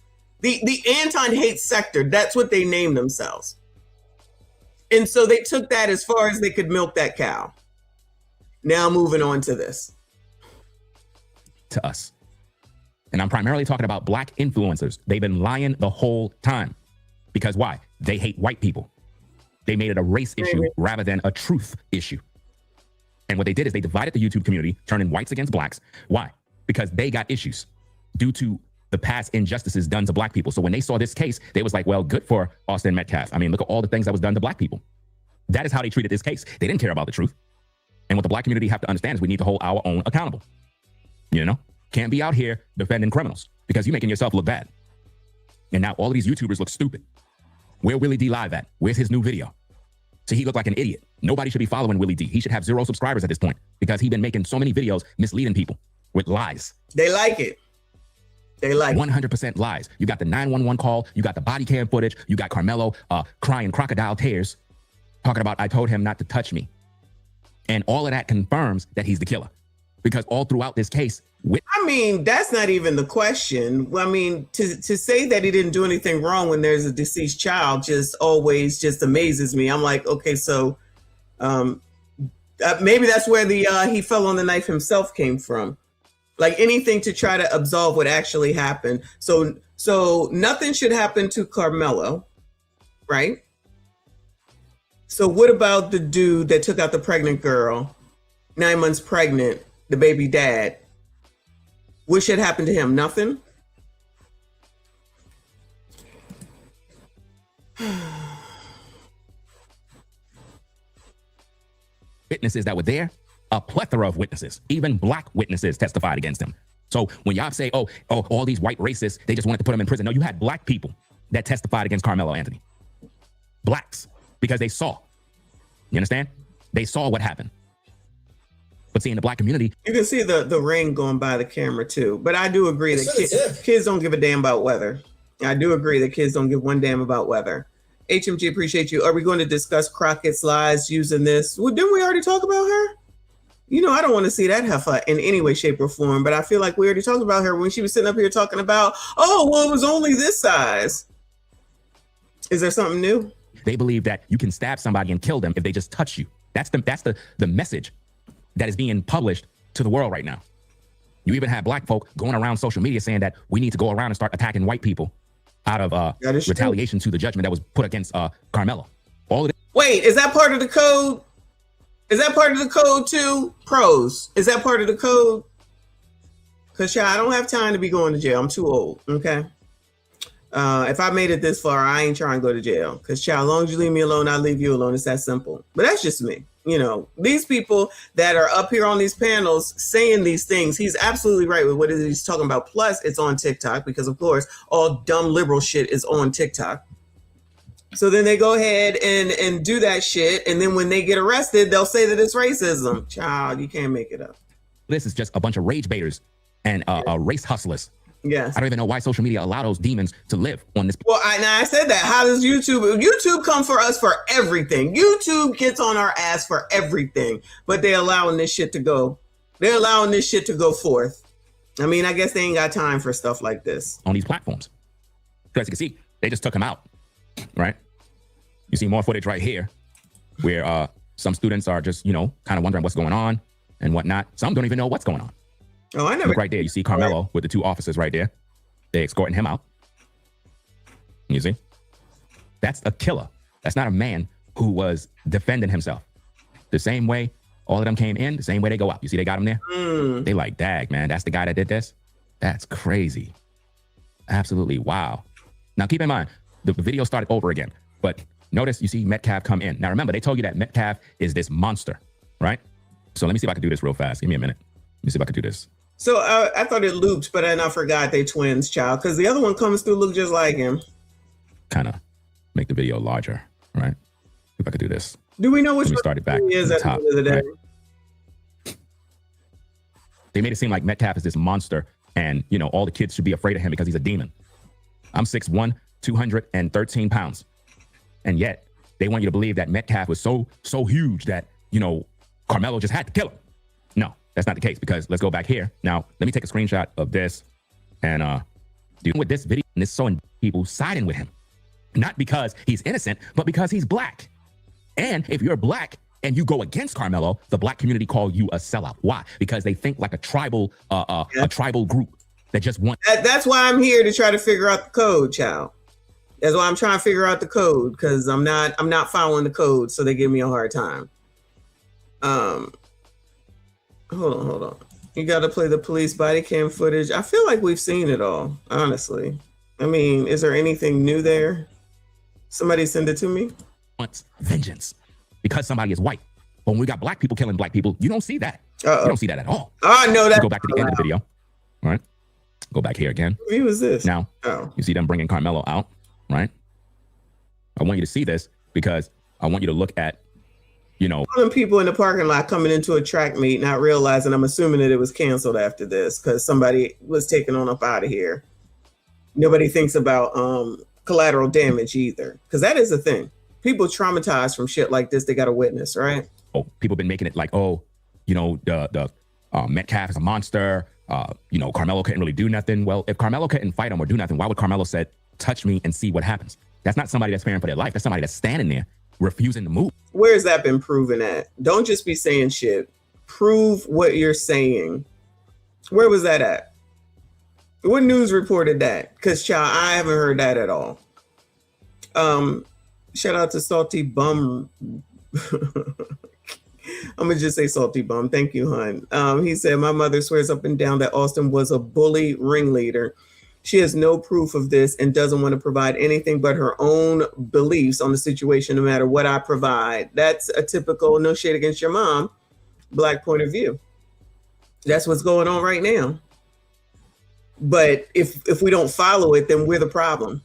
The Anton hate sector, that's what they named themselves. And so they took that as far as they could milk that cow. Now moving on to this. To us. And I'm primarily talking about black influencers. They've been lying the whole time. Because why? They hate white people. They made it a race issue rather than a truth issue. And what they did is they divided the YouTube community, turning whites against blacks. Why? Because they got issues due to the past injustices done to black people. So when they saw this case, they was like, well, good for Austin Metcalf. I mean, look at all the things that was done to black people. That is how they treated this case. They didn't care about the truth. And what the black community have to understand is we need to hold our own accountable. You know? Can't be out here defending criminals because you're making yourself look bad. And now all of these YouTubers look stupid. Where Willie D live at? Where's his new video? So he looked like an idiot. Nobody should be following Willie D. He should have 0 subscribers at this point because he's been making so many videos misleading people with lies. They like it. They like 100% lies. You got the 911 call. You got the body cam footage. You got Carmelo crying crocodile tears, talking about, I told him not to touch me. And all of that confirms that he's the killer. Because all throughout this case, I mean, that's not even the question. I mean, to say that he didn't do anything wrong when there's a deceased child just always just amazes me. I'm like, okay, so maybe that's where the he fell on the knife himself came from. Like anything to try to absolve what actually happened. So nothing should happen to Carmelo, right? So what about the dude that took out the pregnant girl, 9 months pregnant, the baby dad? What should happen to him? Nothing? Witnesses that were there, a plethora of witnesses, even black witnesses testified against him. So when y'all say, oh, all these white racists, they just wanted to put him in prison. No, you had black people that testified against Carmelo Anthony. Blacks, because they saw. You understand? They saw what happened. But see, in the black community, you can see the rain going by the camera too. But I do agree that kids don't give a damn about weather. I do agree that kids don't give one damn about weather. HMG, appreciate you. Are we going to discuss Crockett's lies using this? Well, didn't we already talk about her? You know, I don't want to see that heifer in any way, shape, or form. But I feel like we already talked about her when she was sitting up here talking about, oh, well, it was only this size. Is there something new? They believe that you can stab somebody and kill them if they just touch you. That's the message that is being published to the world right now. You even have black folk going around social media saying that we need to go around and start attacking white people out of retaliation to the judgment that was put against Carmelo. All of it. Wait, is that part of the code? Is that part of the code too? Pros, is that part of the code? Because I don't have time to be going to jail. I'm too old, okay? If I made it this far, I ain't trying to go to jail. Because as long as you leave me alone, I'll leave you alone. It's that simple. But that's just me. You know, these people that are up here on these panels saying these things, he's absolutely right with what he's talking about. Plus, it's on TikTok because, of course, all dumb liberal shit is on TikTok. So then they go ahead and do that shit. And then when they get arrested, they'll say that it's racism. Child, you can't make it up. This is just a bunch of rage baiters and race hustlers. Yes. I don't even know why social media allow those demons to live on this. Well, I said that. How does YouTube come for us for everything? YouTube gets on our ass for everything, but they're allowing this shit to go. They're allowing this shit to go forth. I mean, I guess they ain't got time for stuff like this. On these platforms. Because you can see, they just took him out, right? You see more footage right here where some students are just, you know, kind of wondering what's going on and whatnot. Some don't even know what's going on. Oh, I never. Look right there. You see Carmelo with the 2 officers right there. They're escorting him out. You see? That's a killer. That's not a man who was defending himself. The same way All of them came in the same way they go out. You see, they got them there. They like, dag, man, that's the guy that did this. That's crazy. Absolutely, wow. Now keep in mind, the video started over again, but notice you see Metcalf come in. Now remember, they told you that Metcalf is this monster, right? So let me see if I can do this real fast. Give me a minute. Let me see if I can do this. So I thought it looped, but then I forgot they twins, child, because the other one comes through look just like him. Kind of make the video larger, right? If I could do this. Do we know which one started back he is at the end of the day? Right? They made it seem like Metcalf is this monster, and you know all the kids should be afraid of him because he's a demon. I'm 6'1", 213 pounds, and yet they want you to believe that Metcalf was so huge that you know Karmelo just had to kill him. No, that's not the case, because let's go back here. Now, let me take a screenshot of this and do with this video, and it's showing people siding with him. Not because he's innocent, but because he's black. And if you're black and you go against Karmelo, the black community call you a sellout. Why? Because they think like a tribal group that just want. That's why I'm here to try to figure out the code, child. That's why I'm trying to figure out the code, because I'm not following the code, so they give me a hard time. Hold on. You got to play the police body cam footage. I feel like we've seen it all, honestly. I mean, is there anything new there? Somebody send it to me. Wants vengeance because somebody is white. But when we got black people killing black people, you don't see that. You don't see that at all. Oh, no, that. Go back to the end of the video. All right. Go back here again. Who is this? Now, you see them bringing Karmelo out, right? I want you to see this because I want you to look at, you know, all them people in the parking lot coming into a track meet, not realizing, I'm assuming that it was canceled after this because somebody was taken on up out of here. Nobody thinks about collateral damage either, because that is a thing. People traumatized from shit like this, they got a witness, right? Oh, people been making it like, oh, you know, the Metcalf is a monster. You know, Karmelo couldn't really do nothing. Well, if Karmelo couldn't fight him or do nothing, why would Karmelo said, touch me and see what happens? That's not somebody that's fearing for their life. That's somebody that's standing there refusing to move. Where's that been proven at? Don't just be saying shit. Prove what you're saying. Where was that at? What news reported that? Because, child, I haven't heard that at all. Shout out to Salty Bum. I'm going to just say Salty Bum. Thank you, hon. He said, my mother swears up and down that Austin was a bully ringleader. She has no proof of this and doesn't want to provide anything but her own beliefs on the situation, no matter what I provide. That's a typical no shade against your mom, black point of view. That's what's going on right now. But if we don't follow it, then we're the problem.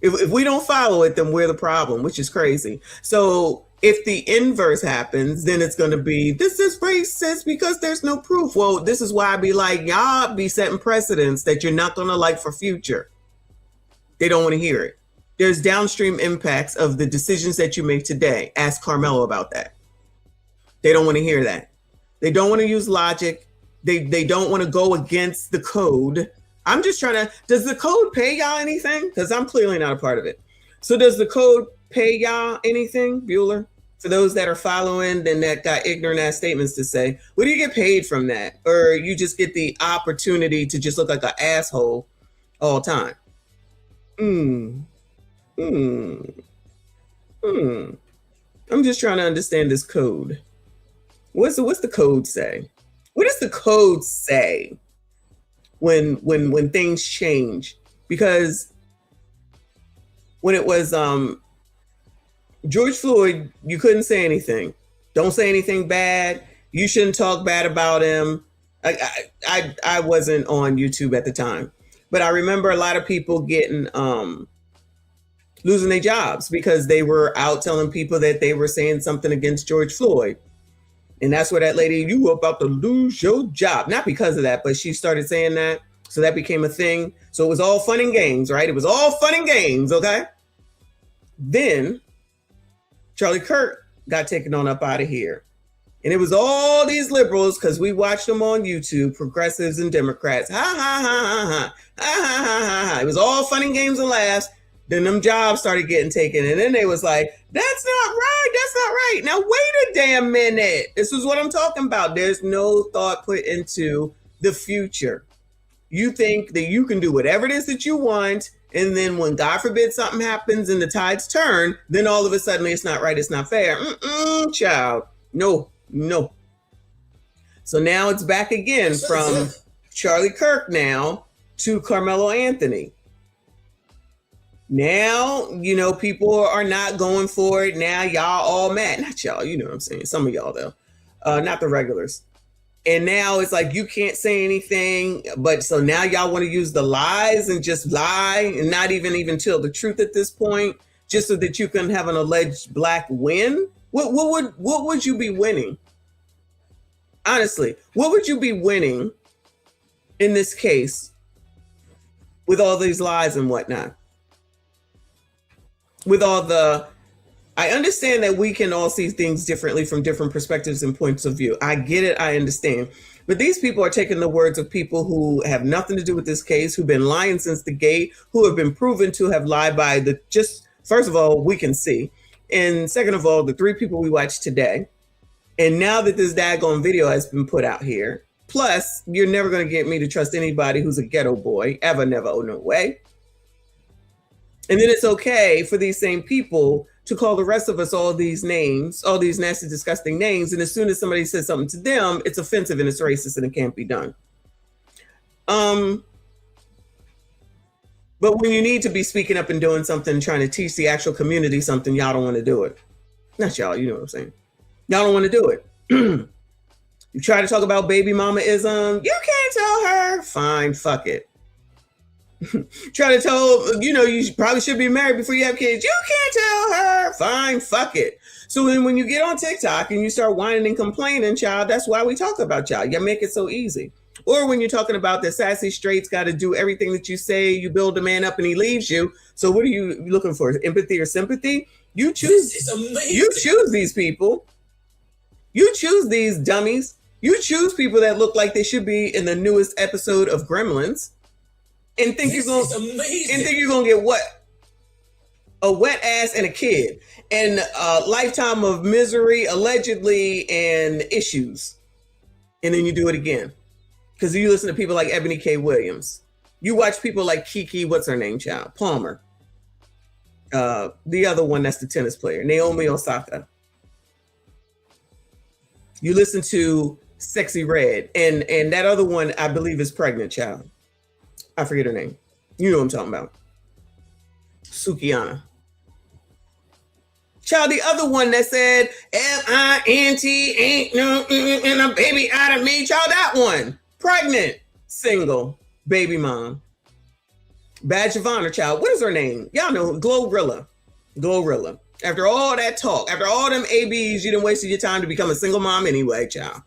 If we don't follow it, then we're the problem, which is crazy. So if the inverse happens, then it's going to be, this is racist because there's no proof. Well, this is why I be like, y'all be setting precedents that you're not going to like for future. They don't want to hear it. There's downstream impacts of the decisions that you make today. Ask Karmelo about that. They don't want to hear that. They don't want to use logic. They don't want to go against the code. I'm just trying to, does the code pay y'all anything? Because I'm clearly not a part of it. So does the code pay y'all anything, Bueller? For those that are following and that got ignorant ass statements to say, what do you get paid from that? Or you just get the opportunity to just look like an asshole all time? I'm just trying to understand this code. What's the code say? What does the code say when things change? Because when it was George Floyd, you couldn't say anything. Don't say anything bad. You shouldn't talk bad about him. I wasn't on YouTube at the time, but I remember a lot of people getting losing their jobs because they were out telling people that they were saying something against George Floyd. And that's where that lady, you were about to lose your job. Not because of that, but she started saying that. So that became a thing. So it was all fun and games, right? It was all fun and games, okay? Then Charlie Kirk got taken on up out of here. And it was all these liberals, because we watched them on YouTube, progressives and Democrats. Ha, ha, ha, ha, ha. Ha, ha, ha, ha, ha. It was all fun and games and laughs. Then them jobs started getting taken. And then they was like, that's not right. That's not right. Now, wait a damn minute. This is what I'm talking about. There's no thought put into the future. You think that you can do whatever it is that you want. And then when, God forbid, something happens and the tides turn, then all of a sudden it's not right. It's not fair. Child. No. So now it's back again from Charlie Kirk now to Carmelo Anthony. Now, you know, people are not going for it. Now y'all all mad. Not y'all, you know what I'm saying. Some of y'all though, not the regulars. And now it's like, you can't say anything, but so now y'all want to use the lies and just lie and not even tell the truth at this point, just so that you can have an alleged black win. What would you be winning? Honestly, what would you be winning in this case with all these lies and whatnot? With all the, I understand that we can all see things differently from different perspectives and points of view. I get it. I understand. But these people are taking the words of people who have nothing to do with this case, who've been lying since the gate, who have been proven to have lied by the, just, first of all, we can see. And second of all, the 3 people we watched today. And now that this daggone video has been put out here, plus you're never going to get me to trust anybody who's a ghetto boy, ever, never, oh no way. And then it's okay for these same people to call the rest of us all these names, all these nasty, disgusting names. And as soon as somebody says something to them, it's offensive and it's racist and it can't be done. But when you need to be speaking up and doing something, trying to teach the actual community something, y'all don't want to do it. Not y'all, you know what I'm saying. Y'all don't want to do it. You try to talk about baby mama-ism. You can't tell her. Fine, fuck it. Try to tell, you know, you probably should be married before you have kids. You can't tell her. Fine, fuck it. So then when you get on TikTok and you start whining and complaining, child, that's why we talk about y'all. You make it so easy. Or when you're talking about the sassy straights got to do everything that you say, you build a man up and he leaves you. So what are you looking for? Empathy or sympathy? You choose. You choose these people. You choose these dummies. You choose people that look like they should be in the newest episode of Gremlins. And think you're gonna get what? A wet ass and a kid, and a lifetime of misery, allegedly, and issues. And then you do it again. Because you listen to people like Ebony K. Williams. You watch people like Kiki, what's her name, child? Palmer. The other one, that's the tennis player, Naomi Osaka. You listen to Sexy Red, and that other one, I believe, is pregnant, child. I forget her name. You know what I'm talking about. Sukiana. Child, the other one that said, L-I-N-T, ain't no, and a baby out of me. Child, that one. Pregnant, single, baby mom. Badge of honor, child. What is her name? Y'all know, Glorilla. Glorilla. After all that talk, after all them ABs, you done wasted your time to become a single mom anyway, child.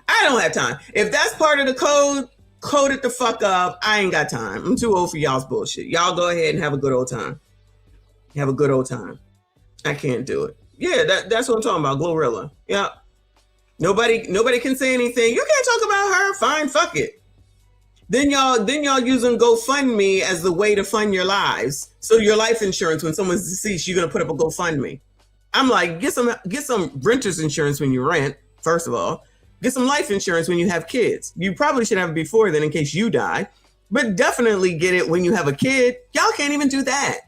I don't have time. If that's part of the code, code it the fuck up. I ain't got time. I'm too old for y'all's bullshit. Y'all go ahead and have a good old time. Have a good old time. I can't do it. Yeah, that's what I'm talking about. Glorilla. Yeah. Nobody can say anything. You can't talk about her. Fine, fuck it. Then y'all using GoFundMe as the way to fund your lives. So your life insurance, when someone's deceased, you're gonna put up a GoFundMe. I'm like, get some renter's insurance when you rent, first of all. Get some life insurance when you have kids. You probably should have it before then in case you die, but definitely get it when you have a kid. Y'all can't even do that.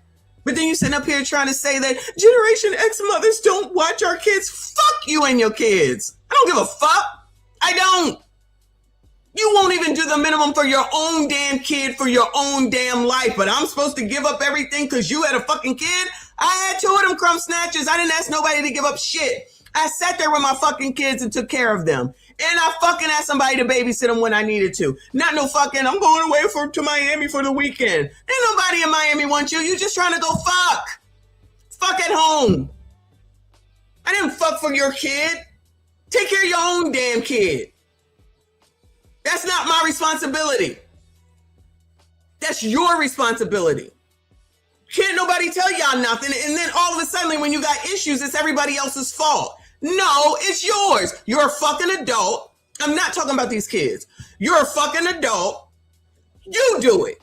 But then you sit up here trying to say that Generation X mothers don't watch our kids. Fuck you and your kids. I don't give a fuck. I don't. You won't even do the minimum for your own damn kid for your own damn life, but I'm supposed to give up everything because you had a fucking kid? I had 2 of them crumb snatchers. I didn't ask nobody to give up shit. I sat there with my fucking kids and took care of them. And I fucking asked somebody to babysit them when I needed to. Not no fucking, I'm going away to Miami for the weekend. Ain't nobody in Miami want you. You just trying to go fuck. Fuck at home. I didn't fuck for your kid. Take care of your own damn kid. That's not my responsibility. That's your responsibility. Can't nobody tell y'all nothing. And then all of a sudden, when you got issues, it's everybody else's fault. No, it's yours. You're a fucking adult. I'm not talking about these kids. You're a fucking adult. You do it.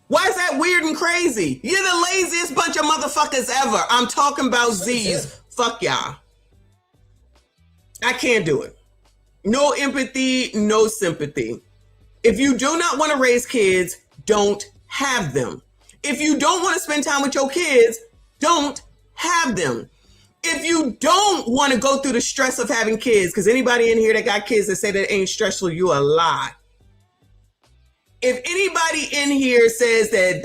Why is that weird and crazy? You're the laziest bunch of motherfuckers ever. I'm talking about Z's. Fuck y'all. I can't do it. No empathy, no sympathy. If you do not want to raise kids, don't have them. If you don't want to spend time with your kids, don't have them. If you don't want to go through the stress of having kids, because anybody in here that got kids that say that it ain't stressful, you a lie. If anybody in here says that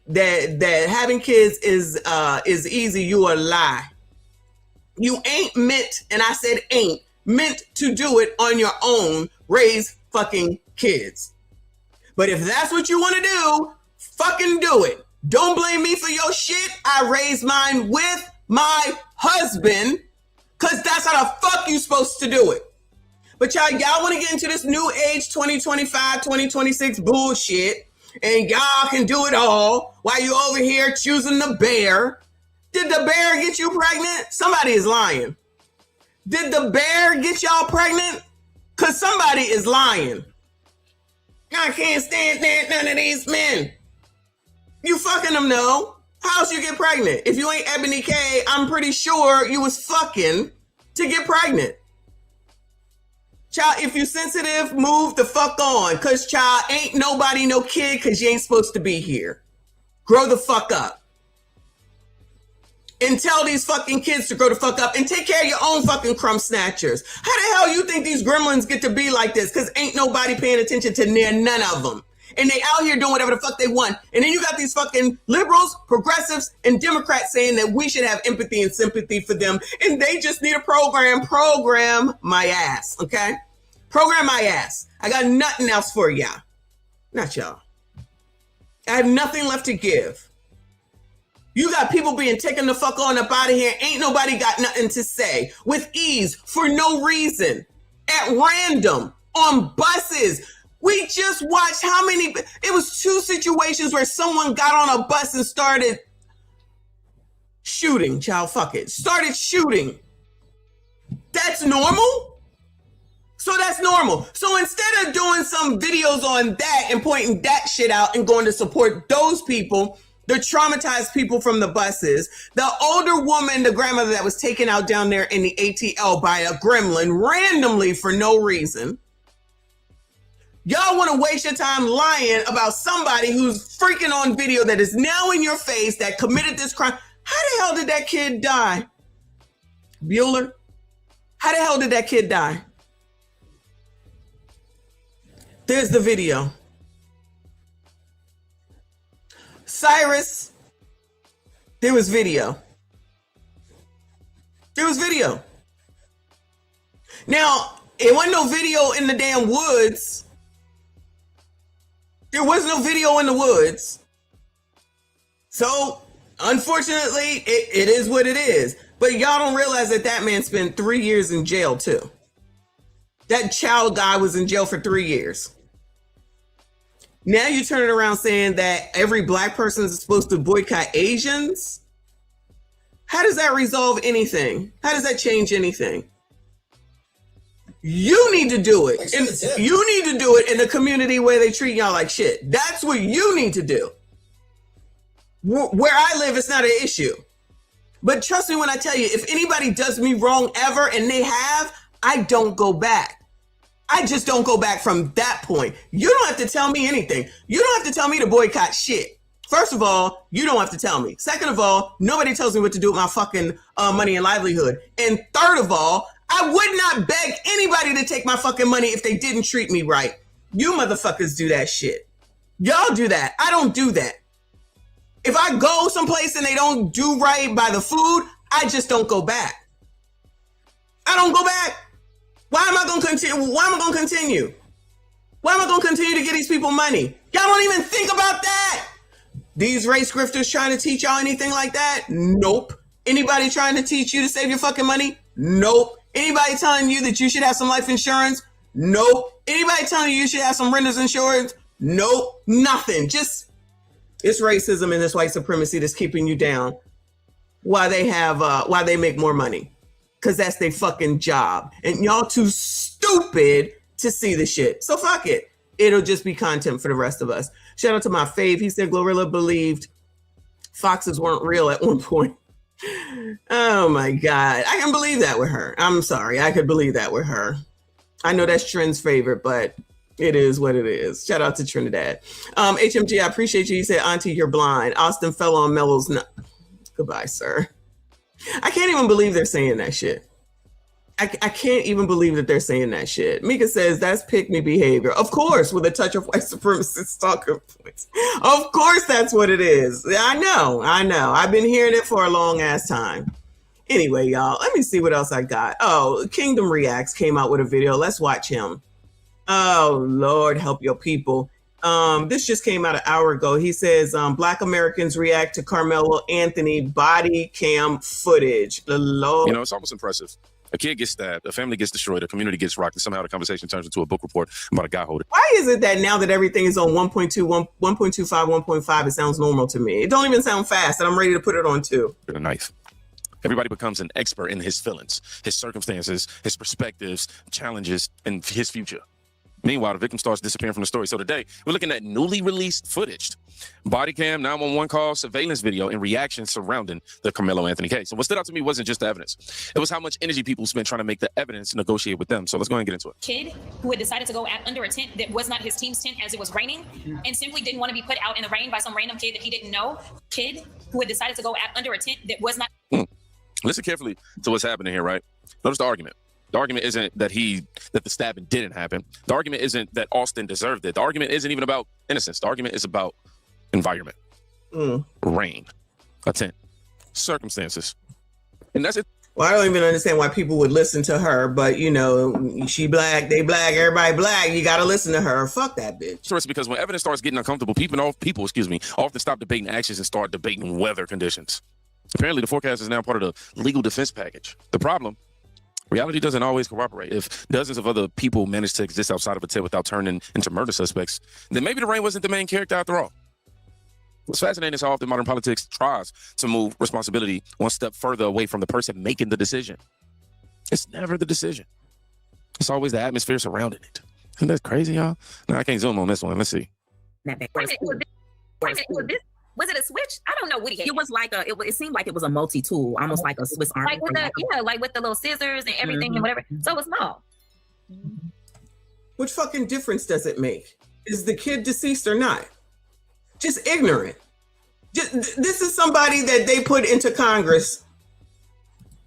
that having kids is easy, you a lie. You ain't meant, and I said ain't, meant to do it on your own, raise fucking kids. But if that's what you want to do, fucking do it. Don't blame me for your shit. I raised mine with my husband, because that's how the fuck you supposed to do it. But y'all want to get into this new age 2025, 2026 bullshit, and y'all can do it all while you over here choosing the bear. Did the bear get you pregnant? Somebody is lying. Did the bear get y'all pregnant? Because somebody is lying. I can't stand none of these men. You fucking them, no. How else you get pregnant? If you ain't Ebony K, I'm pretty sure you was fucking to get pregnant. Child, if you sensitive, move the fuck on. Because, child, ain't nobody no kid because you ain't supposed to be here. Grow the fuck up. And tell these fucking kids to grow the fuck up and take care of your own fucking crumb snatchers. How the hell you think these gremlins get to be like this? Because ain't nobody paying attention to none of them. And they out here doing whatever the fuck they want. And then you got these fucking liberals, progressives, and Democrats saying that we should have empathy and sympathy for them. And they just need a program. Program my ass, okay? Program my ass. I got nothing else for y'all. Not y'all. I have nothing left to give. You got people being taken the fuck on up out of here. Ain't nobody got nothing to say. With ease, for no reason. At random. On buses. We just watched how many, it was 2 situations where someone got on a bus and started shooting, child, fuck it. Started shooting. That's normal? So that's normal. So instead of doing some videos on that and pointing that shit out and going to support those people, the traumatized people from the buses, the older woman, the grandmother that was taken out down there in the ATL by a gremlin randomly for no reason. Y'all want to waste your time lying about somebody who's freaking on video that is now in your face that committed this crime. How the hell did that kid die? Bueller? How the hell did that kid die? There's the video. Cyrus, there was video. There was video. Now, it wasn't no video in the damn woods. There was no video in the woods. So, unfortunately, it is what it is. But y'all don't realize that that man spent 3 years in jail, too. That child guy was in jail for 3 years. Now you turn it around saying that every black person is supposed to boycott Asians? How does that resolve anything? How does that change anything? You need to do it. And you need to do it in a community where they treat y'all like shit. That's what you need to do. Where I live, it's not an issue. But trust me when I tell you, if anybody does me wrong ever, and they have, I don't go back. I just don't go back from that point. You don't have to tell me anything. You don't have to tell me to boycott shit. First of all, you don't have to tell me. Second of all, nobody tells me what to do with my fucking money and livelihood. And third of all, I would not beg anybody to take my fucking money if they didn't treat me right. You motherfuckers do that shit. Y'all do that. I don't do that. If I go someplace and they don't do right by the food, I just don't go back. I don't go back. Why am I going to continue? Why am I going to continue? Why am I going to continue to get these people money? Y'all don't even think about that. These race grifters trying to teach y'all anything like that? Nope. Anybody trying to teach you to save your fucking money? Nope. Anybody telling you that you should have some life insurance? Nope. Anybody telling you you should have some renter's insurance? Nope. Nothing. Just, it's racism and this white supremacy that's keeping you down while they make more money. Because that's their fucking job. And y'all too stupid to see the shit. So fuck it. It'll just be content for the rest of us. Shout out to my fave. He said Glorilla believed foxes weren't real at one point. Oh my God. I can believe that with her. I'm sorry. I could believe that with her. I know that's Trent's favorite, but it is what it is. Shout out to Trinidad. HMG, I appreciate you. He said, Auntie, you're blind. Austin fell on Mello's nut. Goodbye, sir. I can't even believe they're saying that shit. I can't even believe that they're saying that shit. Mika says that's pick-me behavior. Of course, with a touch of white supremacist stalker points. Of course that's what it is. I know. I've been hearing it for a long ass time. Anyway, y'all, let me see what else I got. Oh, Kingdom Reacts came out with a video. Let's watch him. Oh, Lord, help your people. This just came out an hour ago. He says, Black Americans react to Carmelo Anthony body cam footage. The Lord. You know, it's almost impressive. A kid gets stabbed, a family gets destroyed, a community gets rocked, and somehow the conversation turns into a book report about a guy holding. Why is it that now that everything is on 1.2, 1.25, 1.5, it sounds normal to me? It don't even sound fast, and I'm ready to put it on 2. A knife. Everybody becomes an expert in his feelings, his circumstances, his perspectives, challenges, and his future. Meanwhile, the victim starts disappearing from the story. So today, we're looking at newly released footage, body cam, 911 call, surveillance video, and reactions surrounding the Carmelo Anthony case. And what stood out to me wasn't just the evidence. It was how much energy people spent trying to make the evidence negotiate with them. So let's go ahead and get into it. Kid who had decided to go under a tent that was not his team's tent as it was raining and simply didn't want to be put out in the rain by some random kid that he didn't know. Kid who had decided to go under a tent that was not. Listen carefully to what's happening here, right? Notice the argument. The argument isn't that the stabbing didn't happen. The argument isn't that Austin deserved it. The argument isn't even about innocence. The argument is about environment, rain, a tent, circumstances. And that's it. Well, I don't even understand why people would listen to her, but you know, she black, they black, everybody black. You got to listen to her. Fuck that bitch. It's because when evidence starts getting uncomfortable, people often stop debating actions and start debating weather conditions. Apparently, the forecast is now part of the legal defense package. The problem, reality doesn't always cooperate. If dozens of other people manage to exist outside of a tent without turning into murder suspects, then maybe the rain wasn't the main character after all. What's fascinating is how often modern politics tries to move responsibility one step further away from the person making the decision. It's never the decision. It's always the atmosphere surrounding it. Isn't that crazy, y'all? No, I can't zoom on this one. Let's see. Was it a switch? I don't know what he had. It was like it seemed like it was a multi-tool, almost like a Swiss Army. Like with like with the little scissors and everything and whatever. So it was small. What fucking difference does it make? Is the kid deceased or not? Just ignorant. This is somebody that they put into Congress.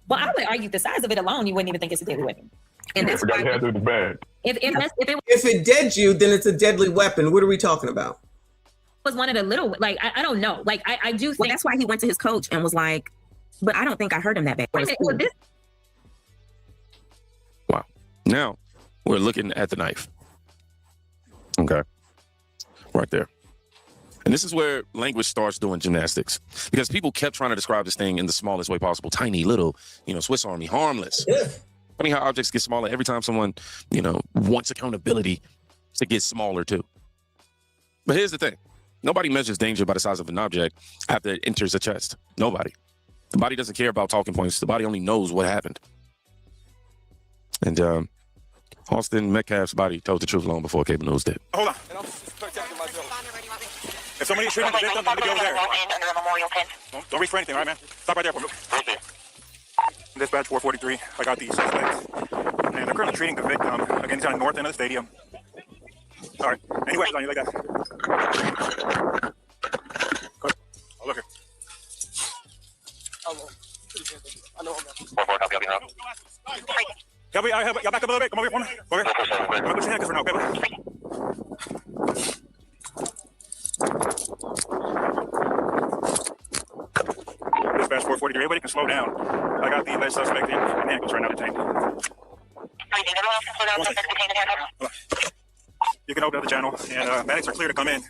Well, I would argue the size of it alone, you wouldn't even think it's a deadly weapon. And that's why if it dead you, then it's a deadly weapon. What are we talking about? Was one of the little, like, I don't know. Like, I do think. Well, that's why he went to his coach and was like, but I don't think I hurt him that bad. Wow. Now we're looking at the knife. Okay. Right there. And this is where language starts doing gymnastics, because people kept trying to describe this thing in the smallest way possible. Tiny, little, Swiss Army, harmless. Funny how objects get smaller every time someone, wants accountability to get smaller too. But here's the thing. Nobody measures danger by the size of an object after it enters a chest. Nobody. The body doesn't care about talking points. The body only knows what happened. And Austin Metcalf's body told the truth long before cable news did. Hold on. If somebody's shooting the victim, they need to be over there. Don't reach for anything, all right, man? Stop right there for me. Dispatch 443, I got these suspects. And they're currently treating the victim. Again, he's on the north end of the stadium. All right. Anyway, on you like that. Good. Oh, look here. I know him. Y'all back up a little bit. Come over here for me. Over here. I'm gonna put your handcuffs for now, okay? Dispatch 443, everybody can slow down. I got the alleged suspect in handcuffs right now detained. You can open up the channel, and medics are clear to come in.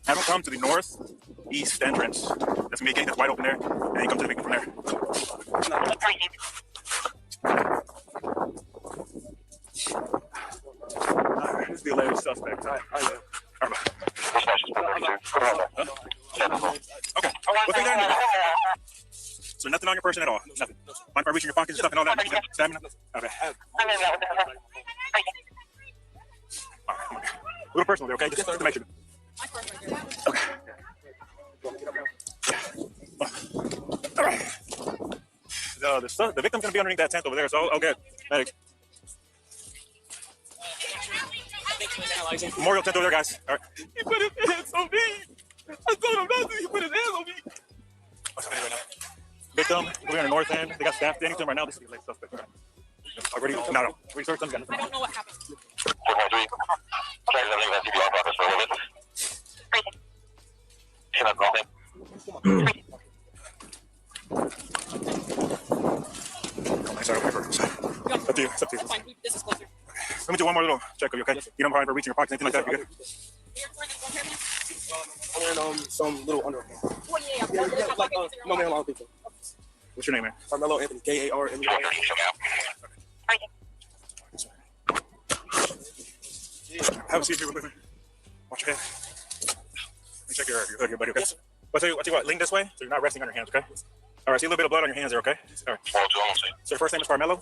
Have them come to the northeast entrance. That's me gate that's wide open there, and you come to the beacon from there. Alright, this is the alleged suspect. Okay, what's in there? So nothing on your person at all? Nothing? Mind if I reach in your pockets and stuff and all that? Stamina? Okay. A little personal there, okay? Just to make sure. Okay. All right. The victim's gonna be underneath that tent over there, so I'll get medic. Memorial tent over there, guys. All right. He put his hands on me. I told him not to. He put his hands on me. What's happening right now? Victim, we're north end. They got staff standing to them right now. This is like suspect. Already, no. Research them. I don't know what happened. Up to you. It's up to you. Fine. This is closer. Let me do one more little check of you, okay? You don't mind for reaching your pockets, anything like that? You good? I'm wearing some little underwear. Well, yeah. Like, no, man, I don't think so. What's your name, man? Carmelo Anthony, Karmelo. Have a seat here with me. Watch your head. Let me check your hood, your buddy, okay? I'll tell you what, lean this way so you're not resting on your hands, okay? All right, see a little bit of blood on your hands there, okay? All right. So your first name is Carmelo?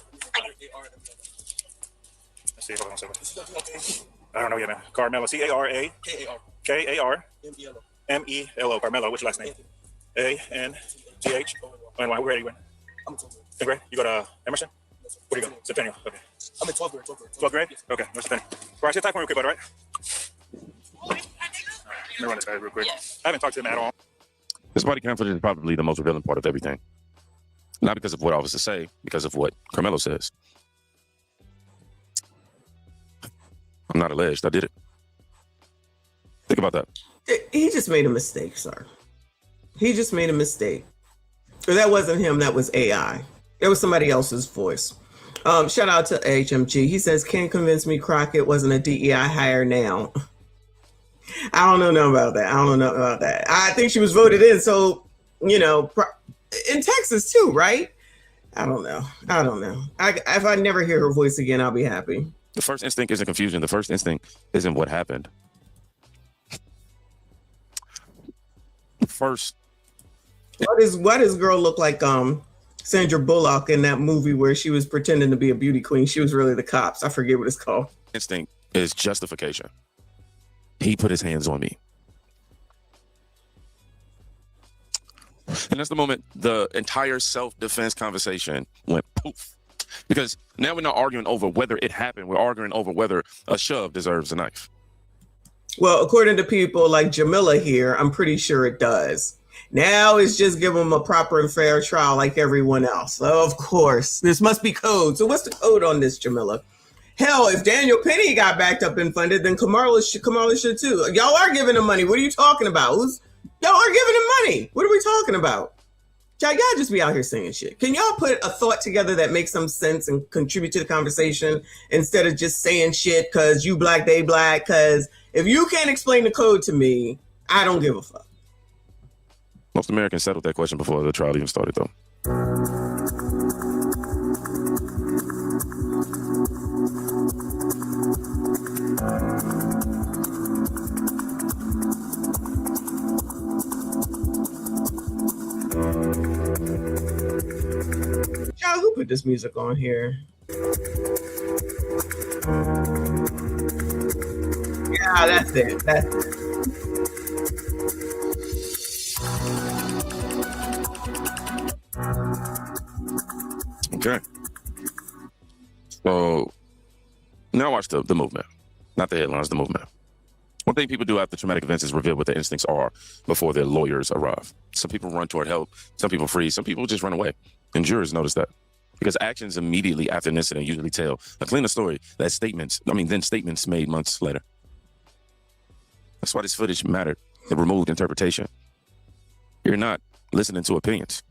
Let's see, hold on a second. I don't know yet, man. Carmelo, C-A-R-A. K-A-R. M-E-L-O. Carmelo, what's your last name? A-N-G-H. And where are you in? I'm in 12th grade. 10th grade? You go to Emerson? Where do you go? Centennial. Okay. I'm in 12th grade. 12th grade? Okay, no Centennial. All right, sit tight for me real quick, bud, all right? Let me run this guy real quick. I haven't talked to him at all. This body cam footage is probably the most revealing part of everything. Not because of what officers say, because of what Carmelo says. I'm not alleged. I did it. Think about that. He just made a mistake, sir. He just made a mistake. Or that wasn't him. That was AI. It was somebody else's voice. Shout out to HMG. He says, can't convince me Crockett wasn't a DEI hire now. I don't know nothing about that. I don't know nothing about that. I think she was voted in. So, you know, in Texas too, right? I don't know. If I never hear her voice again, I'll be happy. The first instinct isn't confusion. The first instinct isn't what happened. First. Why does girl look like Sandra Bullock in that movie where she was pretending to be a beauty queen? She was really the cops. I forget what it's called. Instinct is justification. He put his hands on me. And that's the moment the entire self-defense conversation went poof. Because now we're not arguing over whether it happened. We're arguing over whether a shove deserves a knife. Well, according to people like Jamila here, I'm pretty sure it does. Now it's just give them a proper and fair trial like everyone else. So of course, this must be code. So what's the code on this, Jamila? Hell, if Daniel Penny got backed up and funded, then Kamala should too. Y'all are giving him money. What are you talking about? Y'all are giving him money. What are we talking about? Y'all just be out here saying shit. Can y'all put a thought together that makes some sense and contribute to the conversation instead of just saying shit because you black, they black? Because if you can't explain the code to me, I don't give a fuck. Most Americans settled that question before the trial even started, though. Y'all, who put this music on here? Yeah, that's it. Okay. So now watch the movement, not the headlines, the movement. One thing people do after traumatic events is reveal what their instincts are before their lawyers arrive. Some people run toward help, some people freeze, some people just run away. And jurors notice that because actions immediately after an incident usually tell a cleaner story than statements made months later. That's why this footage mattered. It removed interpretation. You're not listening to opinions.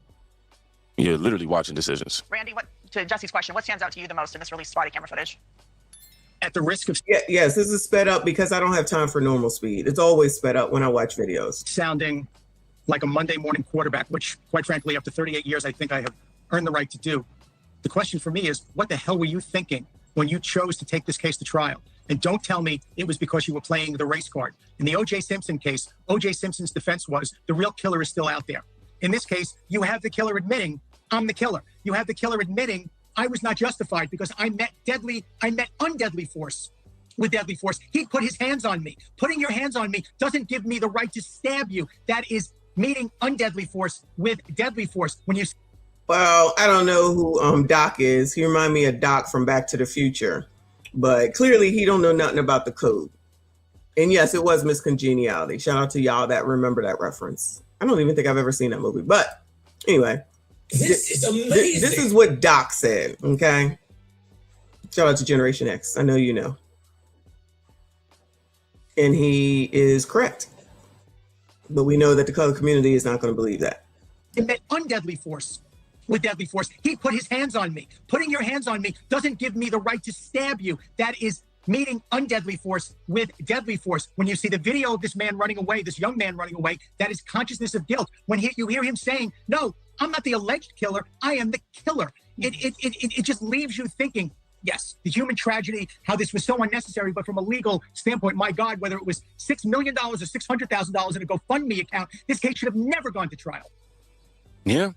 You're literally watching decisions. Randy, to Jesse's question, what stands out to you the most in this released body camera footage? At the risk of... Yes, this is sped up because I don't have time for normal speed. It's always sped up when I watch videos. Sounding like a Monday morning quarterback, which, quite frankly, after 38 years, I think I have earned the right to do. The question for me is, what the hell were you thinking when you chose to take this case to trial? And don't tell me it was because you were playing the race card. In the O.J. Simpson case, O.J. Simpson's defense was the real killer is still out there. In this case, you have the killer admitting, I'm the killer. You have the killer admitting, I was not justified because I met undeadly force with deadly force. He put his hands on me. Putting your hands on me doesn't give me the right to stab you. That is meeting undeadly force with deadly force. When you... Well, I don't know who Doc is. He reminds me of Doc from Back to the Future. But clearly he don't know nothing about the code. And yes, it was Miss Congeniality. Shout out to y'all that remember that reference. I don't even think I've ever seen that movie. But anyway, This is amazing. This is what Doc said, okay? Shout out to Generation X. I know you know. And he is correct. But we know that the color community is not going to believe that. It meant undeadly force with deadly force. He put his hands on me. Putting your hands on me doesn't give me the right to stab you. That is meeting undeadly force with deadly force. When you see the video of this man running away, this young man running away, that is consciousness of guilt. When you hear him saying, no, I'm not the alleged killer, I am the killer. It just leaves you thinking, yes, the human tragedy, how this was so unnecessary, but from a legal standpoint, my God, whether it was $6 million or $600,000 in a GoFundMe account, this case should have never gone to trial. Yeah.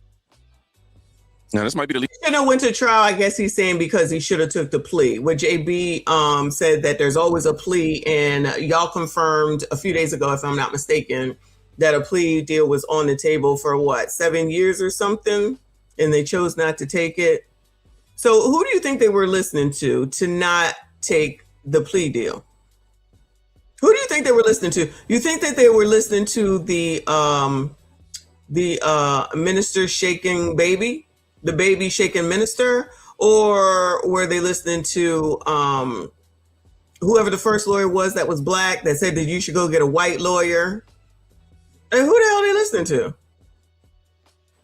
Now, this might be the least. Should have went to trial, I guess he's saying, because he should have took the plea. What JB said that there's always a plea, and y'all confirmed a few days ago, if I'm not mistaken, that a plea deal was on the table for what, 7 years or something, and they chose not to take it. So who do you think they were listening to not take the plea deal? Who do you think they were listening to? You think that they were listening to the minister shaking baby? The baby shaking minister? Or were they listening to whoever the first lawyer was that was black that said that you should go get a white lawyer? And who the hell are they listening to?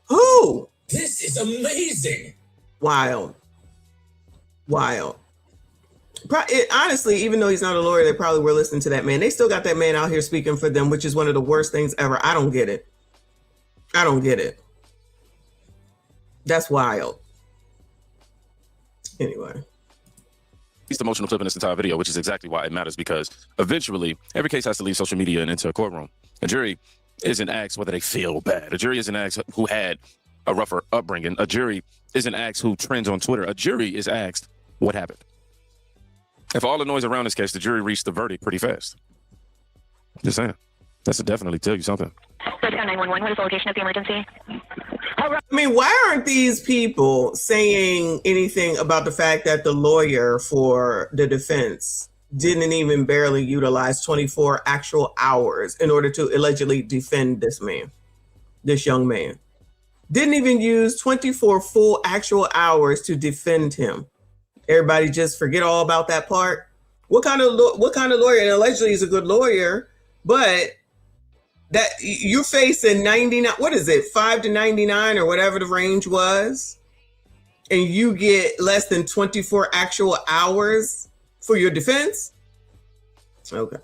Who? This is amazing. Wild. Honestly, even though he's not a lawyer, they probably were listening to that man. They still got that man out here speaking for them, which is one of the worst things ever. I don't get it. That's wild. Anyway. Least emotional clip in this entire video, which is exactly why it matters, because eventually every case has to leave social media and into a courtroom. A jury isn't asked whether they feel bad. A jury isn't asked who had a rougher upbringing. A jury isn't asked who trends on Twitter. A jury is asked what happened. And for all the noise around this case, the jury reached the verdict pretty fast. Just saying. That's to definitely tell you something. 911, what is the location of the emergency? I mean, why aren't these people saying anything about the fact that the lawyer for the defense didn't even barely utilize 24 actual hours in order to allegedly defend this man, this young man? Didn't even use 24 full actual hours to defend him. Everybody just forget all about that part. What kind of lawyer? And allegedly he's a good lawyer, but that you're facing 99, what is it, 5 to 99 or whatever the range was, and you get less than 24 actual hours for your defense? Okay.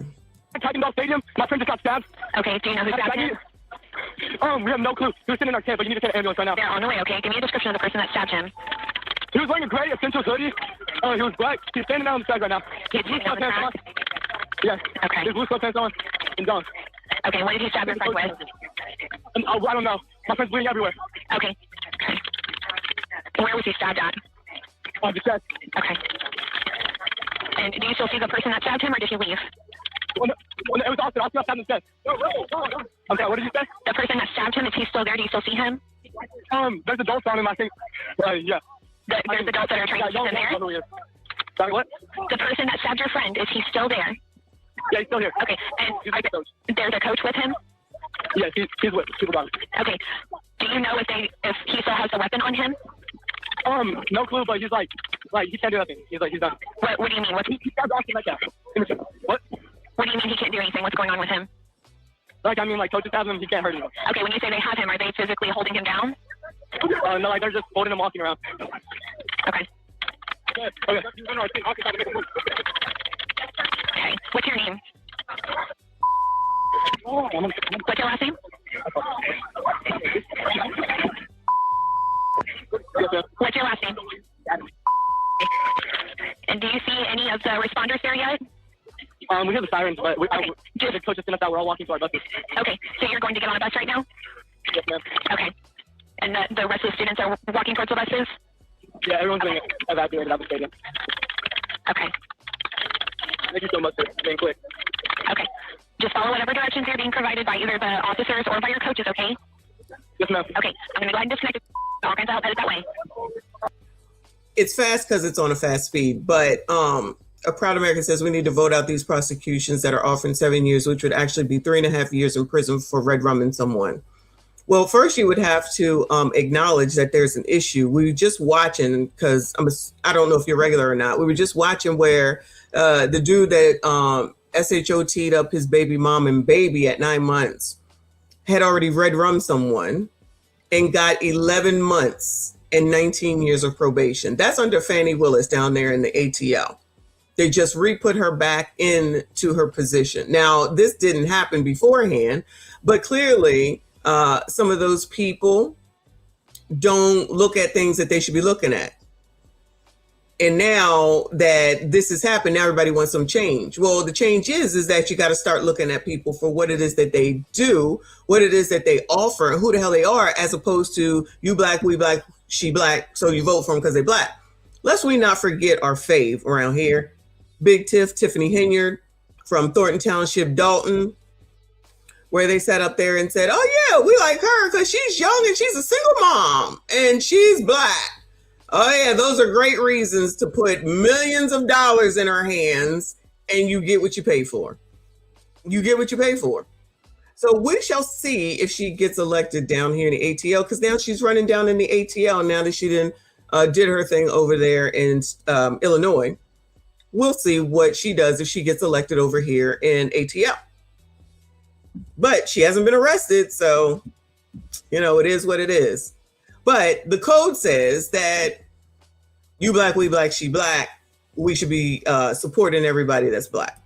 Talking about stadium, my friend just got stabbed. Okay, do you know who stabbed him? We have no clue. He was sitting in our camp, but you need to get an ambulance right now. They're on the way, okay? Give me a description of the person that stabbed him. He was wearing a gray essential hoodie. He was black. He's standing out on the side right now. He's standing on the side? Yes. Okay. His blue sweatpants on and down. Okay, what did he stab your friend with? I don't know. My friend's bleeding everywhere. Okay. Where was he stabbed at? On the chest. Okay. And do you still see the person that stabbed him, or did he leave? Well, it was Austin. Austin stabbed him instead. Okay, what did you say? The person that stabbed him, is he still there? Do you still see him? There's adults on him, I think. Yeah. There's adults that are trying to keep him there? Sorry, what? The person that stabbed your friend, is he still there? Yeah, he's still here. Okay, and there's a coach with him? Yes, he's with people down. Okay. Do you know if he still has a weapon on him? No clue, but he's like he can't do nothing. He's done. What do you mean? He stabbed Austin like that. What? What do you mean he can't do anything? What's going on with him? Like coaches have him, he can't hurt him. Okay, when you say they have him, are they physically holding him down? No, they're just holding him, walking around. Okay. Okay. Okay. What's your name? What's your last name? What's your last name? And do you see any of the responders there yet? We hear the sirens, but the coach just sent us out. We're all walking to our buses. Okay, so you're going to get on a bus right now? Yes, ma'am. Okay. And the rest of the students are walking towards the buses? Yeah, everyone's being evacuated out of the stadium. Okay. Thank you so much for being quick. Okay. Just follow whatever directions are being provided by either the officers or by your coaches, okay? Yes, ma'am. Okay. I'm going to go ahead and disconnect all kinds of help headed that way. It's fast because it's on a fast speed, but A Proud American says we need to vote out these prosecutions that are offering 7 years, which would actually be 3.5 years in prison for red rumming someone. Well, first you would have to acknowledge that there's an issue. We were just watching, because I don't know if you're regular or not. We were just watching where the dude that SHOT'd up his baby mom and baby at 9 months had already red rum someone and got 11 months and 19 years of probation. That's under Fannie Willis down there in the ATL. They just re-put her back into her position. Now, this didn't happen beforehand, but clearly some of those people don't look at things that they should be looking at. And now that this has happened, now everybody wants some change. Well, the change is that you got to start looking at people for what it is that they do, what it is that they offer, and who the hell they are, as opposed to you black, we black, she black, so you vote for them because they black. Lest we not forget our fave around here, Big Tiffany Henyard from Thornton Township, Dalton, where they sat up there and said, oh yeah, we like her because she's young and she's a single mom and she's black. Oh yeah, those are great reasons to put millions of dollars in her hands, and you get what you pay for. You get what you pay for. So we shall see if she gets elected down here in the ATL, because now she's running down in the ATL now that she did her thing over there in Illinois. We'll see what she does if she gets elected over here in ATL. But she hasn't been arrested, so, it is what it is. But the code says that you black, we black, she black, we should be supporting everybody that's black.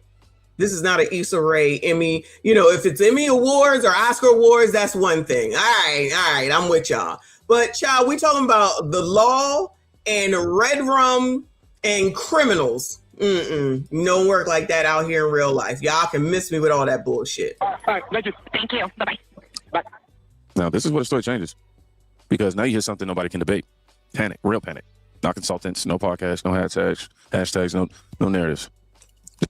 This is not an Issa Rae, Emmy. If it's Emmy Awards or Oscar Awards, that's one thing. All right, I'm with y'all. But child, we talking about the law and red rum and criminals. Don't work like that out here in real life. Y'all can miss me with all that bullshit. All right, thank you. Thank you. Bye-bye. Bye. Now, this is where the story changes. Because now you hear something nobody can debate. Panic, real panic. Not consultants, no podcasts, no hashtags, no narratives.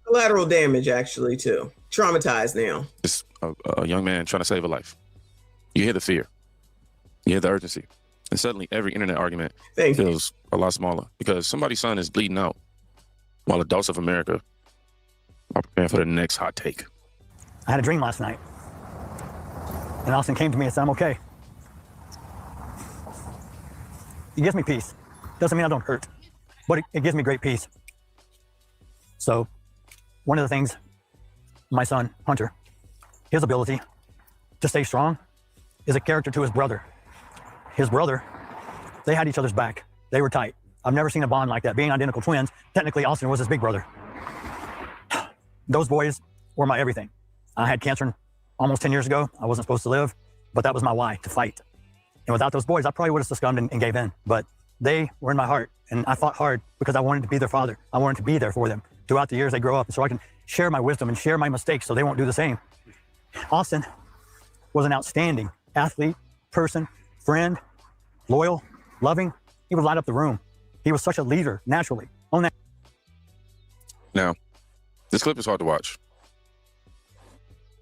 Collateral damage, actually, too. Traumatized now. It's a young man trying to save a life. You hear the fear. You hear the urgency. And suddenly every internet argument feels a lot smaller because somebody's son is bleeding out while adults of America are preparing for the next hot take. I had a dream last night. And Austin came to me and said, I'm okay. It gives me peace. Doesn't mean I don't hurt, but it gives me great peace. So one of the things, my son, Hunter, his ability to stay strong is a character to his brother. His brother, they had each other's back. They were tight. I've never seen a bond like that. Being identical twins, technically Austin was his big brother. Those boys were my everything. I had cancer almost 10 years ago. I wasn't supposed to live, but that was my why, to fight. And without those boys, I probably would have succumbed and gave in. But they were in my heart, and I fought hard because I wanted to be their father. I wanted to be there for them throughout the years they grow up, so I can share my wisdom and share my mistakes so they won't do the same. Austin was an outstanding athlete, person, friend, loyal, loving. He would light up the room. He was such a leader, naturally. On that. Now, this clip is hard to watch.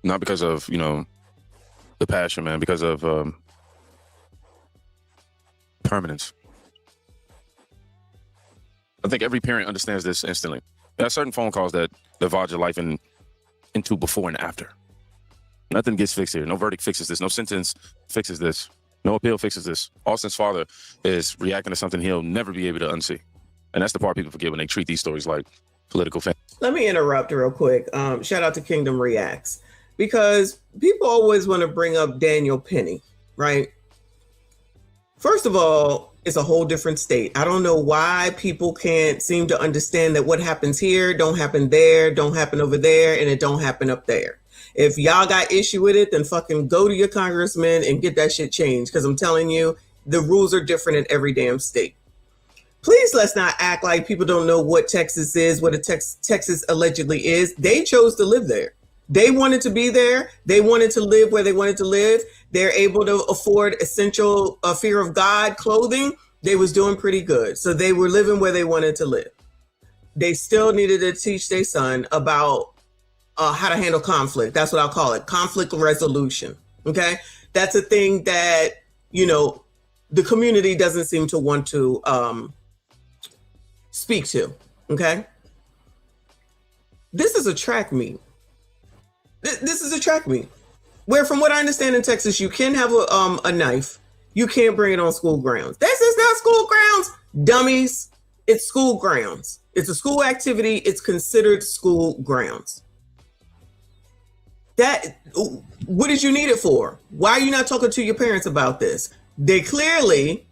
Not because of, the passion, man, because of permanence. I think every parent understands this instantly. There are certain phone calls that divide your life into before and after. Nothing gets fixed here. No verdict fixes this. No sentence fixes this. No appeal fixes this. Austin's father is reacting to something he'll never be able to unsee. And that's the part people forget when they treat these stories like political fans. Let me interrupt real quick. Shout out to Kingdom Reacts, because people always want to bring up Daniel Penny, right? First of all, it's a whole different state. I don't know why people can't seem to understand that what happens here don't happen there, don't happen over there, and it don't happen up there. If y'all got issue with it, then fucking go to your congressman and get that shit changed. Because I'm telling you, the rules are different in every damn state. Please let's not act like people don't know what Texas is, what Texas allegedly is. They chose to live there. They wanted to be there. They wanted to live where they wanted to live. They're able to afford essential fear of God clothing. They was doing pretty good. So they were living where they wanted to live. They still needed to teach their son about how to handle conflict. That's what I'll call it. Conflict resolution. Okay. That's a thing that, the community doesn't seem to want to speak to. Okay. This is a track meet. This is a track meet. where from what I understand in Texas, you can have a knife. You can't bring it on school grounds. This is not school grounds, dummies. It's school grounds. It's a school activity. It's considered school grounds. What did you need it for? Why are you not talking to your parents about this? They clearly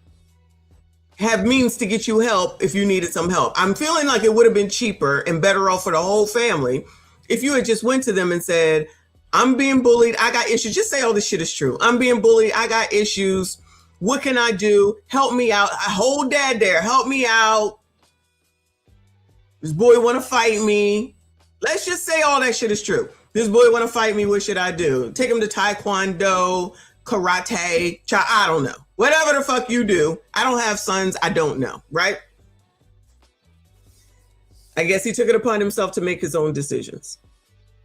have means to get you help if you needed some help. I'm feeling like it would have been cheaper and better off for the whole family if you had just went to them and said, I'm being bullied. I got issues. Just say all this shit is true. I'm being bullied. I got issues. What can I do? Help me out. Hold dad there. Help me out. This boy want to fight me. Let's just say all that shit is true. This boy want to fight me. What should I do? Take him to taekwondo, karate, I don't know. Whatever the fuck you do. I don't have sons. I don't know. Right? I guess he took it upon himself to make his own decisions.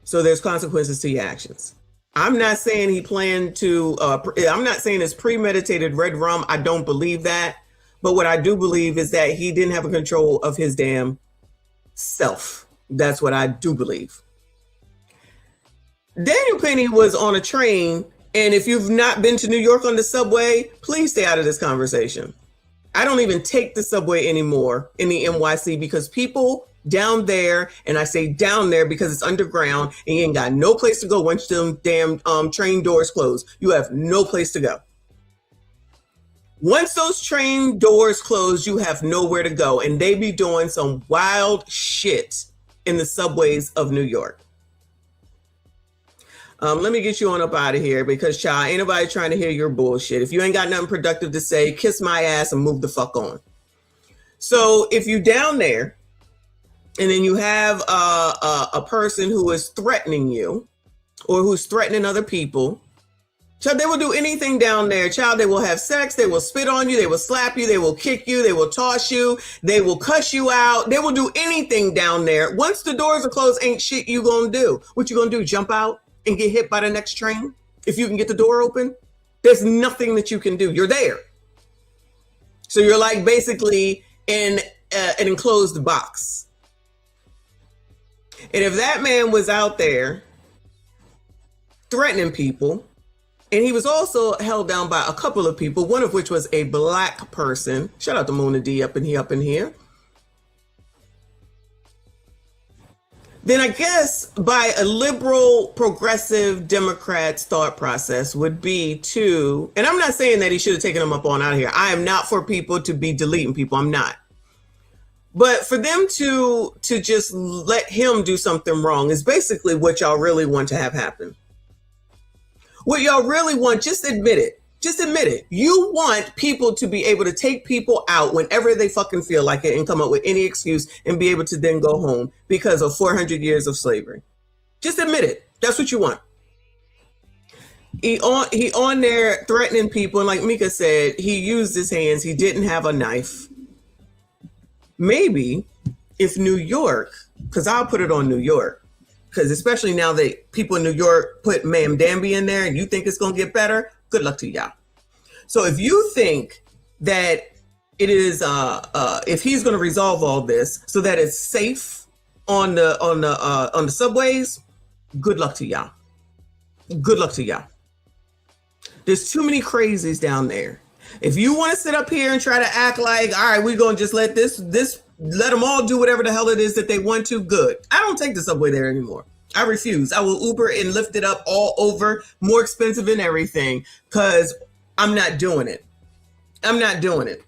So there's consequences to your actions. I'm not saying he planned to, I'm not saying it's premeditated red rum. I don't believe that. But what I do believe is that he didn't have a control of his damn self. That's what I do believe. Daniel Penny was on a train. And if you've not been to New York on the subway, please stay out of this conversation. I don't even take the subway anymore in the NYC because people down there, and I say down there because it's underground and you ain't got no place to go once them damn train doors close. You have no place to go. Once those train doors close, you have nowhere to go, and they be doing some wild shit in the subways of New York. Let me get you on up out of here because, child, ain't nobody trying to hear your bullshit. If you ain't got nothing productive to say, kiss my ass and move the fuck on. So if you down there and then you have a person who is threatening you or who's threatening other people, child, they will do anything down there. Child, they will have sex. They will spit on you. They will slap you. They will kick you. They will toss you. They will cuss you out. They will do anything down there. Once the doors are closed, ain't shit you gonna do. What you gonna do? Jump out and get hit by the next train? If you can get the door open, there's nothing that you can do. You're there. So you're like basically in an enclosed box. And if that man was out there threatening people, and he was also held down by a couple of people, one of which was a black person. Shout out to Mona D up in here. Then I guess by a liberal, progressive Democrat's thought process would be to, and I'm not saying that he should have taken him up on out of here. I am not for people to be deleting people. I'm not. But for them to just let him do something wrong is basically what y'all really want to have happen. What y'all really want, just admit it. Just admit it. You want people to be able to take people out whenever they fucking feel like it and come up with any excuse and be able to then go home because of 400 years of slavery. Just admit it. That's what you want. He on there threatening people. And like Mika said, he used his hands. He didn't have a knife. Maybe if New York, because I'll put it on New York, because especially now that people in New York put Ma'am Danby in there and you think it's going to get better, good luck to y'all. So if you think that it is, if he's going to resolve all this so that it's safe on the subways, good luck to y'all. Good luck to y'all. There's too many crazies down there. If you want to sit up here and try to act like, all right, we're going to just let let them all do whatever the hell it is that they want to, good. I don't take the subway there anymore. I refuse. I will Uber and lift it up all over, more expensive than everything, because I'm not doing it. I'm not doing it.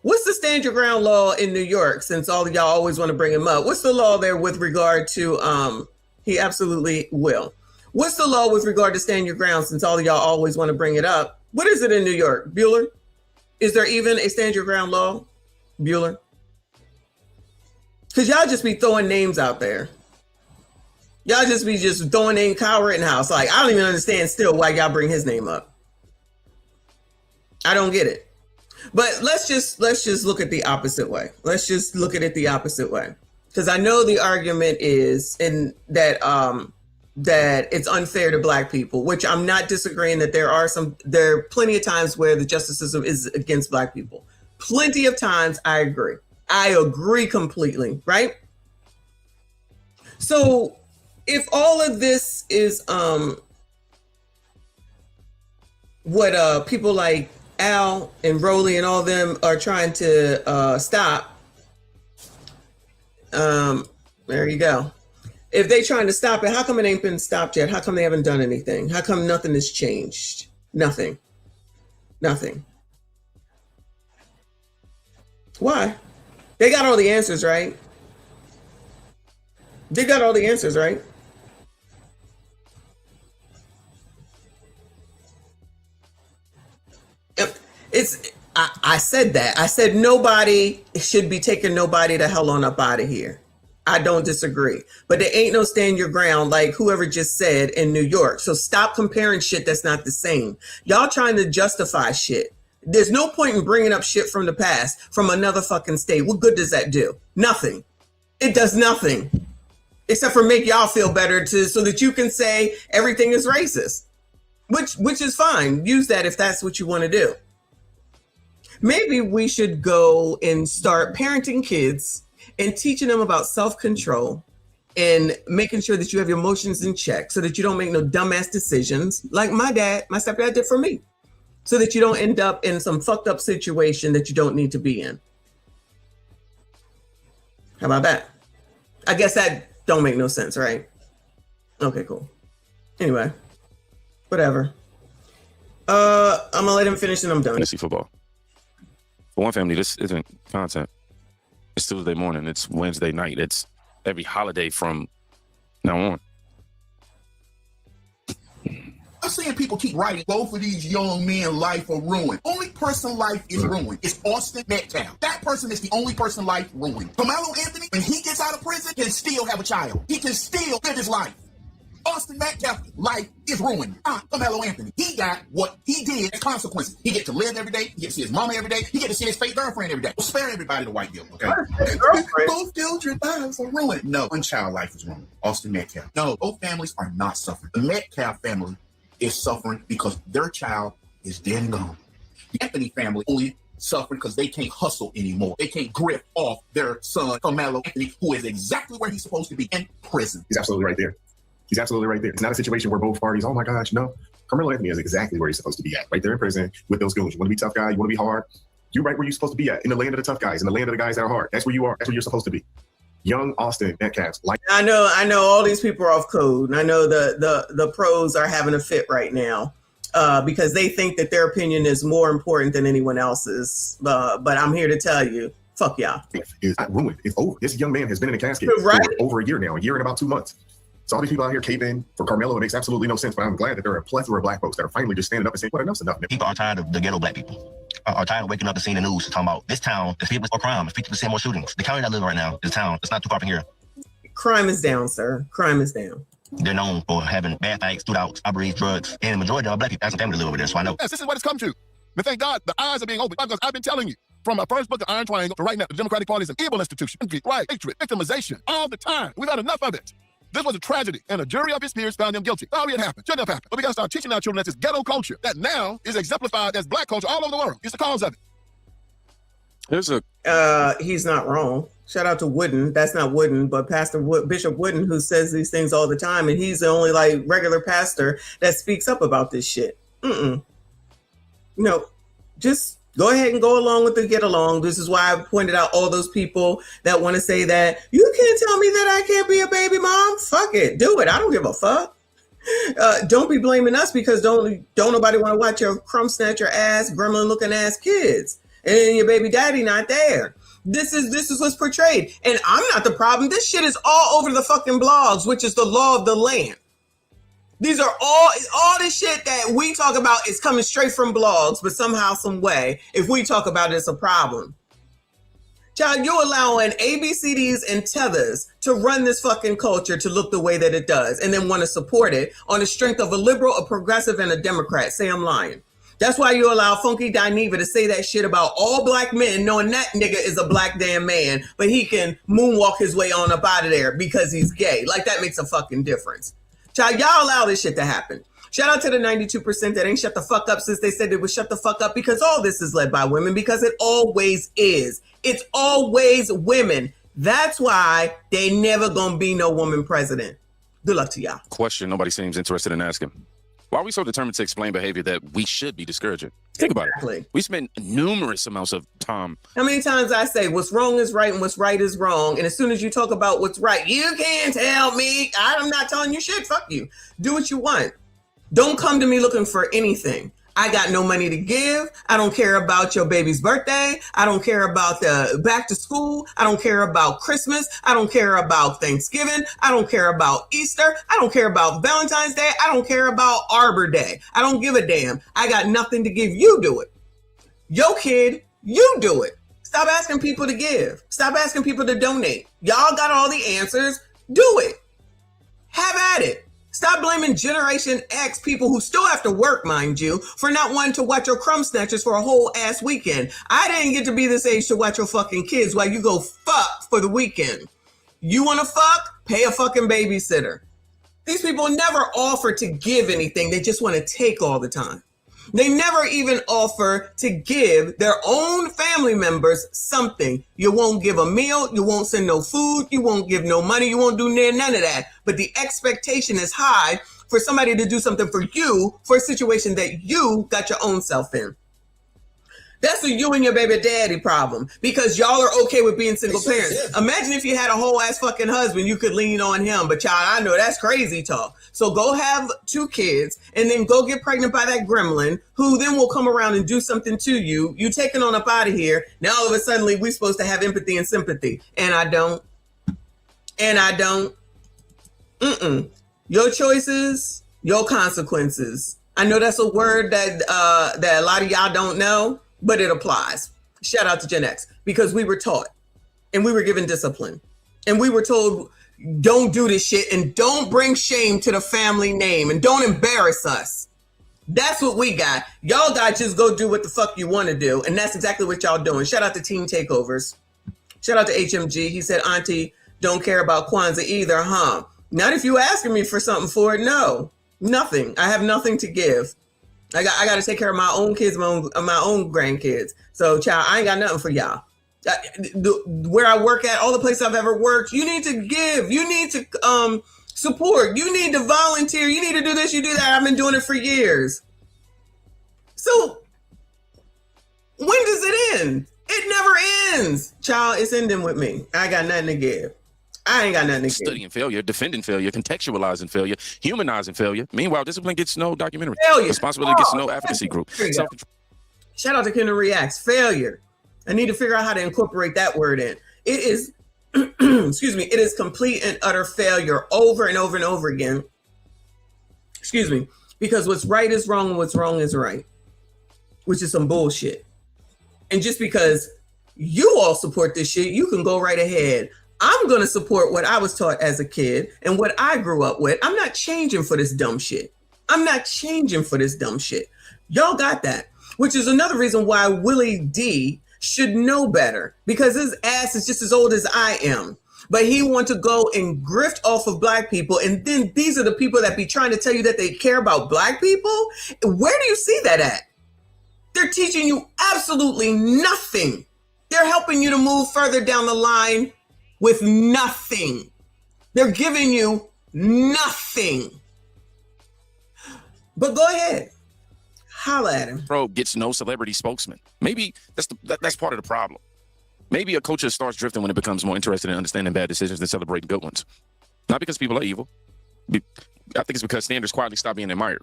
What's the stand your ground law in New York, since all of y'all always want to bring him up? What's the law there with regard to, he absolutely will. What's the law with regard to stand your ground, since all of y'all always want to bring it up? What is it in New York? Bueller? Is there even a stand your ground law? Bueller? Because y'all just be throwing names out there. Y'all just be throwing in Kyle Rittenhouse. Like, I don't even understand still why y'all bring his name up. I don't get it. But let's just look at the opposite way. Let's just look at it the opposite way. Because I know the argument is that it's unfair to black people, which I'm not disagreeing that there are plenty of times where the justice system is against black people. Plenty of times, I agree. I agree completely, right? So if all of this is what people like Al and Rolly and all them are trying to stop. There you go. If they trying to stop it, how come it ain't been stopped yet? How come they haven't done anything? How come nothing has changed? Nothing. Why? They got all the answers, right? They got all the answers, right? I said that. I said nobody should be taking nobody the hell on up out of here. I don't disagree. But there ain't no stand your ground like whoever just said in New York. So stop comparing shit that's not the same. Y'all trying to justify shit. There's no point in bringing up shit from the past from another fucking state. What good does that do? Nothing. It does nothing. Except for make y'all feel better so that you can say everything is racist. Which is fine. Use that if that's what you want to do. Maybe we should go and start parenting kids and teaching them about self-control and making sure that you have your emotions in check so that you don't make no dumbass decisions like my stepdad did for me, so that you don't end up in some fucked up situation that you don't need to be in. How about that? I guess that don't make no sense, right? Okay, cool. Anyway, whatever. I'm gonna let him finish and I'm done. Fantasy football. For one family, this isn't content. It's Tuesday morning. It's Wednesday night. It's every holiday from now on. I'm saying people keep writing, both of these young men life are ruined. Only person life is ruined is Austin Metcalf. That person is the only person life ruined. Carmelo Anthony, when he gets out of prison, can still have a child. He can still live his life. Austin Metcalf's life is ruined. Carmelo Anthony, he got what he did as consequences. He get to live every day. He get to see his mama every day. He get to see his fake girlfriend every day. Well, spare everybody the white guilt, okay? Both children lives are ruined. No, one child life is ruined. Austin Metcalf. No, both families are not suffering. The Metcalf family is suffering because their child is dead and gone. The Anthony family only suffering because they can't hustle anymore. They can't grip off their son, Carmelo Anthony, who is exactly where he's supposed to be, in prison. He's absolutely right there. He's absolutely right there. It's not a situation where both parties, oh my gosh, no. Carmelo Anthony is exactly where he's supposed to be at, right there in prison with those goons. You want to be a tough guy, you want to be hard, you're right where you're supposed to be at, in the land of the tough guys, in the land of the guys that are hard. That's where you are. That's where you're supposed to be. Young Austin Metcalf. Like I know all these people are off code. And I know the pros are having a fit right now because they think that their opinion is more important than anyone else's. But I'm here to tell you, fuck y'all. It's not ruined. It's over. This young man has been in a casket right? for over a year now, a year and about 2 months. So all these people out here caving for Carmelo, it makes absolutely no sense. But I'm glad that there are a plethora of black folks that are finally just standing up and saying, "What enough's enough." People are tired of the ghetto black people. Are tired of waking up and seeing the news talking about this town is 50% more crime, 50% more shootings. The county that I live in right now, this town, it's not too far from here. Crime is down, sir. Crime is down. They're known for having bad fights, shootouts, robberies, drugs, and the majority of our black people, that's a family that live over there, so I know. Yes, this is what it's come to. But thank God the eyes are being opened because I've been telling you from my first book, The Iron Triangle, to right now, the Democratic Party is an evil institution. Right, hatred, victimization, all the time. We've had enough of it. This was a tragedy, and a jury of his peers found him guilty. Sorry it happened. Shouldn't have happened. But we got to start teaching our children that this ghetto culture that now is exemplified as black culture all over the world. It's the cause of it. There's a he's not wrong. Shout out to Wooden. That's not Wooden, but Bishop Wooden, who says these things all the time, and he's the only like regular pastor that speaks up about this shit. No, just go ahead and go along with the get along. This is why I pointed out all those people that want to say that you can't tell me that I can't be a baby mom. Fuck it, do it. I don't give a fuck. Don't be blaming us because don't nobody want to watch your crumb snatcher ass, gremlin looking ass kids, and your baby daddy not there. This is what's portrayed, and I'm not the problem. This shit is all over the fucking blogs, which is the law of the land. These are all this shit that we talk about is coming straight from blogs, but somehow, some way, if we talk about it, it's a problem. Child, you're allowing ABCDs and tethers to run this fucking culture to look the way that it does, and then want to support it on the strength of a liberal, a progressive, and a Democrat. Say I'm lying. That's why you allow Funky Dineva to say that shit about all black men, knowing that nigga is a black damn man, but he can moonwalk his way on up out of there because he's gay. Like that makes a fucking difference. Child, y'all allow this shit to happen. Shout out to the 92% that ain't shut the fuck up since they said it would shut the fuck up, because all this is led by women, because it always is. It's always women. That's why they never gonna be no woman president. Good luck to y'all. question nobody seems interested in asking. Why are we so determined to explain behavior that we should be discouraging? Think about it. We spend numerous amounts of time. How many times I say what's wrong is right and what's right is wrong. And as soon as you talk about what's right, you can't tell me. I'm not telling you shit. Fuck you. Do what you want. Don't come to me looking for anything. I got no money to give. I don't care about your baby's birthday. I don't care about the back to school. I don't care about Christmas. I don't care about Thanksgiving. I don't care about Easter. I don't care about Valentine's Day. I don't care about Arbor Day. I don't give a damn. I got nothing to give. You do it. Yo kid, you do it. Stop asking people to give. Stop asking people to donate. Y'all got all the answers. Do it. Have at it. Stop blaming Generation X people who still have to work, mind you, for not wanting to watch your crumb snatchers for a whole ass weekend. I didn't get to be this age to watch your fucking kids while you go fuck for the weekend. You want to fuck? Pay a fucking babysitter. These people never offer to give anything. They just want to take all the time. They never even offer to give their own family members something. You won't give a meal. You won't send no food. You won't give no money. You won't do none of that. But the expectation is high for somebody to do something for you for a situation that you got your own self in. That's a you and your baby daddy problem because y'all are okay with being single parents. Imagine if you had a whole ass fucking husband, you could lean on him. But child, I know that's crazy talk. So go have 2 kids and then go get pregnant by that gremlin who then will come around and do something to you. You taking on up out of here. Now all of a sudden we supposed to have empathy and sympathy. And I don't. Your choices, your consequences. I know that's a word that a lot of y'all don't know, but it applies. Shout out to Gen X because we were taught and we were given discipline and we were told, don't do this shit and don't bring shame to the family name and don't embarrass us. That's what we got. Y'all got just go do what the fuck you want to do. And that's exactly what y'all doing. Shout out to Team Takeovers. Shout out to HMG. He said, Auntie, don't care about Kwanzaa either, huh? Not if you asking me for something for it. No, nothing. I have nothing to give. I got to take care of my own kids, my own grandkids. So, child, I ain't got nothing for y'all. Where I work at, all the places I've ever worked, you need to give. You need to support. You need to volunteer. You need to do this. You do that. I've been doing it for years. So, when does it end? It never ends. Child, it's ending with me. I got nothing to give. I ain't got nothing to give. Studying failure, defending failure, contextualizing failure, humanizing failure. Meanwhile, discipline gets no documentary. Failure. Responsibility gets no advocacy group. Shout out to Kendall Reacts. Failure. I need to figure out how to incorporate that word in. It is, excuse me, it is complete and utter failure over and over and over again. Excuse me. Because what's right is wrong and what's wrong is right. Which is some bullshit. And just because you all support this shit, you can go right ahead. I'm going to support what I was taught as a kid and what I grew up with. I'm not changing for this dumb shit. I'm not changing for this dumb shit. Y'all got that, which is another reason why Willie D should know better because his ass is just as old as I am. But he wants to go and grift off of black people. And then these are the people that be trying to tell you that they care about black people. Where do you see that at? They're teaching you absolutely nothing. They're helping you to move further down the line with nothing. They're giving you nothing. But go ahead. Holla at him. Probe gets no celebrity spokesman. Maybe that's part of the problem. Maybe a culture starts drifting when it becomes more interested in understanding bad decisions than celebrating good ones. Not because people are evil. I think it's because standards quietly stop being admired.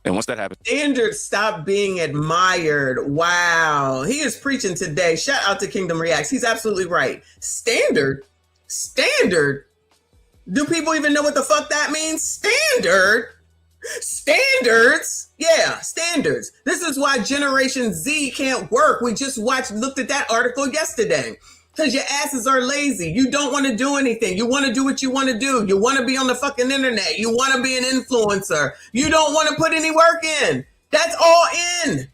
And once that happens, standards stop being admired. Wow. He is preaching today. Shout out to Kingdom Reacts. He's absolutely right. Standard? Do people even know what the fuck that means? Standards? Yeah, standards. This is why Generation Z can't work. We just looked at that article yesterday. Because your asses are lazy. You don't want to do anything. You want to do what you want to do. You want to be on the fucking internet. You want to be an influencer. You don't want to put any work in. That's all in.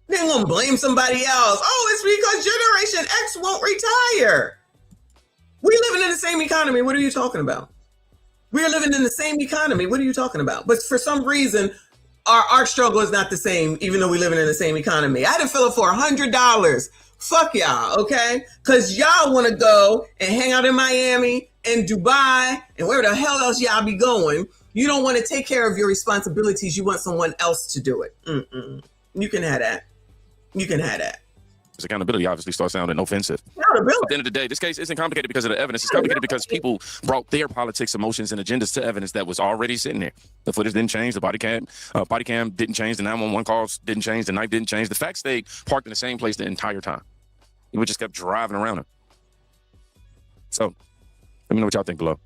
They won't blame somebody else. Oh, it's because Generation X won't retire. We're living in the same economy. What are you talking about? We're living in the same economy. What are you talking about? But for some reason, our struggle is not the same, even though we're living in the same economy. I had to fill it for $100. Fuck y'all, okay? Because y'all want to go and hang out in Miami and Dubai and where the hell else y'all be going. You don't want to take care of your responsibilities. You want someone else to do it. You can have that. You can have that. Because accountability obviously starts sounding offensive. Accountability. At the end of the day, this case isn't complicated because of the evidence. It's complicated because people brought their politics, emotions, and agendas to evidence that was already sitting there. The footage didn't change. The body cam didn't change. The 911 calls didn't change. The knife didn't change. The fact stayed parked in the same place the entire time. We just kept driving around it. So, let me know what y'all think below.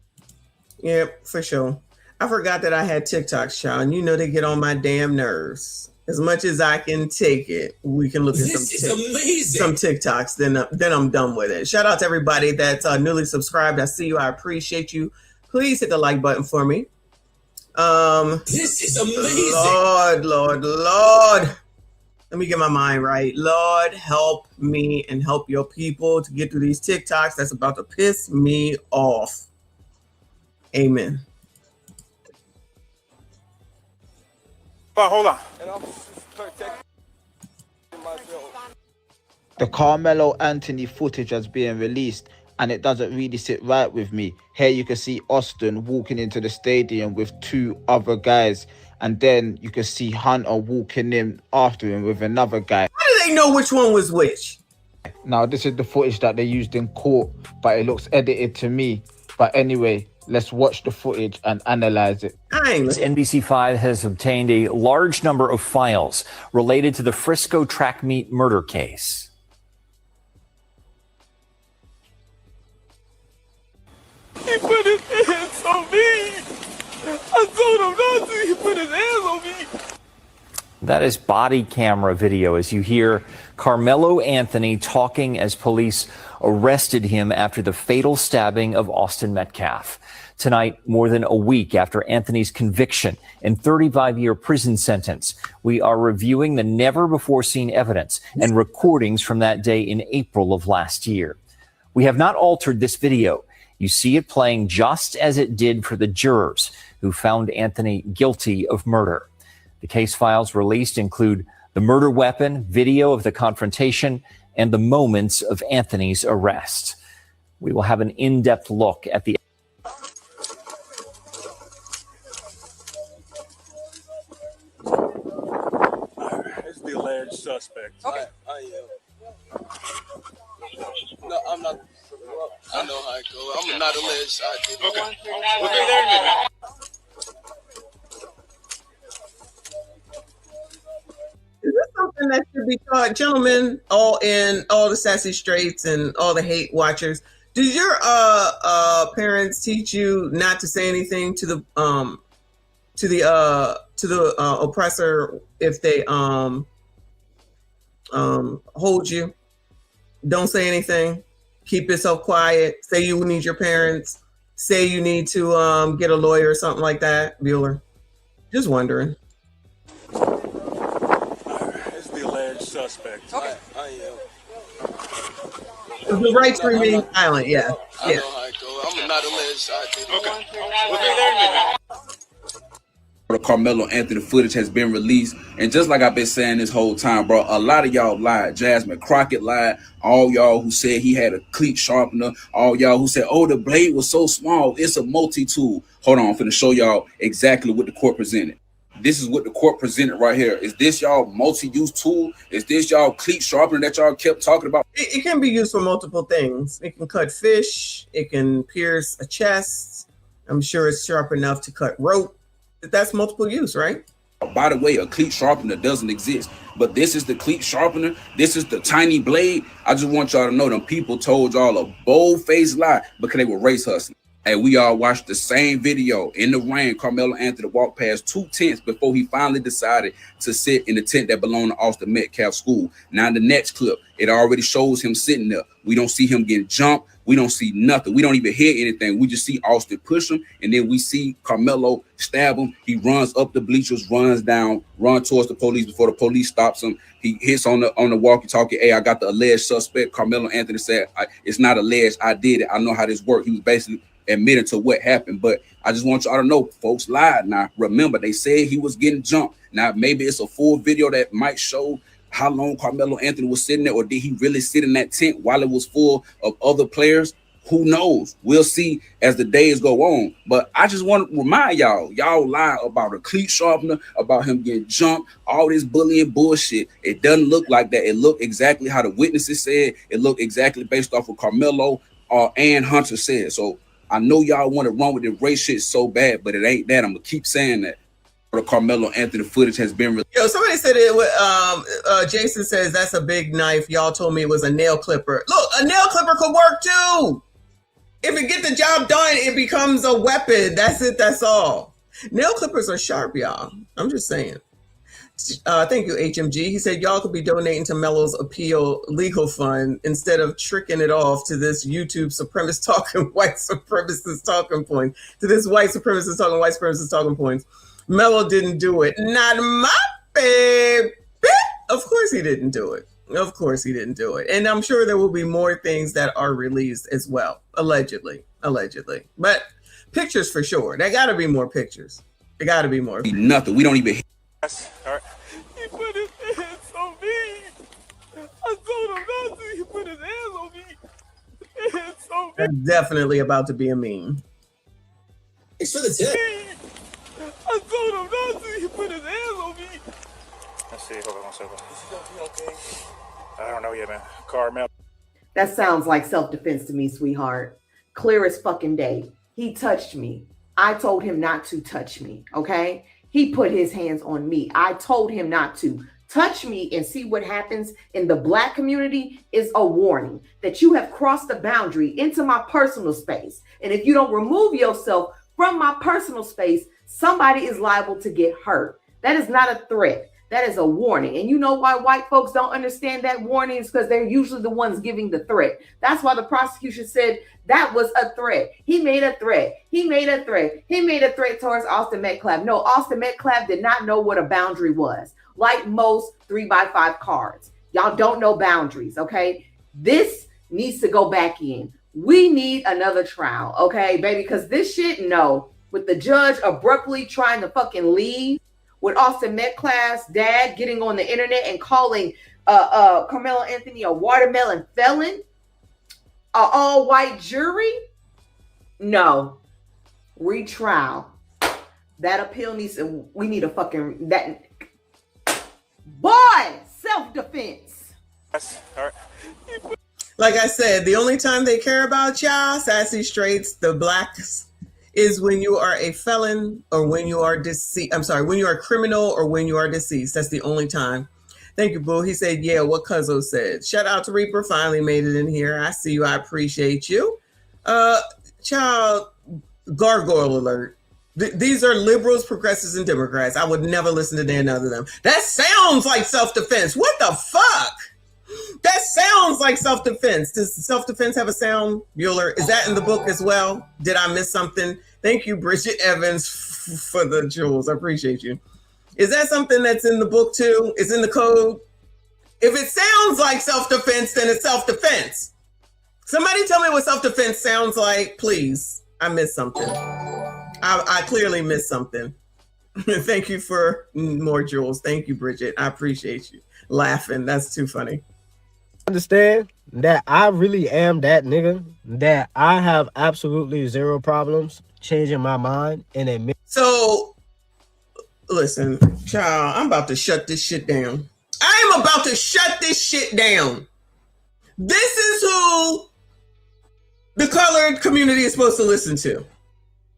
Yeah, for sure. I forgot that I had TikToks, child, and you know they get on my damn nerves. As much as I can take it, we can look at some TikToks. Then I'm done with it. Shout out to everybody that's newly subscribed. I see you. I appreciate you. Please hit the like button for me. This is amazing. Lord. Let me get my mind right. Lord, help me and help your people to get through these TikToks that's about to piss me off. Amen. But hold on. The Carmelo Anthony footage has been released and it doesn't really sit right with me. Here you can see Austin walking into the stadium with two other guys, and then you can see Hunter walking in after him with another guy. How do they know which one was which? Now, this is the footage that they used in court, but it looks edited to me. But anyway, let's watch the footage and analyze it. NBC5 has obtained a large number of files related to the Frisco track meet murder case. He put his hands on me. I told him not to. He put his hands on me. That is body camera video as you hear Carmelo Anthony talking as police arrested him after the fatal stabbing of Austin Metcalf. Tonight, more than a week after Anthony's conviction and 35-year prison sentence, we are reviewing the never-before-seen evidence and recordings from that day in April of last year. We have not altered this video. You see it playing just as it did for the jurors who found Anthony guilty of murder. The case files released include the murder weapon, video of the confrontation, and the moments of Anthony's arrest. We will have an in-depth look at the It's the alleged suspect. Okay. I am. No, I'm not. I know how it goes. I'm not alleged. I did. Okay. We'll be there in a minute. Is this something that should be taught, gentlemen? All the sassy straights and all the hate watchers. Did your parents teach you not to say anything to the oppressor if they hold you? Don't say anything. Keep yourself quiet. Say you need your parents. Say you need to get a lawyer or something like that. Bueller. Just wondering. It's the alleged suspect. Okay. I am. The right to remain silent. Yeah. I know how it goes. I'm not alleged. I did. Okay. We'll be there in a minute. The Carmelo Anthony footage has been released, and just like I've been saying this whole time, bro, a lot of y'all lied. Jasmine Crockett lied. All y'all who said he had a cleat sharpener. All y'all who said, oh, the blade was so small. It's a multi-tool. Hold on, I'm finna show y'all exactly what the court presented. This is what the court presented right here. Is this y'all multi-use tool? Is this y'all cleat sharpener that y'all kept talking about? It can be used for multiple things. It can cut fish. It can pierce a chest. I'm sure it's sharp enough to cut rope. That's multiple use, right? By the way, a cleat sharpener doesn't exist, but this is the cleat sharpener. This is the tiny blade. I just want y'all to know them people told y'all a bold-faced lie because they were race hustling. And we all watched the same video in the rain. Carmelo Anthony walked past 2 tents before he finally decided to sit in the tent that belonged to Austin Metcalf School. Now in the next clip, it already shows him sitting there. We don't see him getting jumped. We don't see nothing. We don't even hear anything. We just see Austin push him, and then we see Carmelo stab him. He runs up the bleachers, runs down, runs towards the police before the police stops him. He hits on the walkie-talkie. Hey, I got the alleged suspect. Carmelo Anthony said, it's not alleged. I did it. I know how this works. He was basically admitting to what happened. But I just want y'all to know, folks lied. Now, remember, they said he was getting jumped. Now, maybe it's a full video that might show how long Carmelo Anthony was sitting there, or did he really sit in that tent while it was full of other players? Who knows? We'll see as the days go on. But I just want to remind y'all lie about a cleat sharpener, about him getting jumped, all this bullying bullshit. It doesn't look like that. It looked exactly how the witnesses said. It looked exactly based off of Carmelo and Hunter said. So I know y'all want to run with the race shit so bad, but it ain't that. I'm gonna keep saying that. The Carmelo Anthony footage has been released. Yo, somebody said it. Jason says that's a big knife. Y'all told me it was a nail clipper. Look, a nail clipper could work too. If it get the job done, it becomes a weapon. That's it. That's all. Nail clippers are sharp, y'all. I'm just saying. Thank you, HMG. He said y'all could be donating to Melo's appeal legal fund instead of tricking it off to this YouTube supremacist talking white supremacist talking point. To this white supremacist talking white supremacist talking points. Melo didn't do it. Not my baby. Of course he didn't do it. Of course he didn't do it. And I'm sure there will be more things that are released as well. Allegedly. But pictures for sure. There got to be more pictures. There got to be more. Nothing. We don't even. All right. He put his hands on me. I told him not to. He put his hands on me. Hands on me. That's definitely about to be a meme. It's for the tip. I told him not to. He put his hands on me. Let's see. Hold on one second. Is he gonna be okay? I don't know yet, man. Carmelo. That sounds like self-defense to me, sweetheart. Clear as fucking day. He touched me. I told him not to touch me, okay? He put his hands on me. I told him not to. Touch me and see what happens in the Black community is a warning that you have crossed the boundary into my personal space. And if you don't remove yourself from my personal space, somebody is liable to get hurt. That is not a threat. That is a warning. And you know why white folks don't understand that warning? Is because they're usually the ones giving the threat. That's why the prosecution said that was a threat. He made a threat. He made a threat. He made a threat towards Austin Metcalf. No, Austin Metcalf did not know what a boundary was. Like most 3x5 cards. Y'all don't know boundaries, okay? This needs to go back in. We need another trial, okay, baby? Because this shit, no. With the judge abruptly trying to fucking leave, with Austin Metcalf's dad getting on the internet and calling Carmelo Anthony a watermelon felon, an all-white jury, no. Retrial. That appeal needs to, we need a fucking, that, boy, self-defense. All right. Like I said, the only time they care about y'all, sassy straights, the blacks, is when you are a felon or when you are deceased. I'm sorry, when you are a criminal or when you are deceased. That's the only time. Thank you, Boo. He said, yeah, what Cuzzo said. Shout out to Reaper. Finally made it in here. I see you. I appreciate you. Child, gargoyle alert. These are liberals, progressives, and Democrats. I would never listen to none of them. That sounds like self-defense. What the fuck? That sounds like self-defense. Does self-defense have a sound, Bueller? Is that in the book as well? Did I miss something? Thank you, Bridget Evans, for the jewels. I appreciate you. Is that something that's in the book too? It's in the code? If it sounds like self-defense, then it's self-defense. Somebody tell me what self-defense sounds like, please. I missed something. I clearly missed something. Thank you for more jewels. Thank you, Bridget. I appreciate you. Laughing. That's too funny. Understand that I really am that nigga, that I have absolutely zero problems changing my mind and admit. So, listen, child, I'm about to shut this shit down. I am about to shut this shit down. This is who the colored community is supposed to listen to.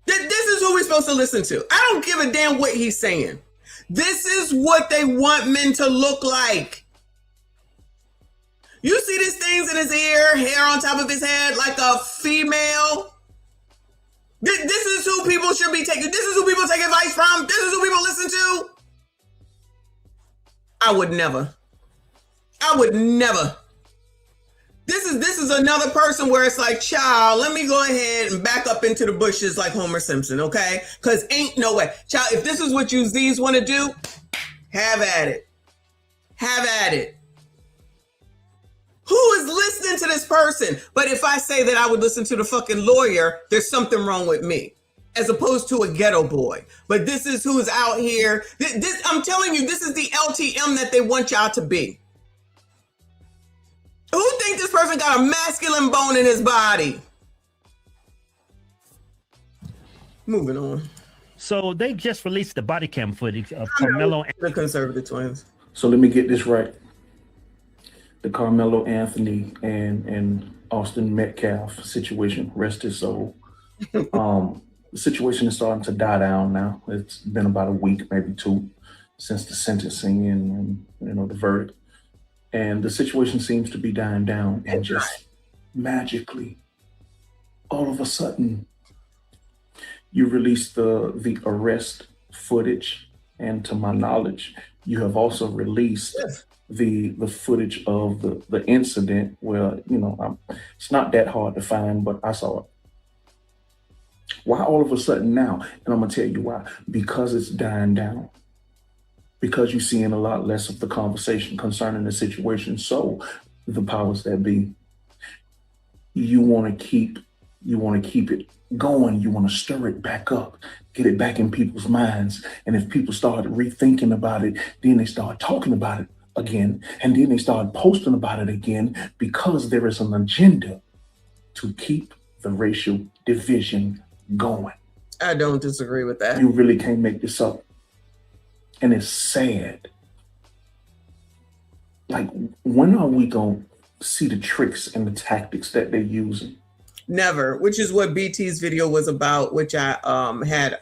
This is who we're supposed to listen to. I don't give a damn what he's saying. This is what they want men to look like. You see these things in his ear, hair on top of his head like a female? This is who people should be taking. This is who people take advice from. This is who people listen to. I would never. This is another person where it's like, child, let me go ahead and back up into the bushes like Homer Simpson, okay? Because ain't no way. Child, if this is what you Z's want to do, have at it. Have at it. Who is listening to this person? But if I say that I would listen to the fucking lawyer, there's something wrong with me, as opposed to a ghetto boy. But this is who's out here. This, I'm telling you, this is the LTM that they want y'all to be. Who think this person got a masculine bone in his body? Moving on. So they just released the body cam footage of Carmelo, the conservative twins. So let me get this right. The Carmelo Anthony and Austin Metcalf situation, rest his soul. The situation is starting to die down now. It's been about a week, maybe two, since the sentencing and the verdict. And the situation seems to be dying down, and just magically, all of a sudden, you released the arrest footage, and to my knowledge, you have also released the footage of the incident where, it's not that hard to find, but I saw it. Why all of a sudden now? And I'm gonna tell you why. Because it's dying down. Because you're seeing a lot less of the conversation concerning the situation. So the powers that be, you want to keep it going. You want to stir it back up, get it back in people's minds. And if people start rethinking about it, then they start talking about it again. And then they start posting about it again, because there is an agenda to keep the racial division going. I don't disagree with that. You really can't make this up. And it's sad. Like, when are we going to see the tricks and the tactics that they're using? Never, which is what BT's video was about, which I had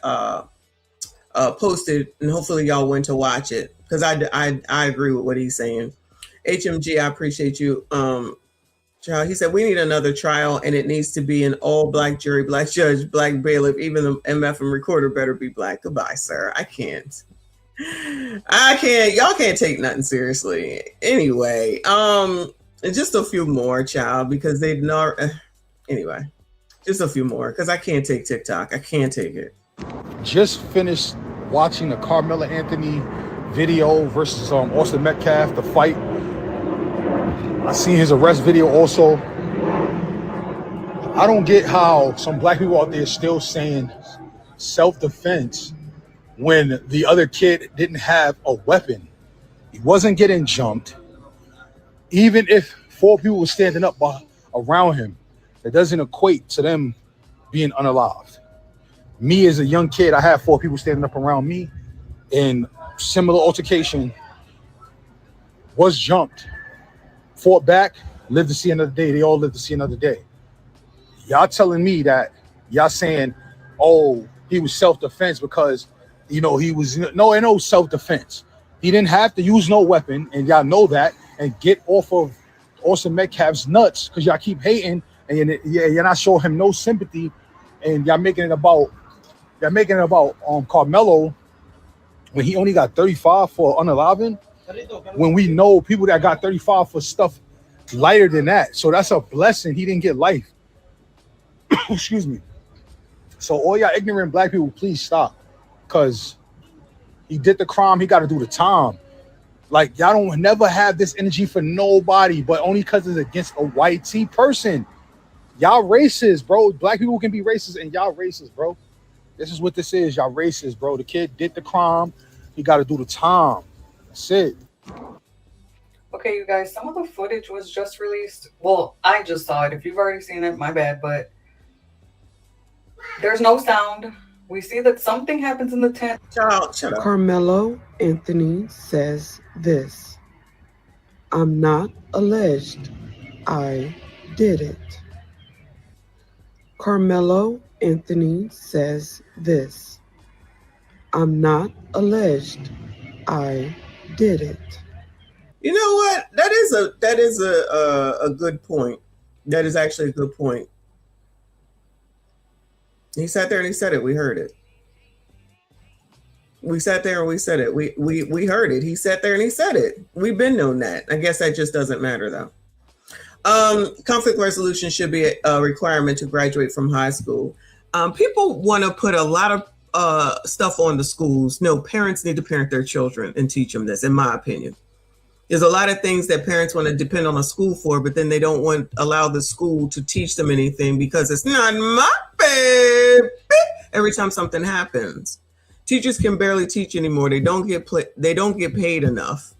posted, and hopefully y'all went to watch it, because I agree with what he's saying. HMG, I appreciate you. Child, he said, we need another trial, and it needs to be an all black jury, black judge, black bailiff. Even the MF and recorder better be black. Goodbye, sir. I can't. Y'all can't take nothing seriously. Anyway, just a few more, child, because they've not. Anyway, just a few more, because I can't take TikTok. I can't take it. Just finished watching the Carmelo Anthony video versus Austin Metcalf, the fight. I seen his arrest video also. I don't get how some black people out there still saying self-defense when the other kid didn't have a weapon. He wasn't getting jumped. Even if 4 people were standing up around him, that doesn't equate to them being unalived. Me as a young kid, I had 4 people standing up around me in similar altercation, was jumped, fought back, lived to see another day. They all lived to see another day. Y'all telling me that y'all saying, oh, he was self-defense because, he was, no self-defense. He didn't have to use no weapon, and y'all know that, and get off of Austin Metcalf's nuts, because y'all keep hating, and you're not showing him no sympathy, and y'all making it about Carmelo when he only got 35 for unaliving, when we know people that got 35 for stuff lighter than that. So that's a blessing. He didn't get life. Excuse me. So all y'all ignorant black people, please stop, because he did the crime. He got to do the time. Like, y'all don't never have this energy for nobody, but only because it's against a white person. Y'all racist, bro. Black people can be racist, and y'all racist, bro. This is what this is. Y'all racist, bro. The kid did the crime. He got to do the time. That's it. Okay, you guys, some of the footage was just released. Well, I just saw it. If you've already seen it, my bad, but there's no sound. We see that something happens in the tent. Shut up. Carmelo Anthony says this: I'm not alleged. I did it. Carmelo Anthony says this: I'm not alleged. I did it. You know what? That is a good point. That is actually a good point. He sat there and he said it. We heard it. We sat there and we said it. We heard it. He sat there and he said it. We've been known that. I guess that just doesn't matter though. Conflict resolution should be a requirement to graduate from high school. People want to put a lot of stuff on the schools. No, parents need to parent their children and teach them this, in my opinion. There's a lot of things that parents want to depend on a school for, but then they don't want to allow the school to teach them anything because it's not my baby. Every time something happens, teachers can barely teach anymore. They don't get paid enough.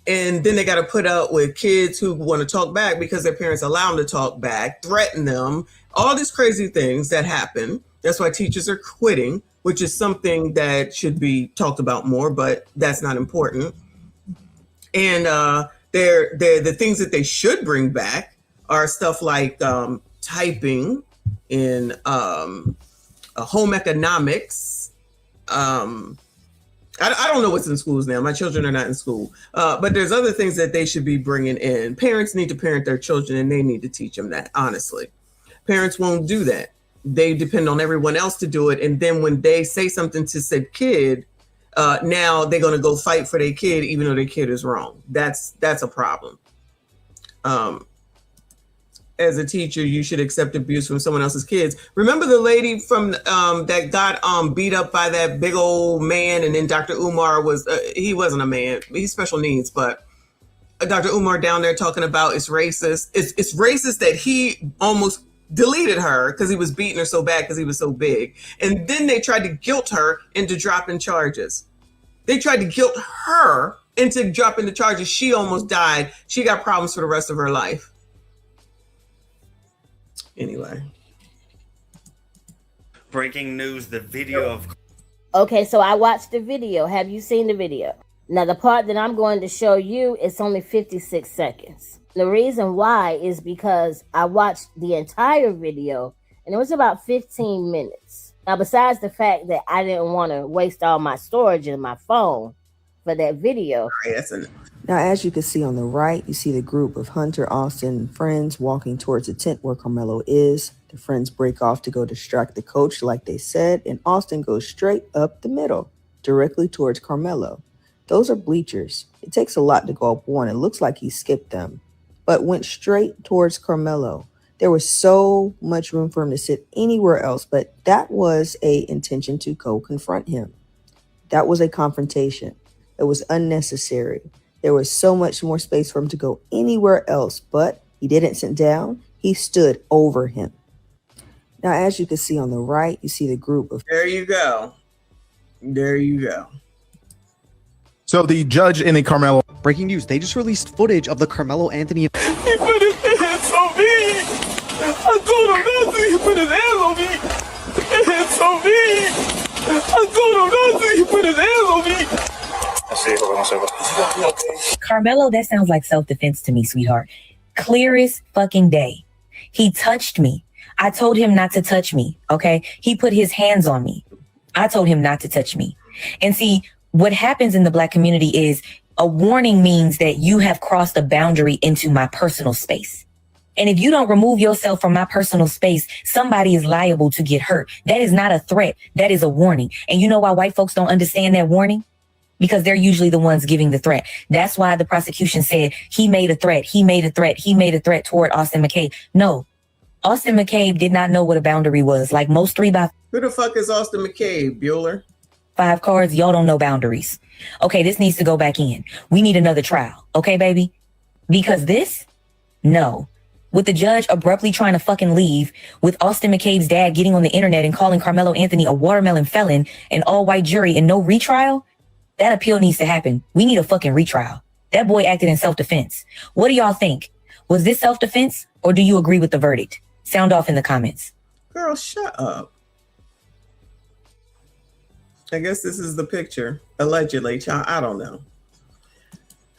And then they got to put up with kids who want to talk back because their parents allow them to talk back, threaten them, all these crazy things that happen That's why teachers are quitting, which is something that should be talked about more, but that's not important. And the things that they should bring back are stuff like typing in home economics. I don't know what's in schools now. My children are not in school. But there's other things that they should be bringing in. Parents need to parent their children, and they need to teach them that, honestly. Parents won't do that. They depend on everyone else to do it. And then when they say something to said kid, now they're going to go fight for their kid, even though their kid is wrong. That's a problem. As a teacher, you should accept abuse from someone else's kids. Remember the lady from that got beat up by that big old man, and then Dr. Umar was, he wasn't a man, he's special needs, but Dr. Umar down there talking about it's racist. It's racist that he almost deleted her because he was beating her so bad because he was so big. And then they tried to guilt her into dropping charges. They tried to guilt her into dropping the charges. She almost died. She got problems for the rest of her life. Anyway. Breaking news, the video of... Okay, so I watched the video. Have you seen the video? Now, the part that I'm going to show you is only 56 seconds. The reason why is because I watched the entire video, and it was about 15 minutes. Now, besides the fact that I didn't want to waste all my storage in my phone for that video. Now, as you can see on the right, you see the group of Hunter, Austin, and friends walking towards the tent where Karmelo is. The friends break off to go distract the coach like they said, and Austin goes straight up the middle, directly towards Karmelo. Those are bleachers. It takes a lot to go up one. It looks like he skipped them, but went straight towards Karmelo. There was so much room for him to sit anywhere else, but that was a intention to go confront him. That was a confrontation. It was unnecessary. There was so much more space for him to go anywhere else, but he didn't sit down. He stood over him. Now, as you can see on the right, you see the group of... There you go. There you go. So the judge in the Karmelo... Breaking news, they just released footage of the Carmelo Anthony... He put his hands on me. I told him not to. He put his hands on me. Hands on me. I told him not to. He put his hands on me. Carmelo, that sounds like self-defense to me, sweetheart. Clearest fucking day. He touched me. I told him not to touch me, okay? He put his hands on me. I told him not to touch me. And see, what happens in the Black community is a warning means that you have crossed a boundary into my personal space. And if you don't remove yourself from my personal space, somebody is liable to get hurt. That is not a threat. That is a warning. And you know why white folks don't understand that warning? Because they're usually the ones giving the threat. That's why the prosecution said he made a threat. He made a threat. He made a threat toward Austin McCabe. No, Austin McCabe did not know what a boundary was. Like most 3x5. Who the fuck is Austin McCabe, Bueller? 5 cards, y'all don't know boundaries. Okay, this needs to go back in. We need another trial. Okay, baby? Because this? No. With the judge abruptly trying to fucking leave, with Austin McCabe's dad getting on the internet and calling Carmelo Anthony a watermelon felon, an all-white jury, and no retrial, that appeal needs to happen. We need a fucking retrial. That boy acted in self-defense. What do y'all think? Was this self-defense, or do you agree with the verdict? Sound off in the comments. Girl, shut up. I guess this is the picture. Allegedly, child. I don't know.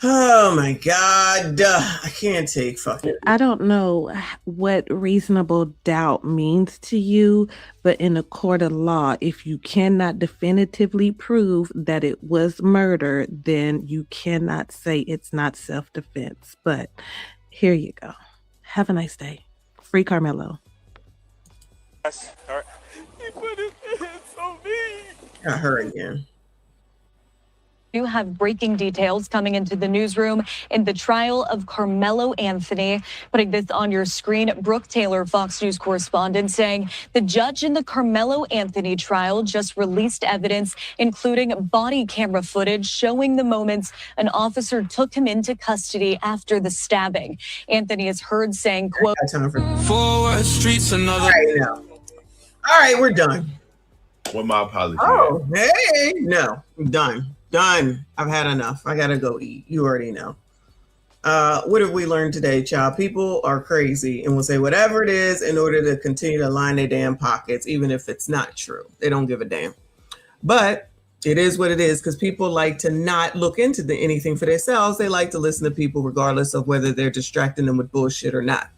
Oh my God. I can't take fucking. I don't know what reasonable doubt means to you, but in a court of law, if you cannot definitively prove that it was murder, then you cannot say it's not self-defense. But here you go. Have a nice day. Free Carmelo. All right. He put his hands on me. Got her again. You have breaking details coming into the newsroom in the trial of Carmelo Anthony. Putting this on your screen, Brooke Taylor, Fox News correspondent, saying the judge in the Carmelo Anthony trial just released evidence, including body camera footage showing the moments an officer took him into custody after the stabbing. Anthony is heard saying, quote, Forward streets another. All right, we're done. With my apology. Oh, hey, no, I'm done. Done. I've had enough. I gotta go eat. You already know. What have we learned today, child? People are crazy and will say whatever it is in order to continue to line their damn pockets, even if it's not true. They don't give a damn. But it is what it is, because people like to not look into anything for themselves. They like to listen to people regardless of whether they're distracting them with bullshit or not.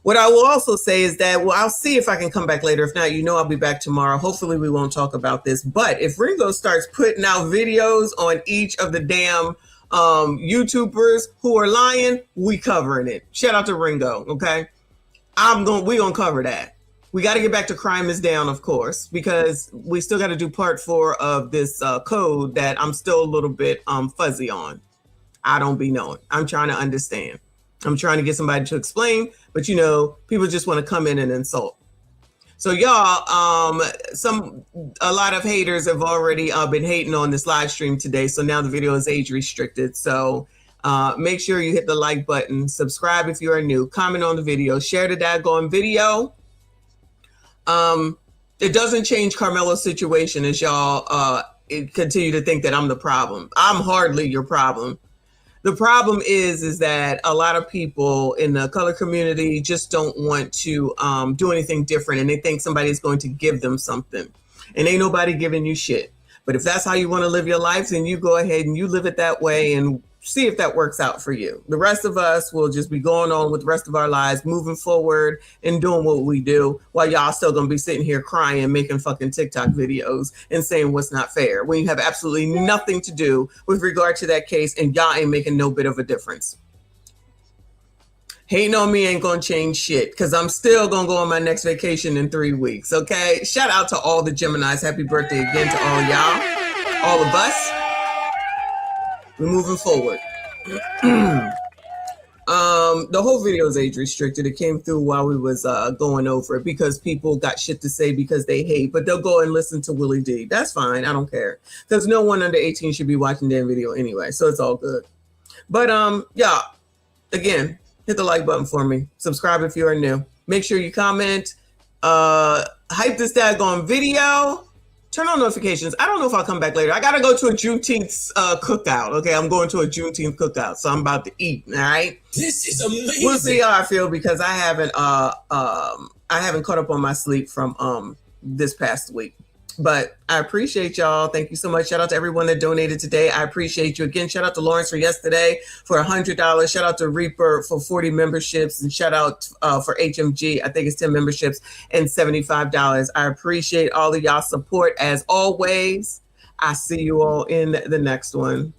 What I will also say is that, well, I'll see if I can come back later. If not, I'll be back tomorrow. Hopefully we won't talk about this. But if Ringo starts putting out videos on each of the damn YouTubers who are lying, we covering it. Shout out to Ringo, okay? We gonna cover that. We got to get back to Crime is Down, of course, because we still got to do part 4 of this code that I'm still a little bit fuzzy on. I don't be knowing. I'm trying to understand. I'm trying to get somebody to explain, but people just want to come in and insult. So y'all, a lot of haters have already been hating on this live stream today. So now the video is age restricted. So make sure you hit the like button, subscribe if you are new, comment on the video, share the daggone video. It doesn't change Karmelo's situation as y'all continue to think that I'm the problem. I'm hardly your problem. The problem is that a lot of people in the color community just don't want to do anything different, and they think somebody's going to give them something, and ain't nobody giving you shit. But if that's how you want to live your life, then you go ahead and you live it that way and see if that works out for you. The rest of us will just be going on with the rest of our lives, moving forward and doing what we do, while y'all still gonna be sitting here crying, making fucking TikTok videos and saying what's not fair, when you have absolutely nothing to do with regard to that case, and y'all ain't making no bit of a difference. Hating on me ain't gonna change shit, because I'm still gonna go on my next vacation in 3 weeks, okay? Shout out to all the Geminis. Happy birthday again to all y'all, all of us. We're moving forward. The whole video is age restricted. It came through while we was going over it, because people got shit to say because they hate, but they'll go and listen to Willie D. That's fine. I don't care, because no one under 18 should be watching their video anyway, so it's all good. But yeah, again, hit the like button for me. Subscribe if you are new. Make sure you comment. Hype this daggone video. Turn on notifications. I don't know if I'll come back later. I got to go to a Juneteenth cookout. Okay, I'm going to a Juneteenth cookout, so I'm about to eat. All right. This is amazing. We'll see how I feel, because I haven't caught up on my sleep from this past week. But I appreciate y'all. Thank you so much. Shout out to everyone that donated today. I appreciate you. Again, shout out to Lawrence for yesterday for $100. Shout out to Reaper for 40 memberships. And shout out for HMG, I think it's 10 memberships and $75. I appreciate all of y'all support as always. I see you all in the next one.